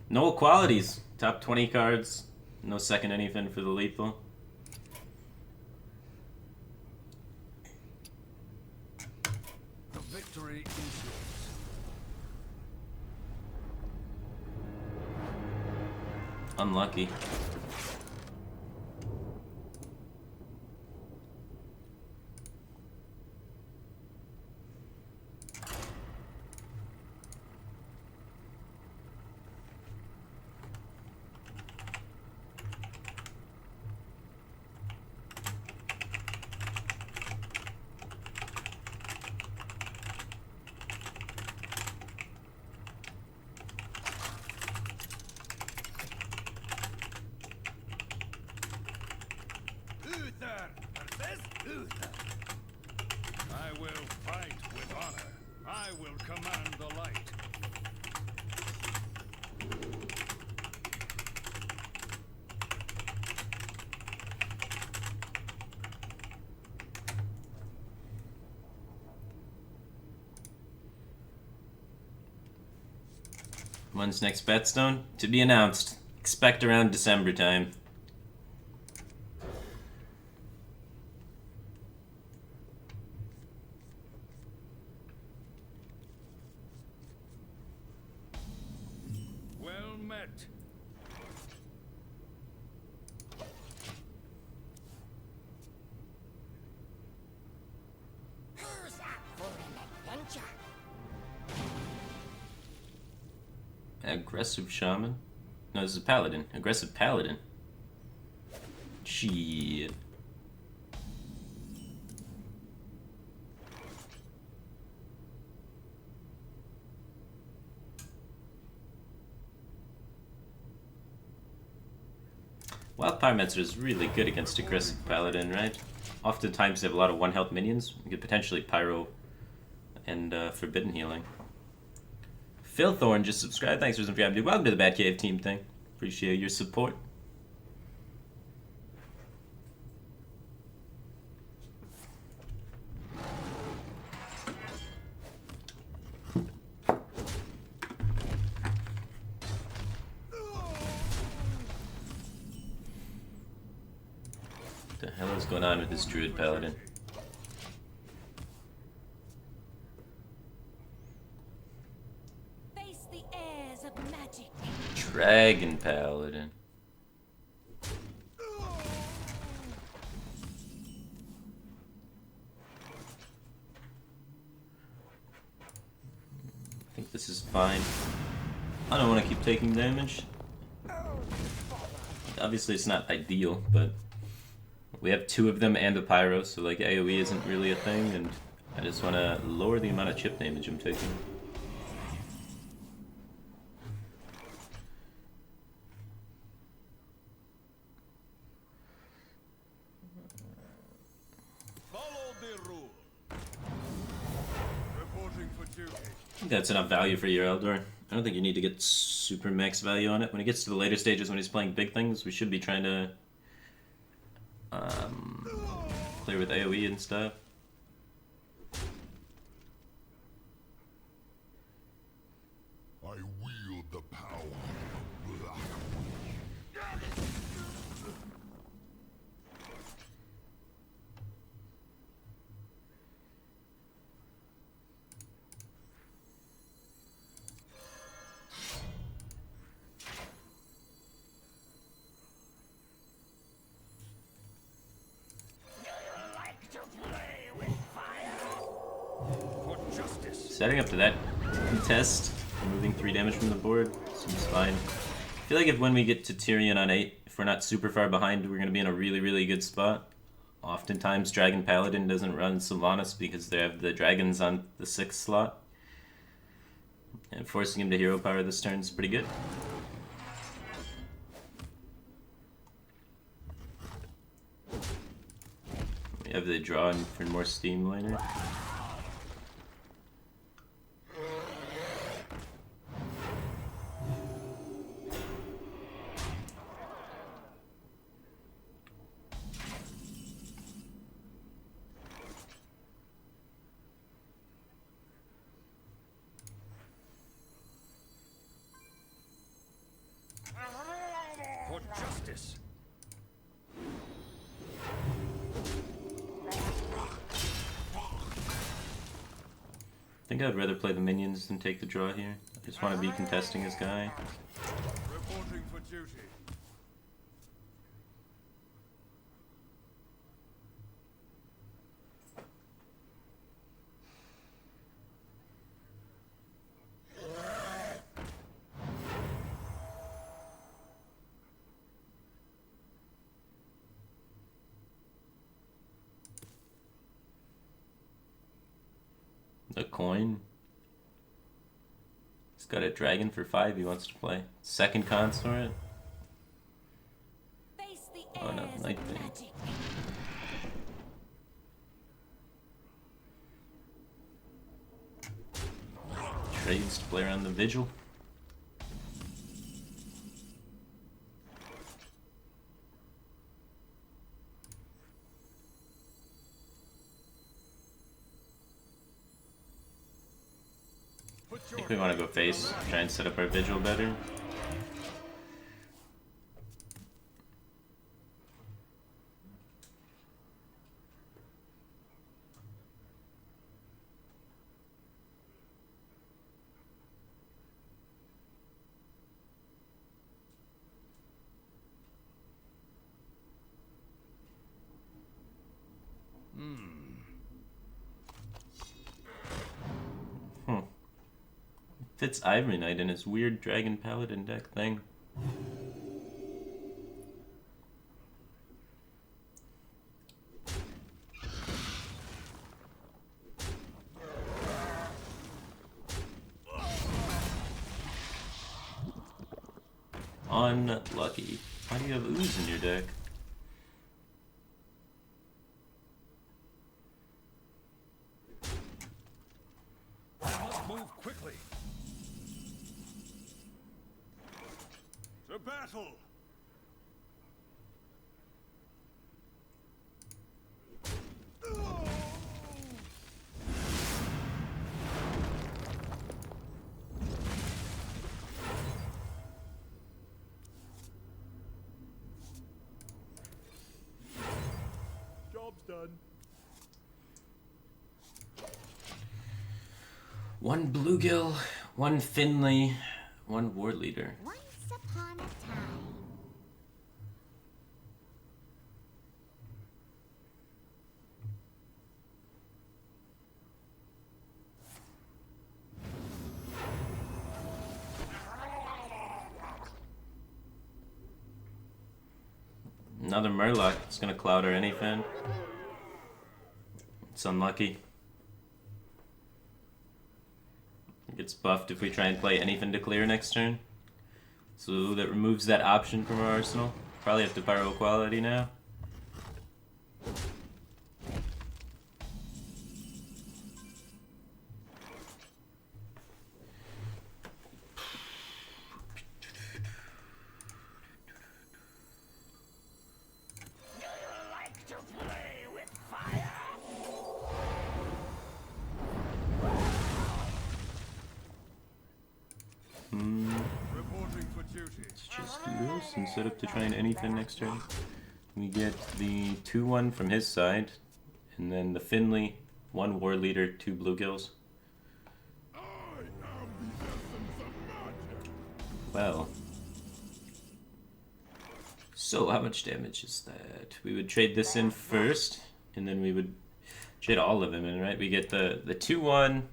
No equalities. Top 20 cards. No second anything for the lethal. The victory is yours. Unlucky. I will fight with honor. I will command the light. When's next Betstone? To be announced. Expect around December time. Well met. Who's up for an adventure? Aggressive Shaman? No, this is a Paladin. Aggressive Paladin. Shit. Wild Pyromancer is really good against aggressive Paladin, right? Oftentimes they have a lot of 1-health minions. You could potentially Pyro and Forbidden Healing. Phil Thorne just subscribed. Thanks for subscribing, dude. Welcome to the Batcave team thing. Appreciate your support. What the hell is going on with this Druid Paladin? Dragon Paladin. I think this is fine. I don't want to keep taking damage. Obviously it's not ideal, but we have 2 of them and a pyro, so like AoE isn't really a thing, and I just want to lower the amount of chip damage I'm taking. Follow the rule. Reporting for duty. I think that's enough value for your Eldor. I don't think you need to get super max value on it. When it gets to the later stages, when he's playing big things, we should be trying to clear with AoE and stuff. I wield the power of black. For justice. Setting up to that contest, removing 3 damage from the board seems fine. I feel like if when we get to Tyrion on 8, if we're not super far behind, we're going to be in a really, really good spot. Oftentimes, Dragon Paladin doesn't run Sylvanas because they have the dragons on the 6th slot. And forcing him to hero power this turn is pretty good. We have the draw for more steam later. For justice. I think I'd rather play the minions than take the draw here. I just want to be contesting his guy. Reporting for duty. A coin. He's got a dragon for 5 he wants to play. Second consort. Face the Oh no, airs of Night Thing. magic. Trades to play around the vigil. Put I your think we want to go face, try and set up our vigil better. Fits Ivory Knight in his weird Dragon Paladin deck thing. Unlucky. Why do you have ooze in your deck? must move quickly. To battle. Job's done. One Bluegill, one Finley, one War Leader. Once upon Another Murloc. It's gonna cloud our anyfin. It's unlucky. It gets buffed if we try and play anyfin to clear next turn. So that removes that option from our arsenal. Probably have to Pyro Quality now. Let's just do this and set up to try and anything next turn. We get the 2-1 from his side, and then the Finley, 1 War Leader, 2 Bluegills. Well. So, how much damage is that? We would trade this in first, and then we would trade all of them in, right? We get the 2-1,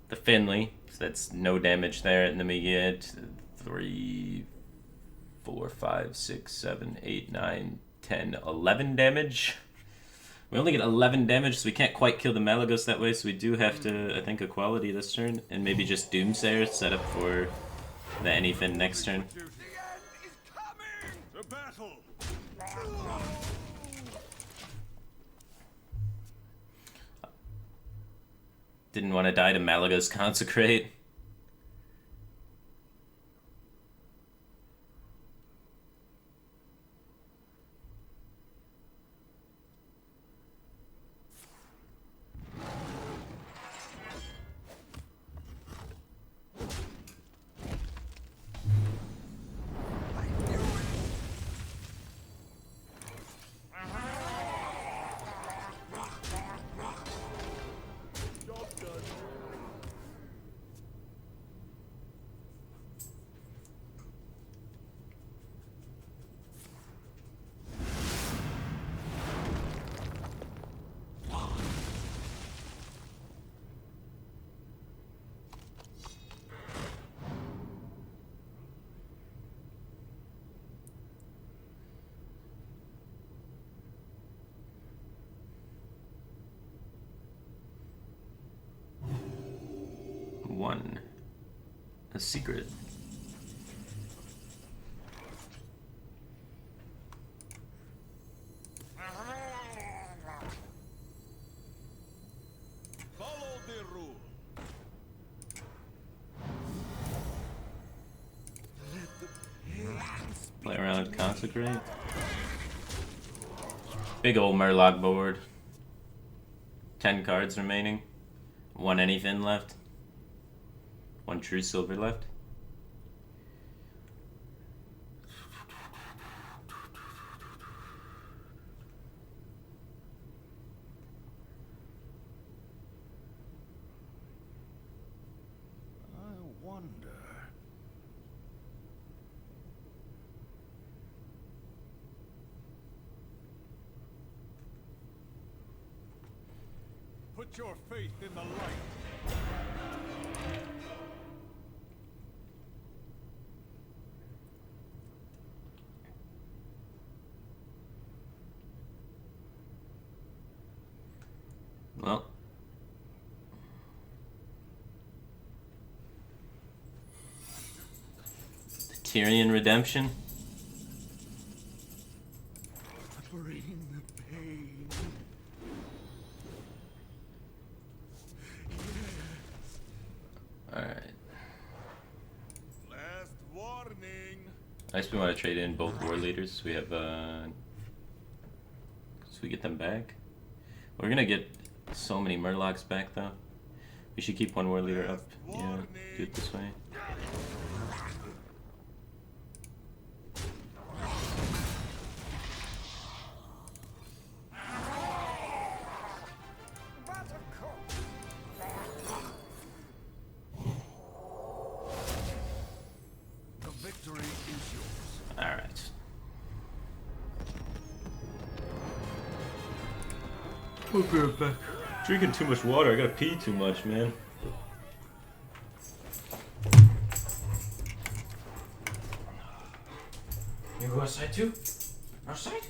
the Finley, so that's no damage there, and then we get 3, 4, 5, 6, 7, 8, 9, 10, 11 damage. We only get 11 damage, so we can't quite kill the Malagos that way, so we do have to, I think, Equality this turn, and maybe just Doomsayer set up for the anyfin next turn. Didn't want to die to Malagos Consecrate. One. A secret. Follow the rule. Play around with Consecrate. Big old Murloc board. 10 cards remaining. 1 anything left. 1 true silver left. I wonder. Put your faith in the light. Well. The Tyrion Redemption. Bring the pain. Alright. Last warning. I guess we want to trade in both war leaders. We have, so we get them back. We're gonna get so many Murlocs back, though. We should keep 1 war leader up. Yeah, do it this way. The victory is yours. Alright. We'll be right back. Drinking too much water. I gotta pee too much, man. You go outside too? Outside?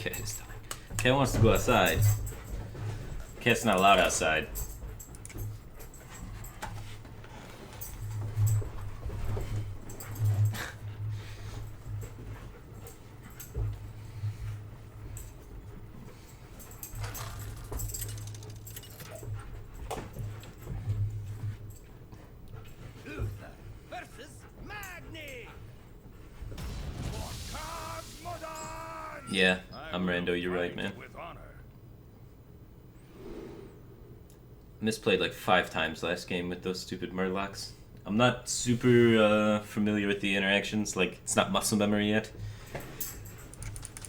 Okay, it's time. Cat wants to go outside. Cat's not allowed outside. Luther versus Magni. For Cosmodon. Yeah, I'm Rando, you're right, man. With honor. Misplayed like 5 times last game with those stupid Murlocs. I'm not super familiar with the interactions, like it's not muscle memory yet.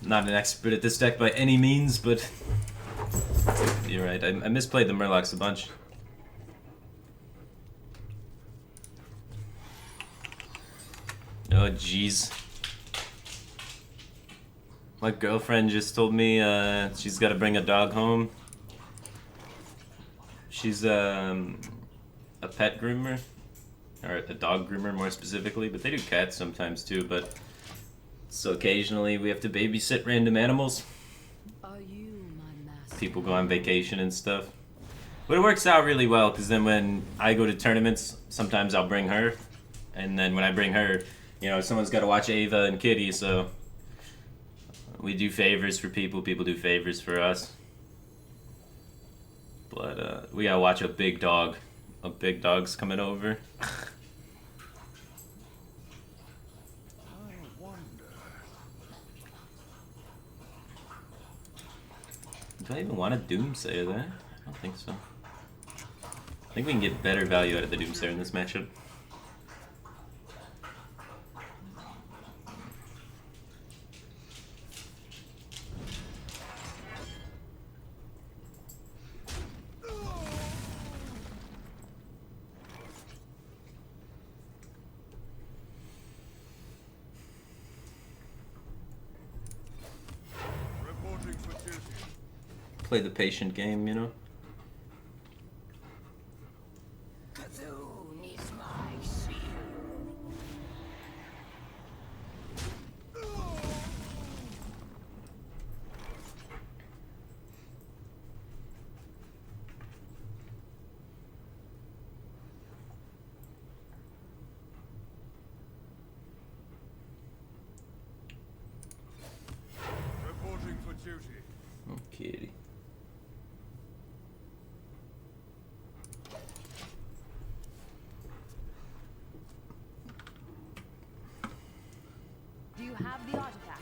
Not an expert at this deck by any means, but you're right, I misplayed the Murlocs a bunch. Oh jeez. My girlfriend just told me she's got to bring a dog home. She's a pet groomer, or a dog groomer more specifically, but they do cats sometimes too, but so occasionally we have to babysit random animals. Are you my master? People go on vacation and stuff. But it works out really well, because then when I go to tournaments, sometimes I'll bring her, and then when I bring her, you know, someone's got to watch Ava and Kitty, so We do favors for people, people do favors for us. But we gotta watch a big dog. A big dog's coming over. I wonder. Do I even want a Doomsayer there? I don't think so. I think we can get better value out of the Doomsayer in this matchup. Reporting for duty. Play the patient game, you know? Cthulhu needs my seal. Reporting for duty. Okay. Do you have the artifact?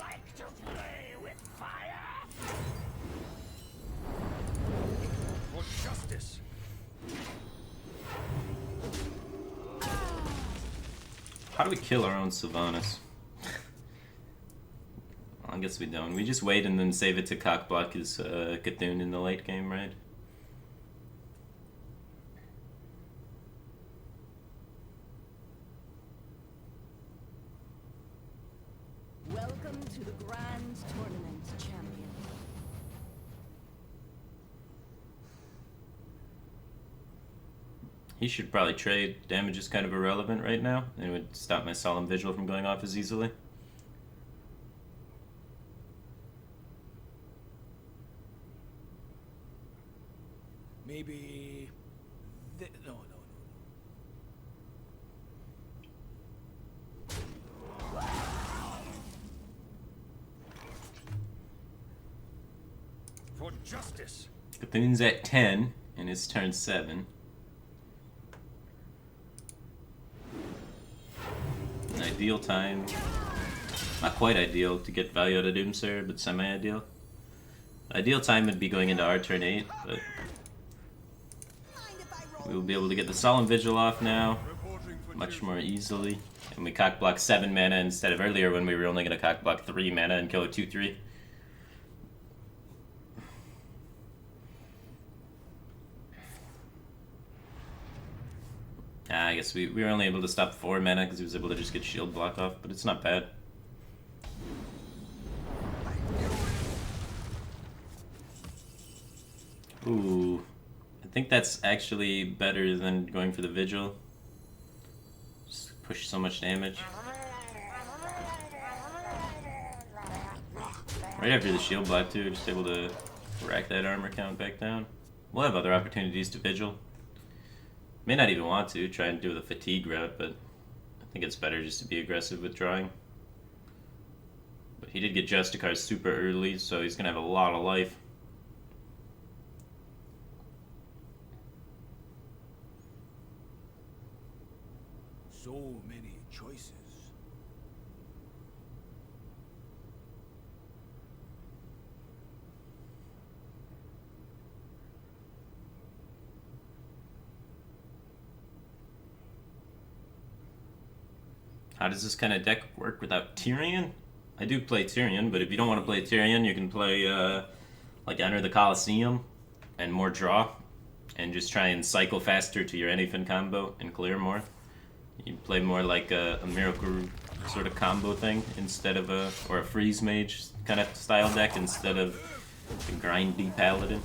Like to play with fire? For justice. How do we kill our own Sylvanas? I guess we don't. We just wait and then save it to cockblock his Cthulhu in the late game, right? Welcome to the Grand Tournament, champion. He should probably trade. Damage is kind of irrelevant right now, and it would stop my Solemn Vigil from going off as easily. Maybe. No. For justice. Cthulhu's at 10, and it's turn 7. Ideal time. Not quite ideal to get value out of Doomsayer, but semi-ideal. Ideal time would be going into our turn 8, but we will be able to get the Solemn Vigil off now Reporting for much duty. more easily. And we cock block 7 mana instead of earlier when we were only going to cock block 3 mana and kill a 2/3. I guess we were only able to stop 4 mana because he was able to just get shield block off, but it's not bad. Ooh, I think that's actually better than going for the Vigil. Just push so much damage. Right after the shield block too, just able to rack that armor count back down. We'll have other opportunities to Vigil. May not even want to try and do the fatigue route, but I think it's better just to be aggressive with drawing. But he did get Justicar super early, so he's gonna have a lot of life. So many choices. How does this kind of deck work without Tyrion? I do play Tyrion, but if you don't want to play Tyrion, you can play like Enter the Colosseum and more draw, and just try and cycle faster to your anything combo and clear more. You play more like a Miracle sort of combo thing instead of or a Freeze Mage kind of style deck instead of the grindy Paladin.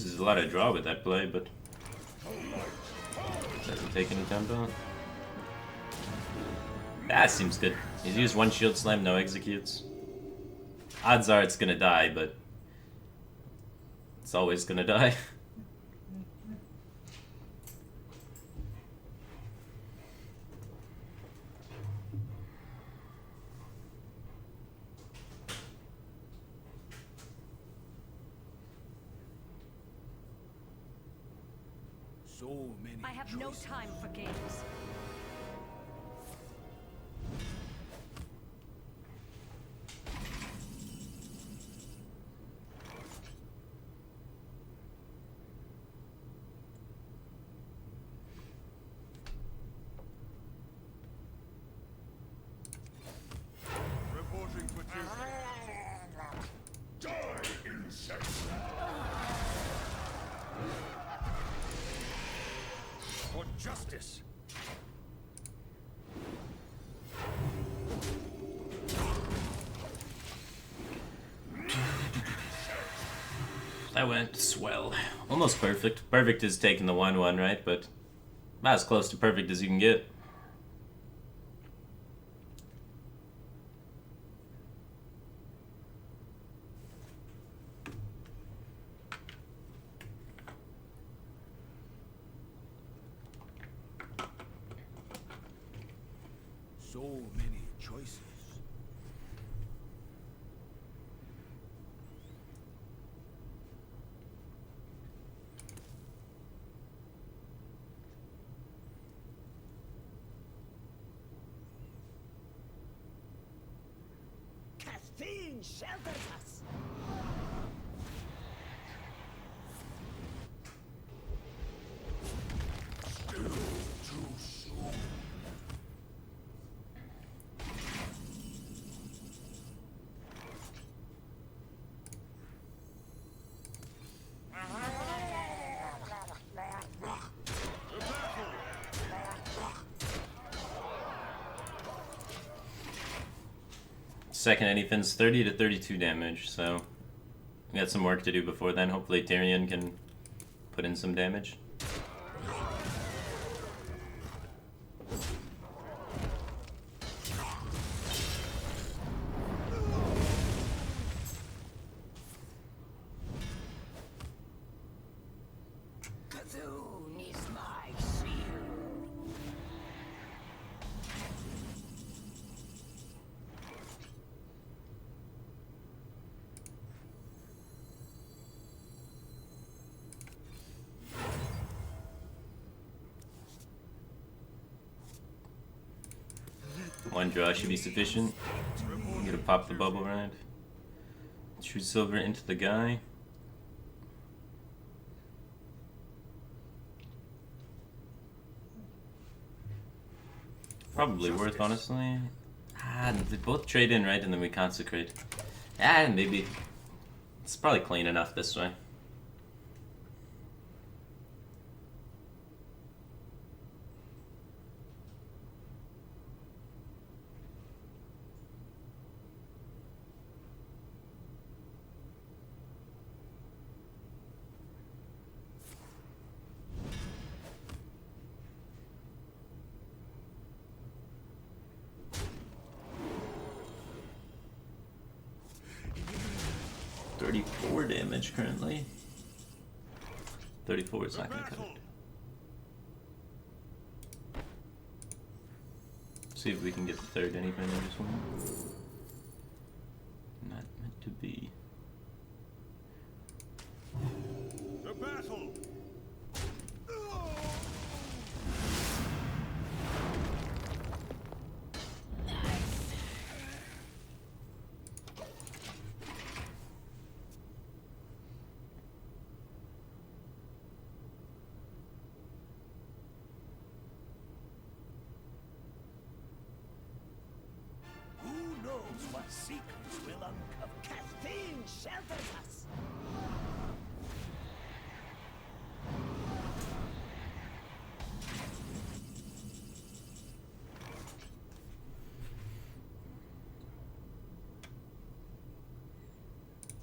Loses a lot of draw with that play, but doesn't take any tempo. That seems good. He's used one shield slam, no executes. Odds are it's gonna die, but it's always gonna die. So many I have no choices. time for games. Reporting for duty. Die, insects! For justice. That went swell. Almost perfect. Perfect is taking the 1-1, right? But about as close to perfect as you can get. So many choices. Caffeine shelters us. Still too soon. Second anything's 30 to 32 damage, so we got some work to do before then. Hopefully Tyrion can put in some damage. Cthulhu is my shield. One draw should be sufficient. I'm gonna pop the bubble right. True silver into the guy. Probably worth, honestly. Ah, they both trade in, right? And then we consecrate. Ah, maybe. It's probably clean enough this way. .34 damage currently. 34 is not gonna cut it. See if we can get the third anything in this one. Not meant to be. The battle! Who knows what secrets will uncover? Caffeine shelters us.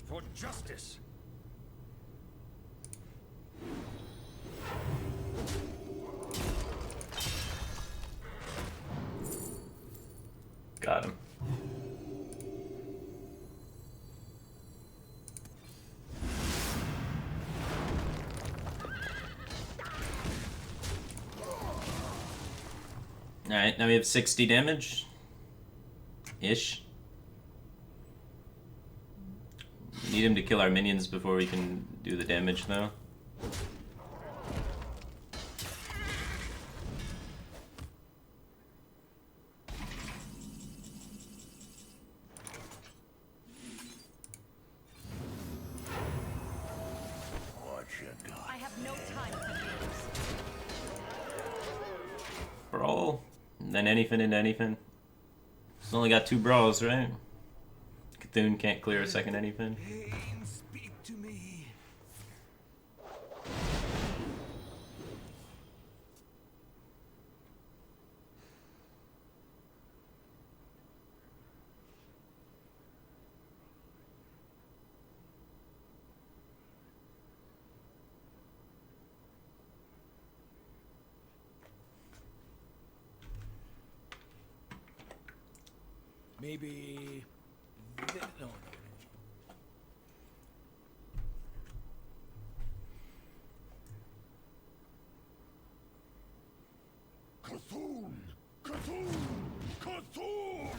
For justice. Got him. Alright, now we have 60 damage. Ish. We need him to kill our minions before we can do the damage, though. I have no time for games. Brawl. And then anything into anything. It's only got 2 brawls, right? Cthulhu can't clear a second anything. Pain, speak to me. Maybe. No. Cthulhu! Cthulhu! Cthulhu!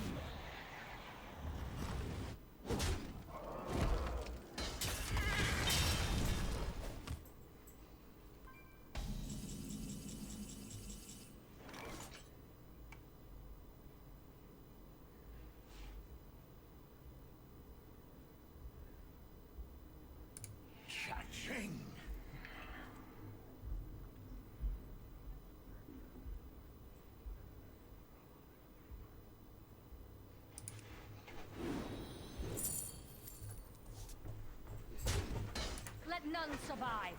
Cha-ching. Let none survive.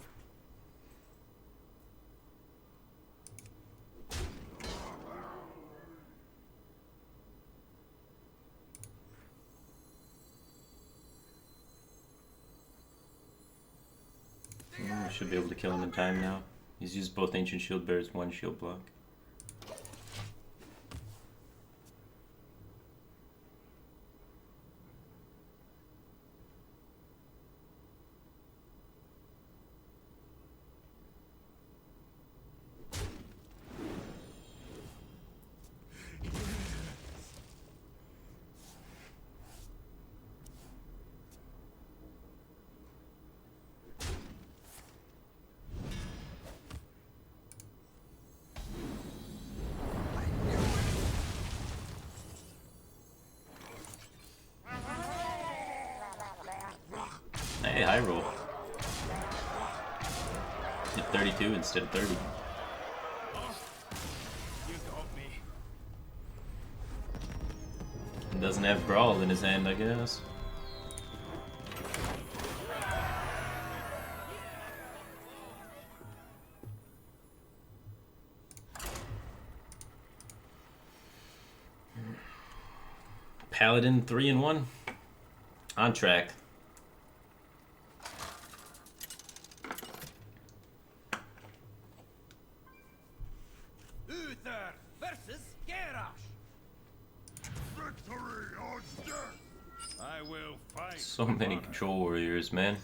We should be able to kill him in time now. He's used both Ancient Shield Bearers, 1 shield block. Hey, high roll. Hit 32 instead of 30. You got me. He doesn't have Brawl in his hand, I guess. Paladin 3-1. On track. Uther versus Garrosh. Victory or death! I will fight. So many control warriors, man.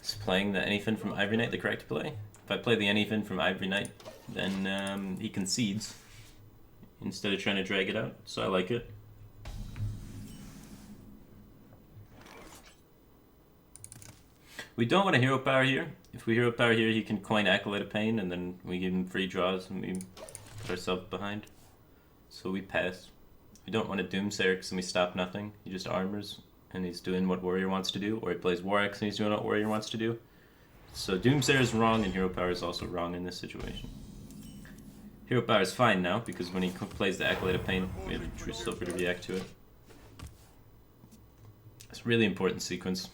Is playing the anything from Ivory Knight the correct play? If I play the anything from Ivory Knight, then he concedes instead of trying to drag it out, so I like it. We don't want a hero power here. If we hero power here, he can coin Acolyte of Pain, and then we give him free draws, and we put ourselves behind. So we pass. We don't want a Doomsayer, because then we stop nothing. He just armors, and he's doing what Warrior wants to do, or he plays War Axe, and he's doing what Warrior wants to do. So Doomsayer is wrong, and hero power is also wrong in this situation. Hero power is fine now, because when he plays the Acolyte of Pain, we have a True Silver to react to it. It's a really important sequence.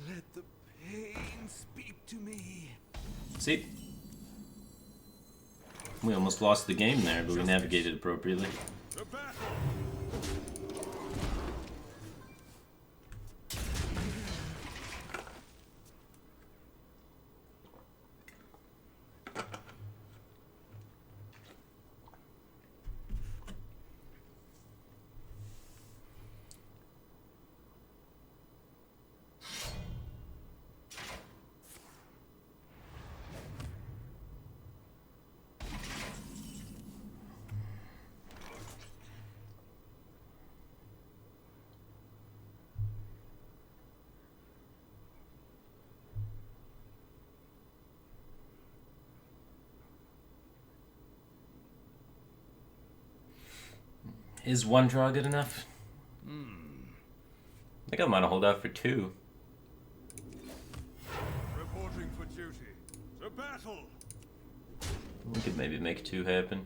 Let the pain speak to me. See? We almost lost the game there, but we navigated appropriately. The battle. Is one draw good enough? I think I might hold out for 2. Reporting for duty. To battle! We could maybe make 2 happen.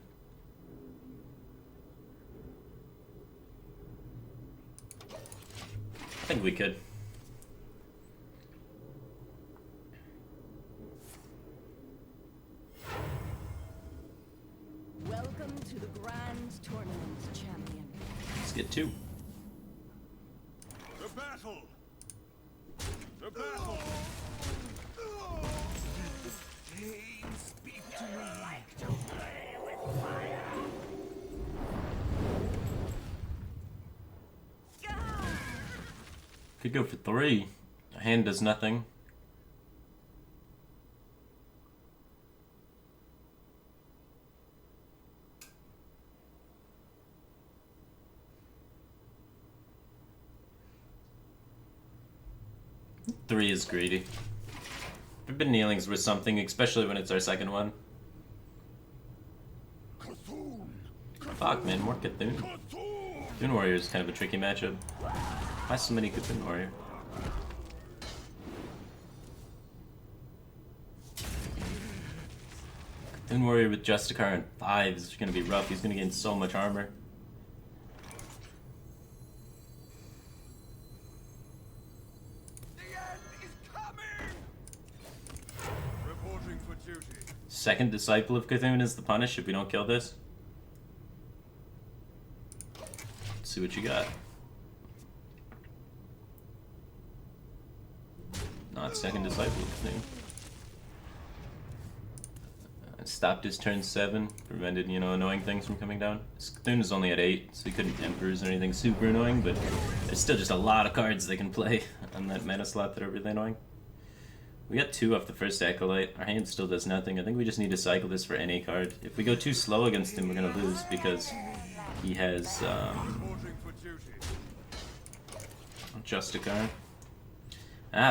I think we could. Welcome to the Grand Tournament, champion. Let's get 2. To battle! To battle! Speak to me. Like to play with fire. Could go for 3. A hand does nothing. Three is greedy. Forbidden Healing's worth something, especially when it's our second one. Cthulhu! Fuck, man, more Cthulhu. Cthulhu! Cthulhu Warrior is kind of a tricky matchup. Why so many Cthulhu Warrior? Cthulhu Warrior with Justicar and 5 is going to be rough. He's going to gain so much armor. The end is coming! Reporting for duty. Second Disciple of Cthulhu is the punish if we don't kill this. Let's see what you got. Not second Disciple of Cthulhu. Stopped his turn 7, prevented, you know, annoying things from coming down. Cthulhu is only at 8, so he couldn't Emperors or anything super annoying, but there's still just a lot of cards they can play on that mana slot that are really annoying. We got 2 off the first Acolyte. Our hand still does nothing. I think we just need to cycle this for any card. If we go too slow against him, we're going to lose because he has Reporting for duty. Justicar.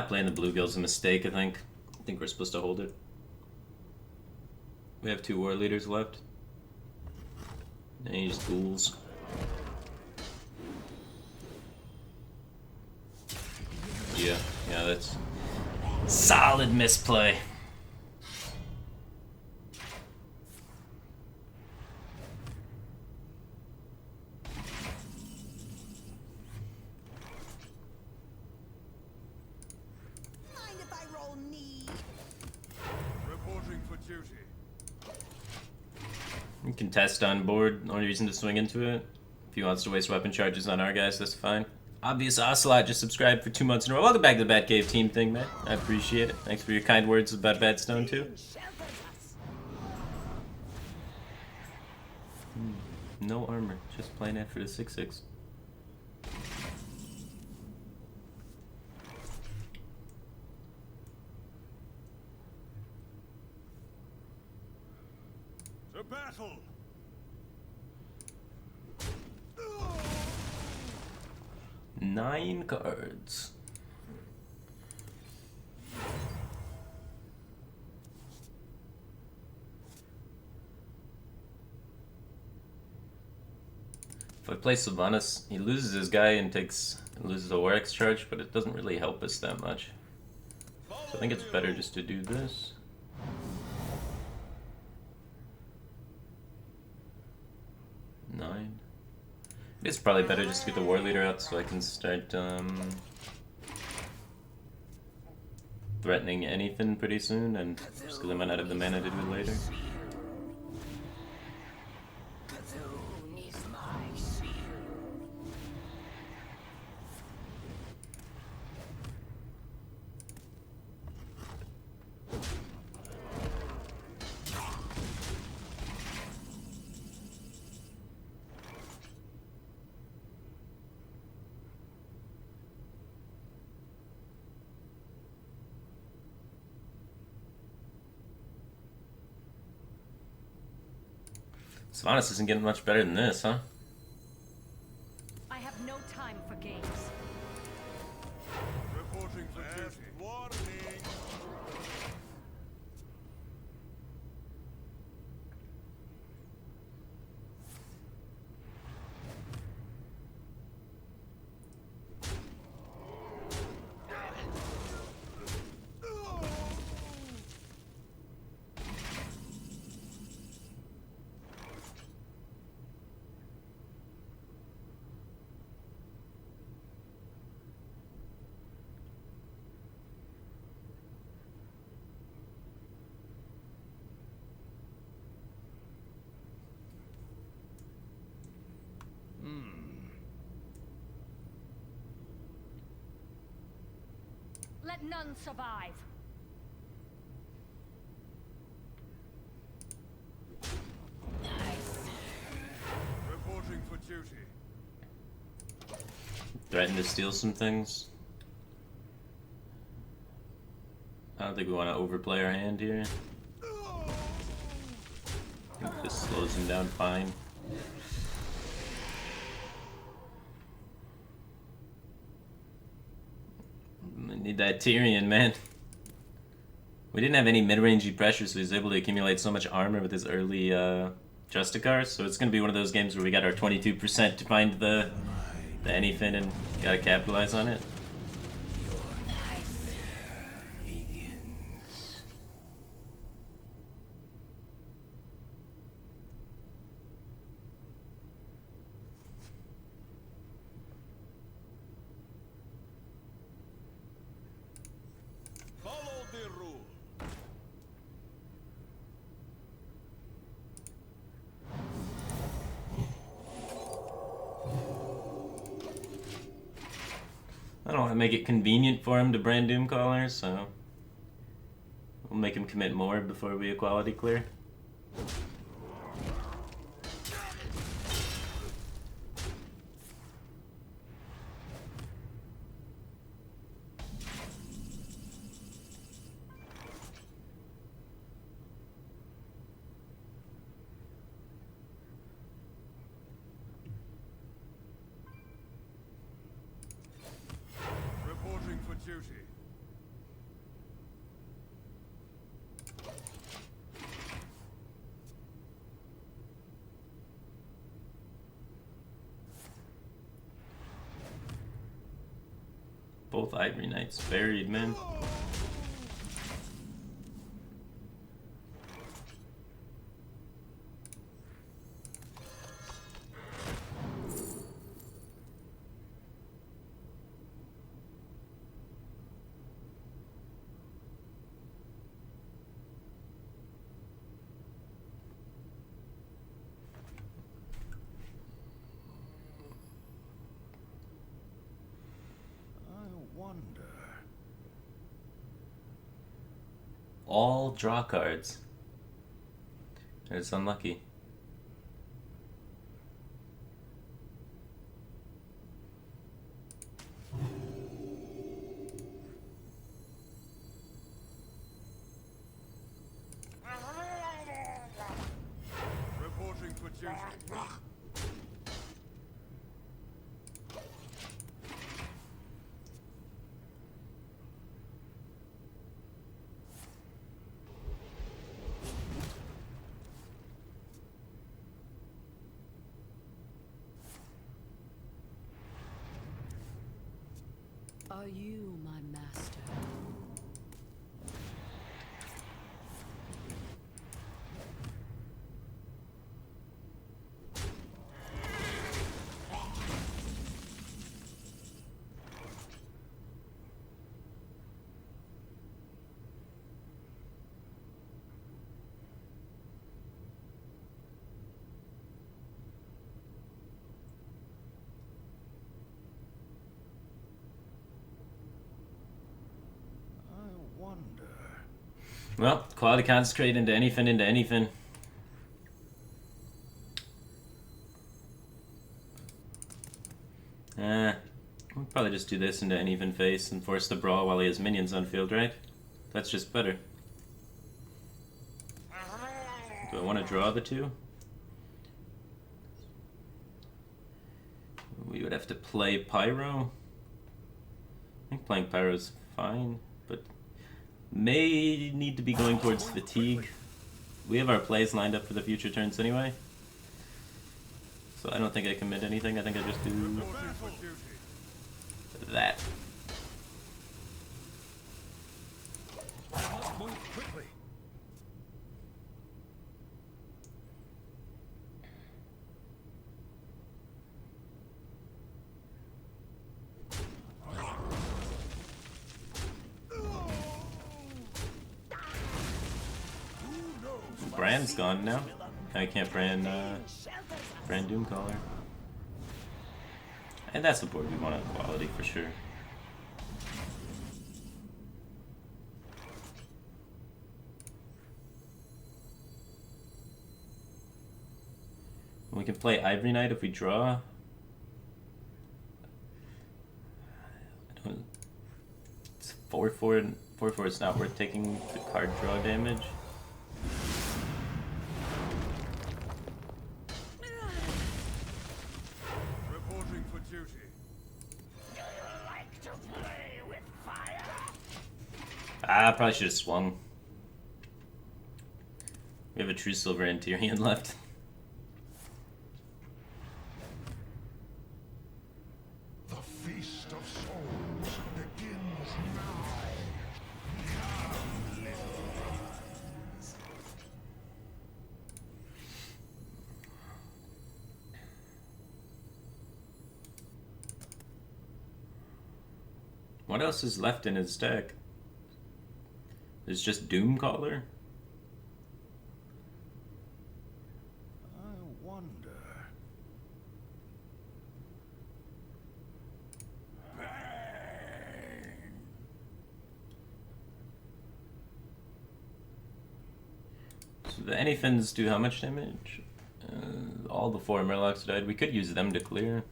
Playing the Bluegill's a mistake, I think. I think we're supposed to hold it. We have 2 war leaders left. And he just ghouls. Yeah, that's solid misplay. Mind if I roll knee? Reporting for duty. Contest on board, no reason to swing into it. If he wants to waste weapon charges on our guys, that's fine. Obvious Ocelot just subscribed for 2 months in a row. Welcome back to the Batcave team thing, man. I appreciate it. Thanks for your kind words about Batstone, too. No armor, just playing it for the 6/6. To battle! 9 cards. If I play Sylvanas, he loses his guy and loses a Warx charge, but it doesn't really help us that much. So I think it's better just to do this. It's probably better just to get the war leader out so I can start threatening anything pretty soon, and just because I might not have the mana to do it later. Sylvanas isn't getting much better than this, huh? I have no time for games. Reporting for duty. Warning! Let none survive. Reporting for duty. Threaten to steal some things. I don't think we want to overplay our hand here. I think this slows him down fine. I need that Tyrion, man. We didn't have any mid-rangey pressure, so he was able to accumulate so much armor with his early Justicar, so it's going to be one of those games where we got our 22% to find the anyfin and gotta capitalize on it. Follow the rule. I don't want to make it convenient for him to brand Doomcaller, so we'll make him commit more before we equality clear. Reporting for duty. Both Ivory Knights buried, man. Wonder. All draw cards. It's unlucky. Reporting for duty. Are you my master? Wonder. Well, quality concentrate into anyfin. We'll probably just do this into anyfin face and force the brawl while he has minions on field, right? That's just better. Do I want to draw the two? We would have to play Pyro. I think playing Pyro is fine, but may need to be going towards Fatigue. We have our plays lined up for the future turns anyway. So I don't think I commit anything. I think I just do Reporting for duty. that. Must move quickly. Brand's gone now. I can't brand Doomcaller. And that's the board we want on quality for sure. We can play Ivory Knight if we draw. I don't. It's 4/4. 4/4 is not worth taking the card draw damage. Reporting for duty. Do you like to play with fire? Ah, I probably should have swung. We have a true silver Antirian left. The feast of souls begins now. What else is left in his deck? It's just Doomcaller? I wonder. So the Anyfins do how much damage? All the 4 Murlocs died. We could use them to clear.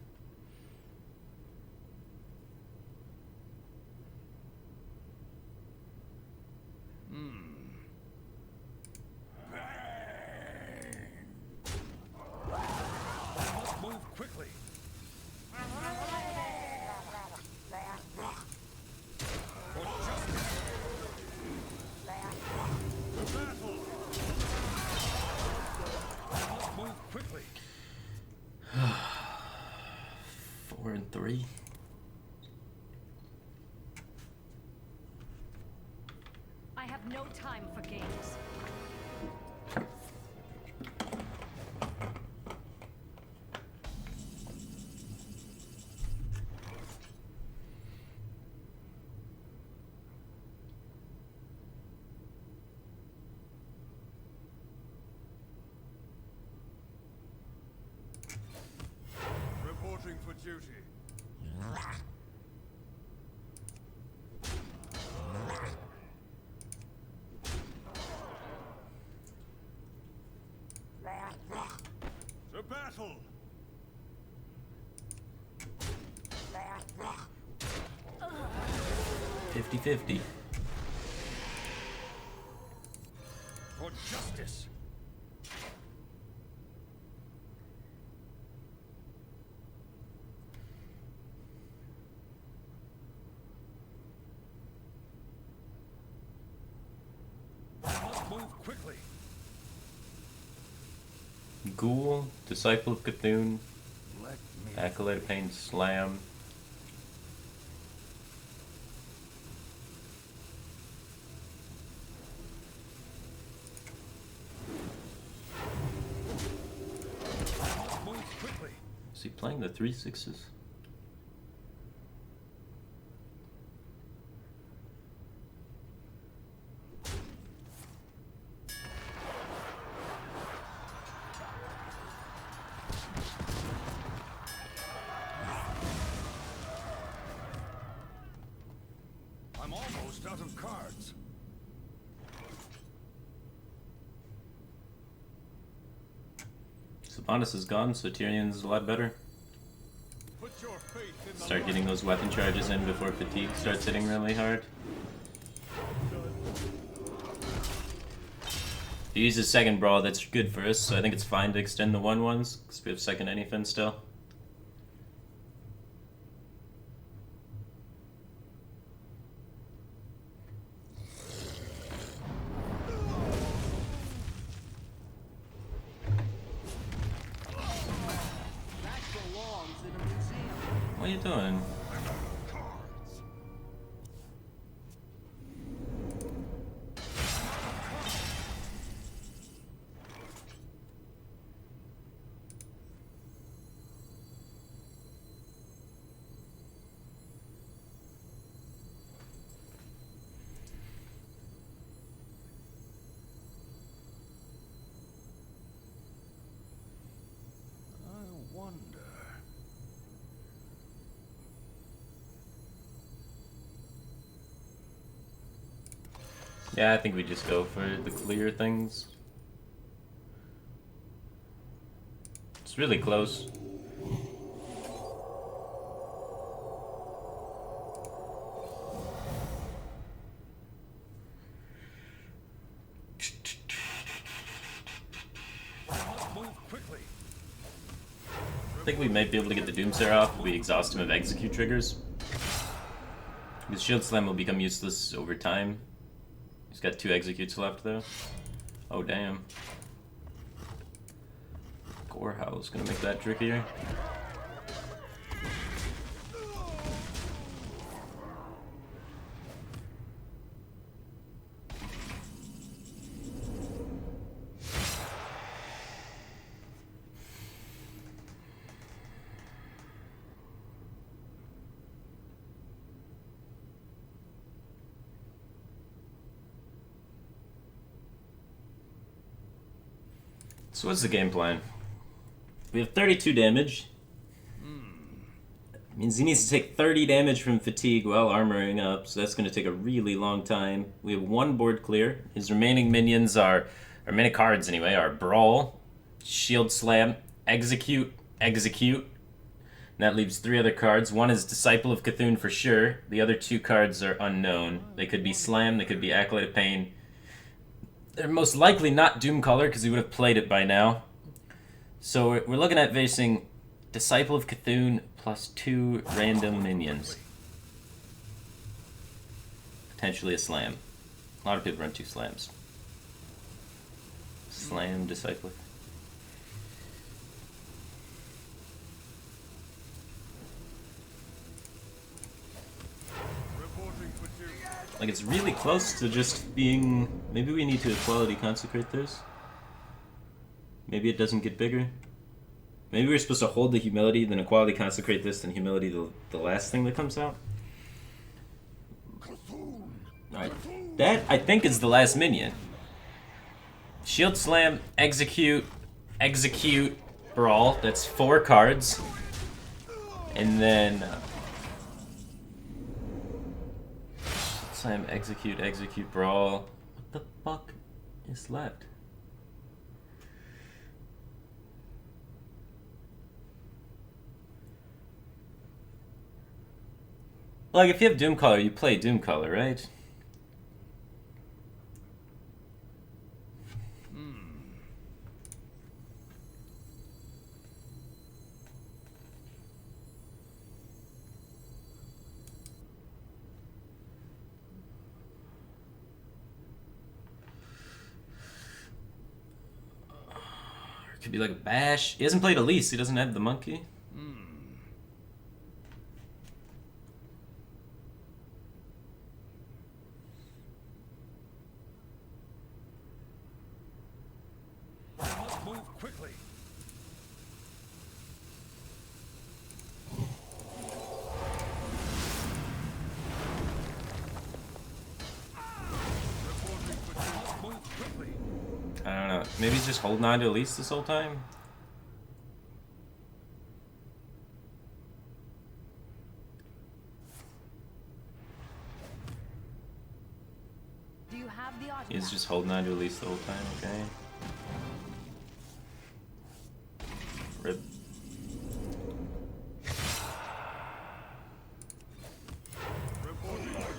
Move quickly. For justice. To battle. Move quickly. 4 and 3. I have no time for games. Reporting for duty. To battle. 50-50. For justice. Move quickly. Ghoul, Disciple of Cthulhu, Let me. Acolyte of Pain, Slam. Move quickly. Is he playing the 3/6s? I'm almost out of cards. Sylvanas is gone, so Tyrion's a lot better. Put your faith in the Start getting those weapon charges in before fatigue starts hitting really hard. If he uses second brawl, that's good for us, so I think it's fine to extend the 1/1s, because we have second anyfin still. That belongs in a museum. What are you doing? cards. I wonder. Yeah, I think we just go for the clear things. It's It's really close. I think we might be able to get the Doomsayer off if we exhaust him of execute triggers. His Shield Slam will become useless over time. He's got 2 executes left though. Oh damn. Gore Howl's gonna make that trickier. So what's the game plan? We have 32 damage. Means he needs to take 30 damage from fatigue while armoring up, so that's going to take a really long time. We have 1 board clear. His remaining minions are, or many cards anyway, are Brawl, Shield Slam, Execute, Execute. And that leaves 3 other cards. 1 is Disciple of Cthulhu for sure. The other 2 cards are unknown. They could be Slam, they could be Acolyte of Pain. They're most likely not Doomcaller because he would have played it by now. So we're looking at facing Disciple of Cthulhu plus 2 random minions. Potentially a Slam. A lot of people run 2 Slams. Slam, Disciple. Like, it's really close to just being... Maybe we need to Equality Consecrate this. Maybe it doesn't get bigger. Maybe we're supposed to hold the Humility, then Equality Consecrate this, then Humility the last thing that comes out. Alright, that, I think, is the last minion. Shield Slam, Execute, Execute, Brawl. That's 4 cards. And then... Slam, Execute, Execute, Brawl. What the fuck is left? Like, if you have Doomcaller, you play Doomcaller, right? It could be like a Bash. He hasn't played Elise, he doesn't have the monkey. Move quickly. I don't know. Maybe he's just holding on to Elise this whole time? Do you have the automatic? He's just holding on to Elise the whole time, okay. Rip.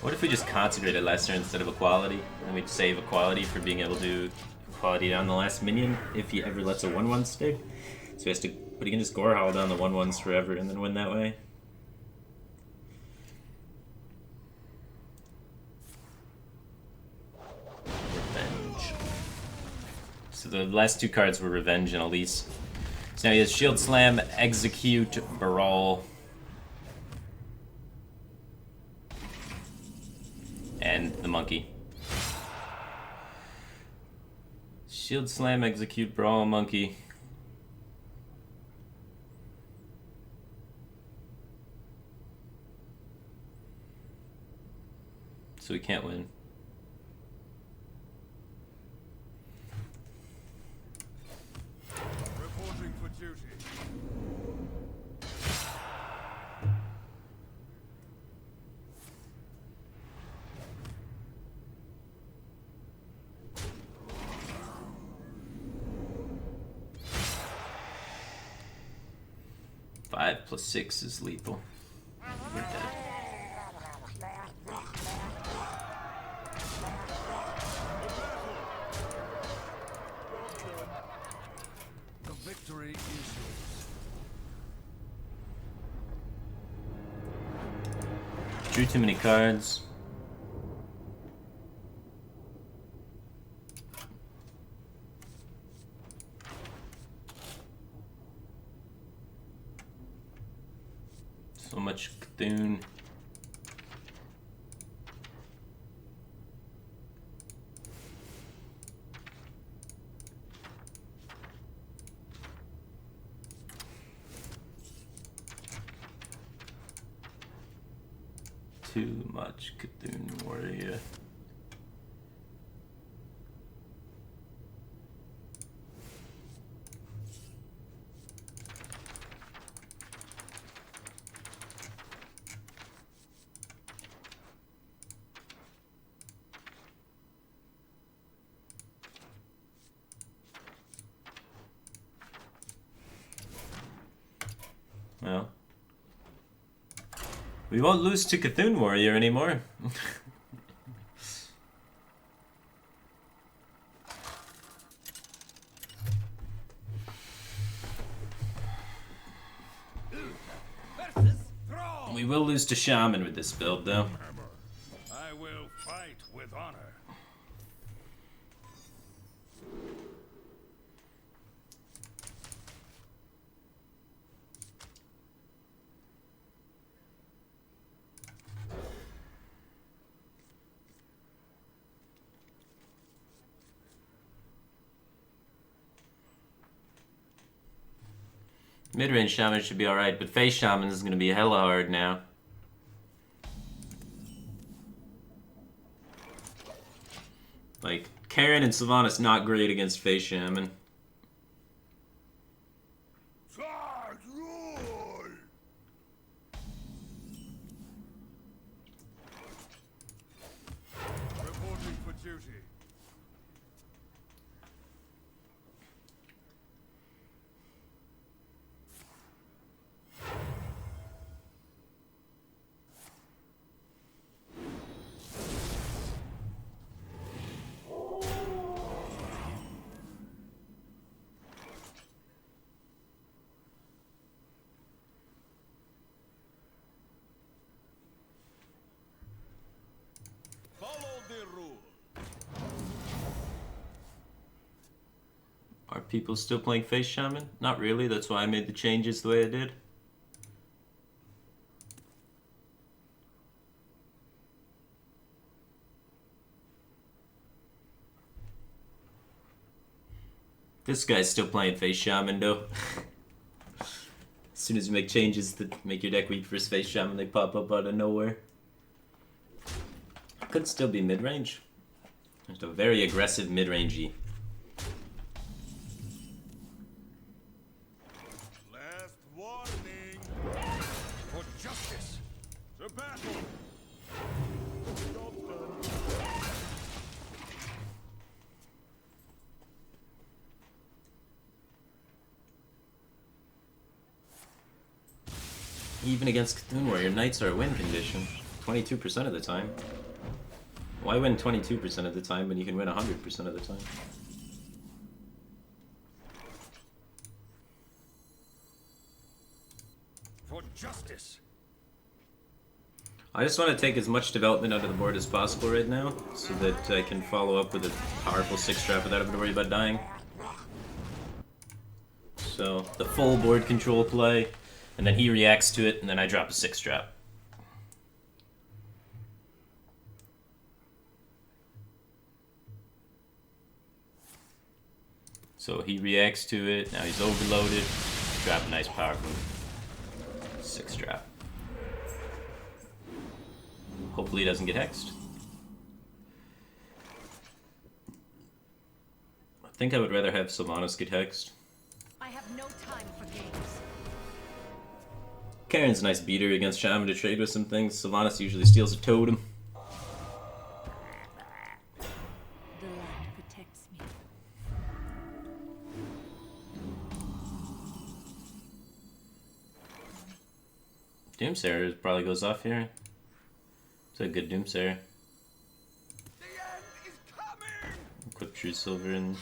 What if we just consecrated last turn instead of Equality? And we'd save Equality for being able to Equality down the last minion if he ever lets a 1/1 stick. So he has to, but he can just Gore Howl down the 1/1s forever and then win that way. Revenge. So the last 2 cards were Revenge and Elise. So now he has Shield Slam, Execute, Brawl, and the monkey. Shield Slam, Execute, Brawl, monkey. So we can't win. Reporting for duty. 5 plus 6 is lethal. We're dead. The victory is yours. Drew too many cards. So much Cthulhu. Too much Cthulhu Warrior. Well, we won't lose to Cthulhu Warrior anymore. We will lose to Shaman with this build, though. I will fight with honor. Mid-range Shaman should be alright, but Face Shaman is going to be hella hard now. Like, Karen and Sylvanas not great against Face Shaman. Reporting for duty. Are people still playing Face Shaman? Not really, that's why I made the changes the way I did. This guy's still playing Face Shaman, though. As soon as you make changes that make your deck weak for Face Shaman, they pop up out of nowhere. Could still be mid-range. Just a very aggressive mid-rangey. Last warning. For justice. To battle. Even against Cthulhu Warrior, Knights are a win condition. 22% of the time. Why win 22% of the time when you can win 100% of the time? For justice. I just want to take as much development out of the board as possible right now, so that I can follow up with a powerful 6-trap without having to worry about dying. So, the full board control play, and then he reacts to it, and then I drop a 6-trap. So he reacts to it, now he's overloaded, drop a nice powerful 6-trap. Hopefully he doesn't get hexed. I think I would rather have Sylvanas get hexed. I have no time for games. Karen's a nice beater against Shaman to trade with some things. Sylvanas usually steals a totem. The land protects me. Doomsayer probably goes off here. It's a good Doomsayer. The end is coming! Equip True Silver and...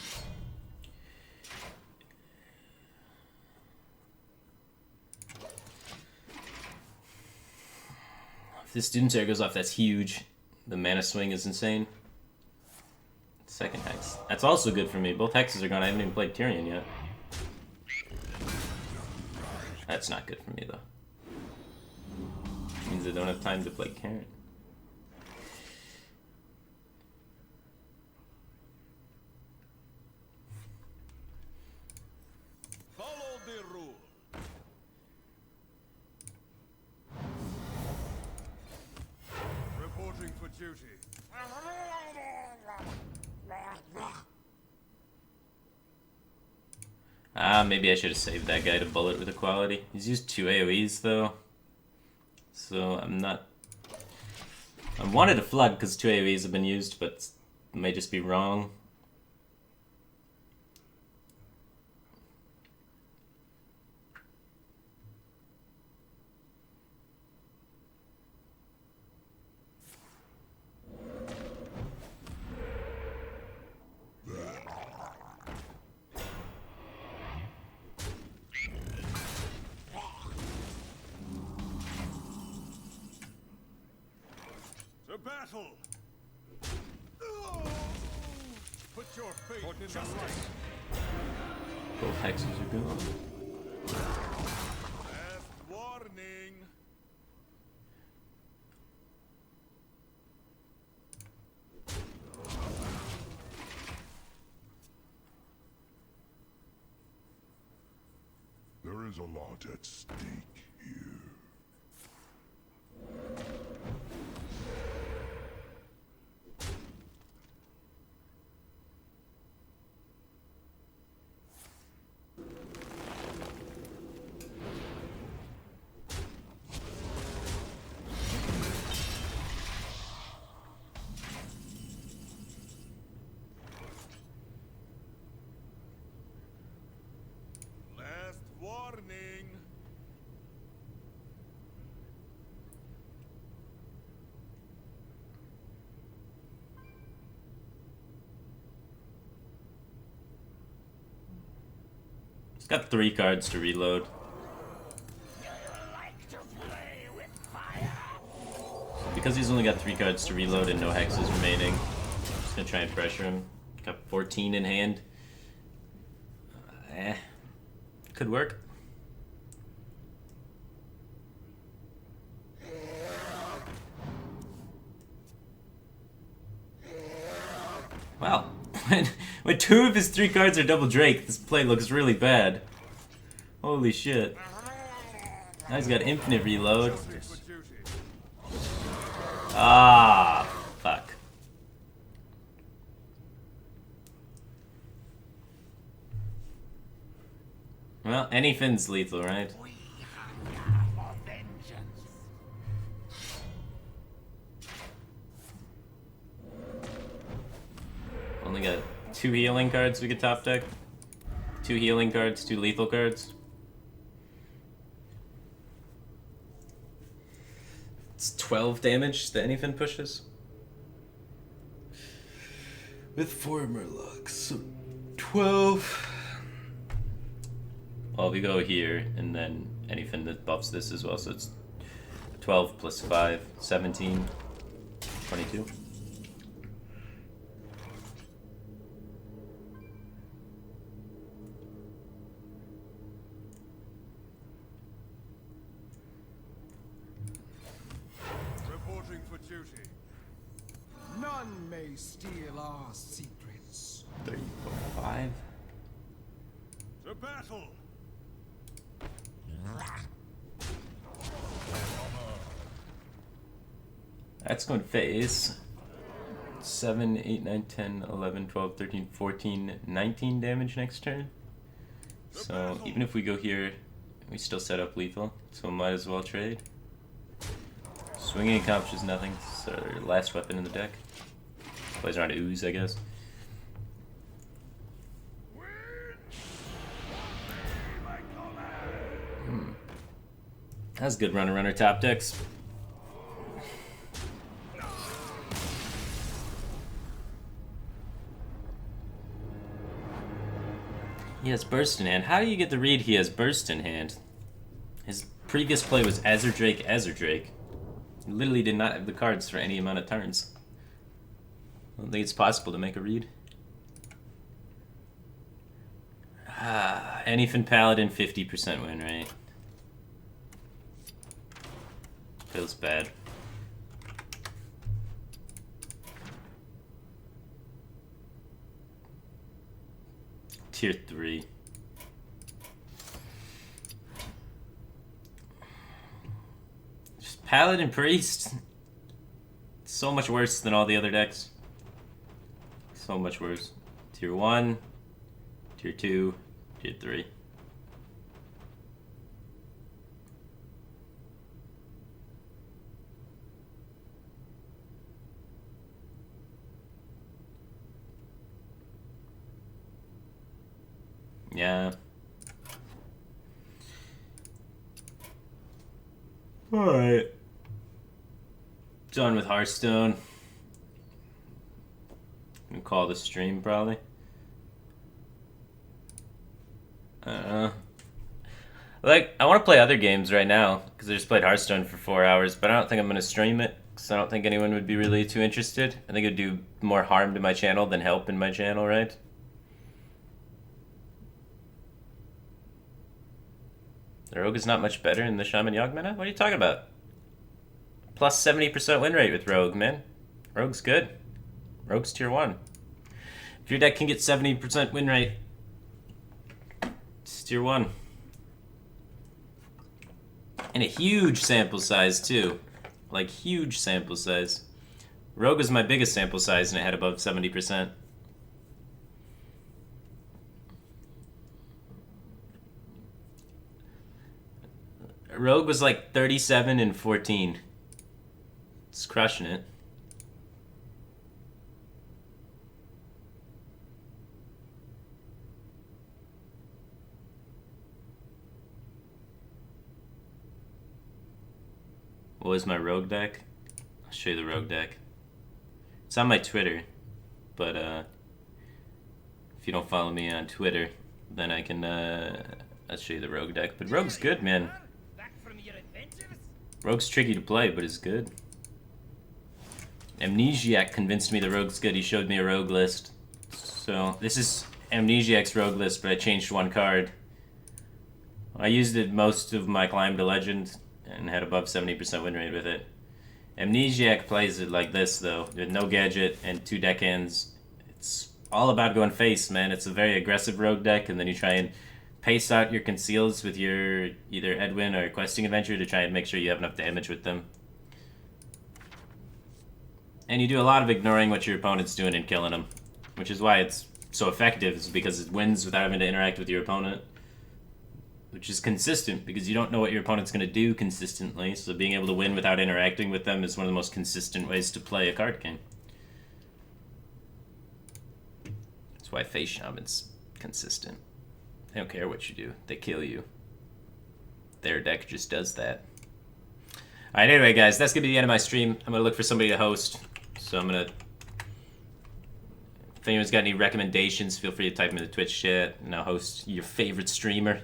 If this Doomsayer goes off, that's huge. The mana swing is insane. Second Hex. That's also good for me. Both Hexes are gone. I haven't even played Tyrion yet. That's not good for me, though. Means I don't have time to play Karen. Follow the rule. Reporting for duty. Ah, maybe I should have saved that guy to bullet with equality. He's used 2 AoEs, though. So I'm not... I wanted a flood because 2 AoEs have been used, but it may just be wrong. To battle! Put your faith in the light. Both Hexes are good. Last warning. There is a lot at stake here. Last warning. He's got 3 cards to reload. So because he's only got 3 cards to reload and no Hexes remaining, I'm just gonna try and pressure him. Got 14 in hand. Could work. Wow. When 2 of his 3 cards are double Drake, this play looks really bad. Holy shit. Now he's got infinite reload. For duty. Ah, fuck. Well, anything's lethal, right? Only got 2 healing cards we could top deck. 2 healing cards, 2 lethal cards. It's 12 damage that anything pushes. With 4 Murlocs, so 12. Well, we go here, and then anything that buffs this as well, so it's 12 plus 5, 17, 22. Reporting for duty. None may steal our secrets. 35. To battle. That's going to phase. 7, 8, 9, 10, 11, 12, 13, 14, 19 damage next turn. So even if we go here, we still set up lethal, so might as well trade. Swinging accomplishes nothing, so our last weapon in the deck. Plays around Ooze, I guess. That's good runner top decks. He has burst in hand. How do you get the read he has burst in hand? His previous play was Azure Drake. He literally did not have the cards for any amount of turns. I don't think it's possible to make a read. Anyfin Paladin, 50% win rate. Feels bad. Tier 3. Just Paladin Priest. So much worse than all the other decks. So much worse. Tier 1, Tier 2, Tier 3. Yeah. Alright. Done with Hearthstone. Gonna call the stream probably. I don't know. Like, I want to play other games right now because I just played Hearthstone for 4 hours, but I don't think I'm gonna stream it because I don't think anyone would be really too interested. I think it'd do more harm to my channel than help in my channel, right? The Rogue is not much better in the Shaman Yogg-meta? What are you talking about? Plus 70% win rate with Rogue, man. Rogue's good. Rogue's tier 1. If your deck can get 70% win rate, it's tier 1. And a huge sample size, too. Like, huge sample size. Rogue was my biggest sample size, and it had above 70%. Rogue was like 37 and 14. It's crushing it. What was my Rogue deck? I'll show you the Rogue deck. It's on my Twitter, but if you don't follow me on Twitter, then I can I'll show you the Rogue deck. But Rogue's good, man. Rogue's tricky to play, but it's good. Amnesiac convinced me the Rogue's good. He showed me a Rogue list. So, this is Amnesiac's Rogue list, but I changed one card. I used it most of my climb to Legend and had above 70% win rate with it. Amnesiac plays it like this, though, with no gadget and 2 deckhands. It's all about going face, man. It's a very aggressive Rogue deck, and then you try and pace out your conceals with your either Edwin or Questing Adventure to try and make sure you have enough damage with them. And you do a lot of ignoring what your opponent's doing and killing them, which is why it's so effective, is because it wins without having to interact with your opponent. Which is consistent, because you don't know what your opponent's going to do consistently, so being able to win without interacting with them is one of the most consistent ways to play a card game. That's why Face Shaman's consistent. They don't care what you do. They kill you. Their deck just does that. Alright, anyway, guys, that's going to be the end of my stream. I'm going to look for somebody to host. So I'm going to... If anyone's got any recommendations, feel free to type them in the Twitch chat, and I'll host your favorite streamer.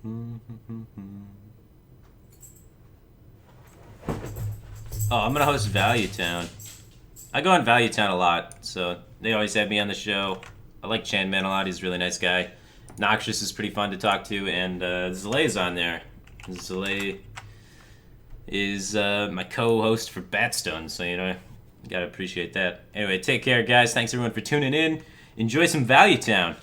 Oh, I'm going to host Value Town. I go on Value Town a lot, so they always have me on the show. I like Chan Man a lot. He's a really nice guy. Noxious is pretty fun to talk to, and Zale's on there. Zale is my co-host for Batstone, so, you know, you gotta appreciate that. Anyway, take care, guys. Thanks, everyone, for tuning in. Enjoy some Value Town.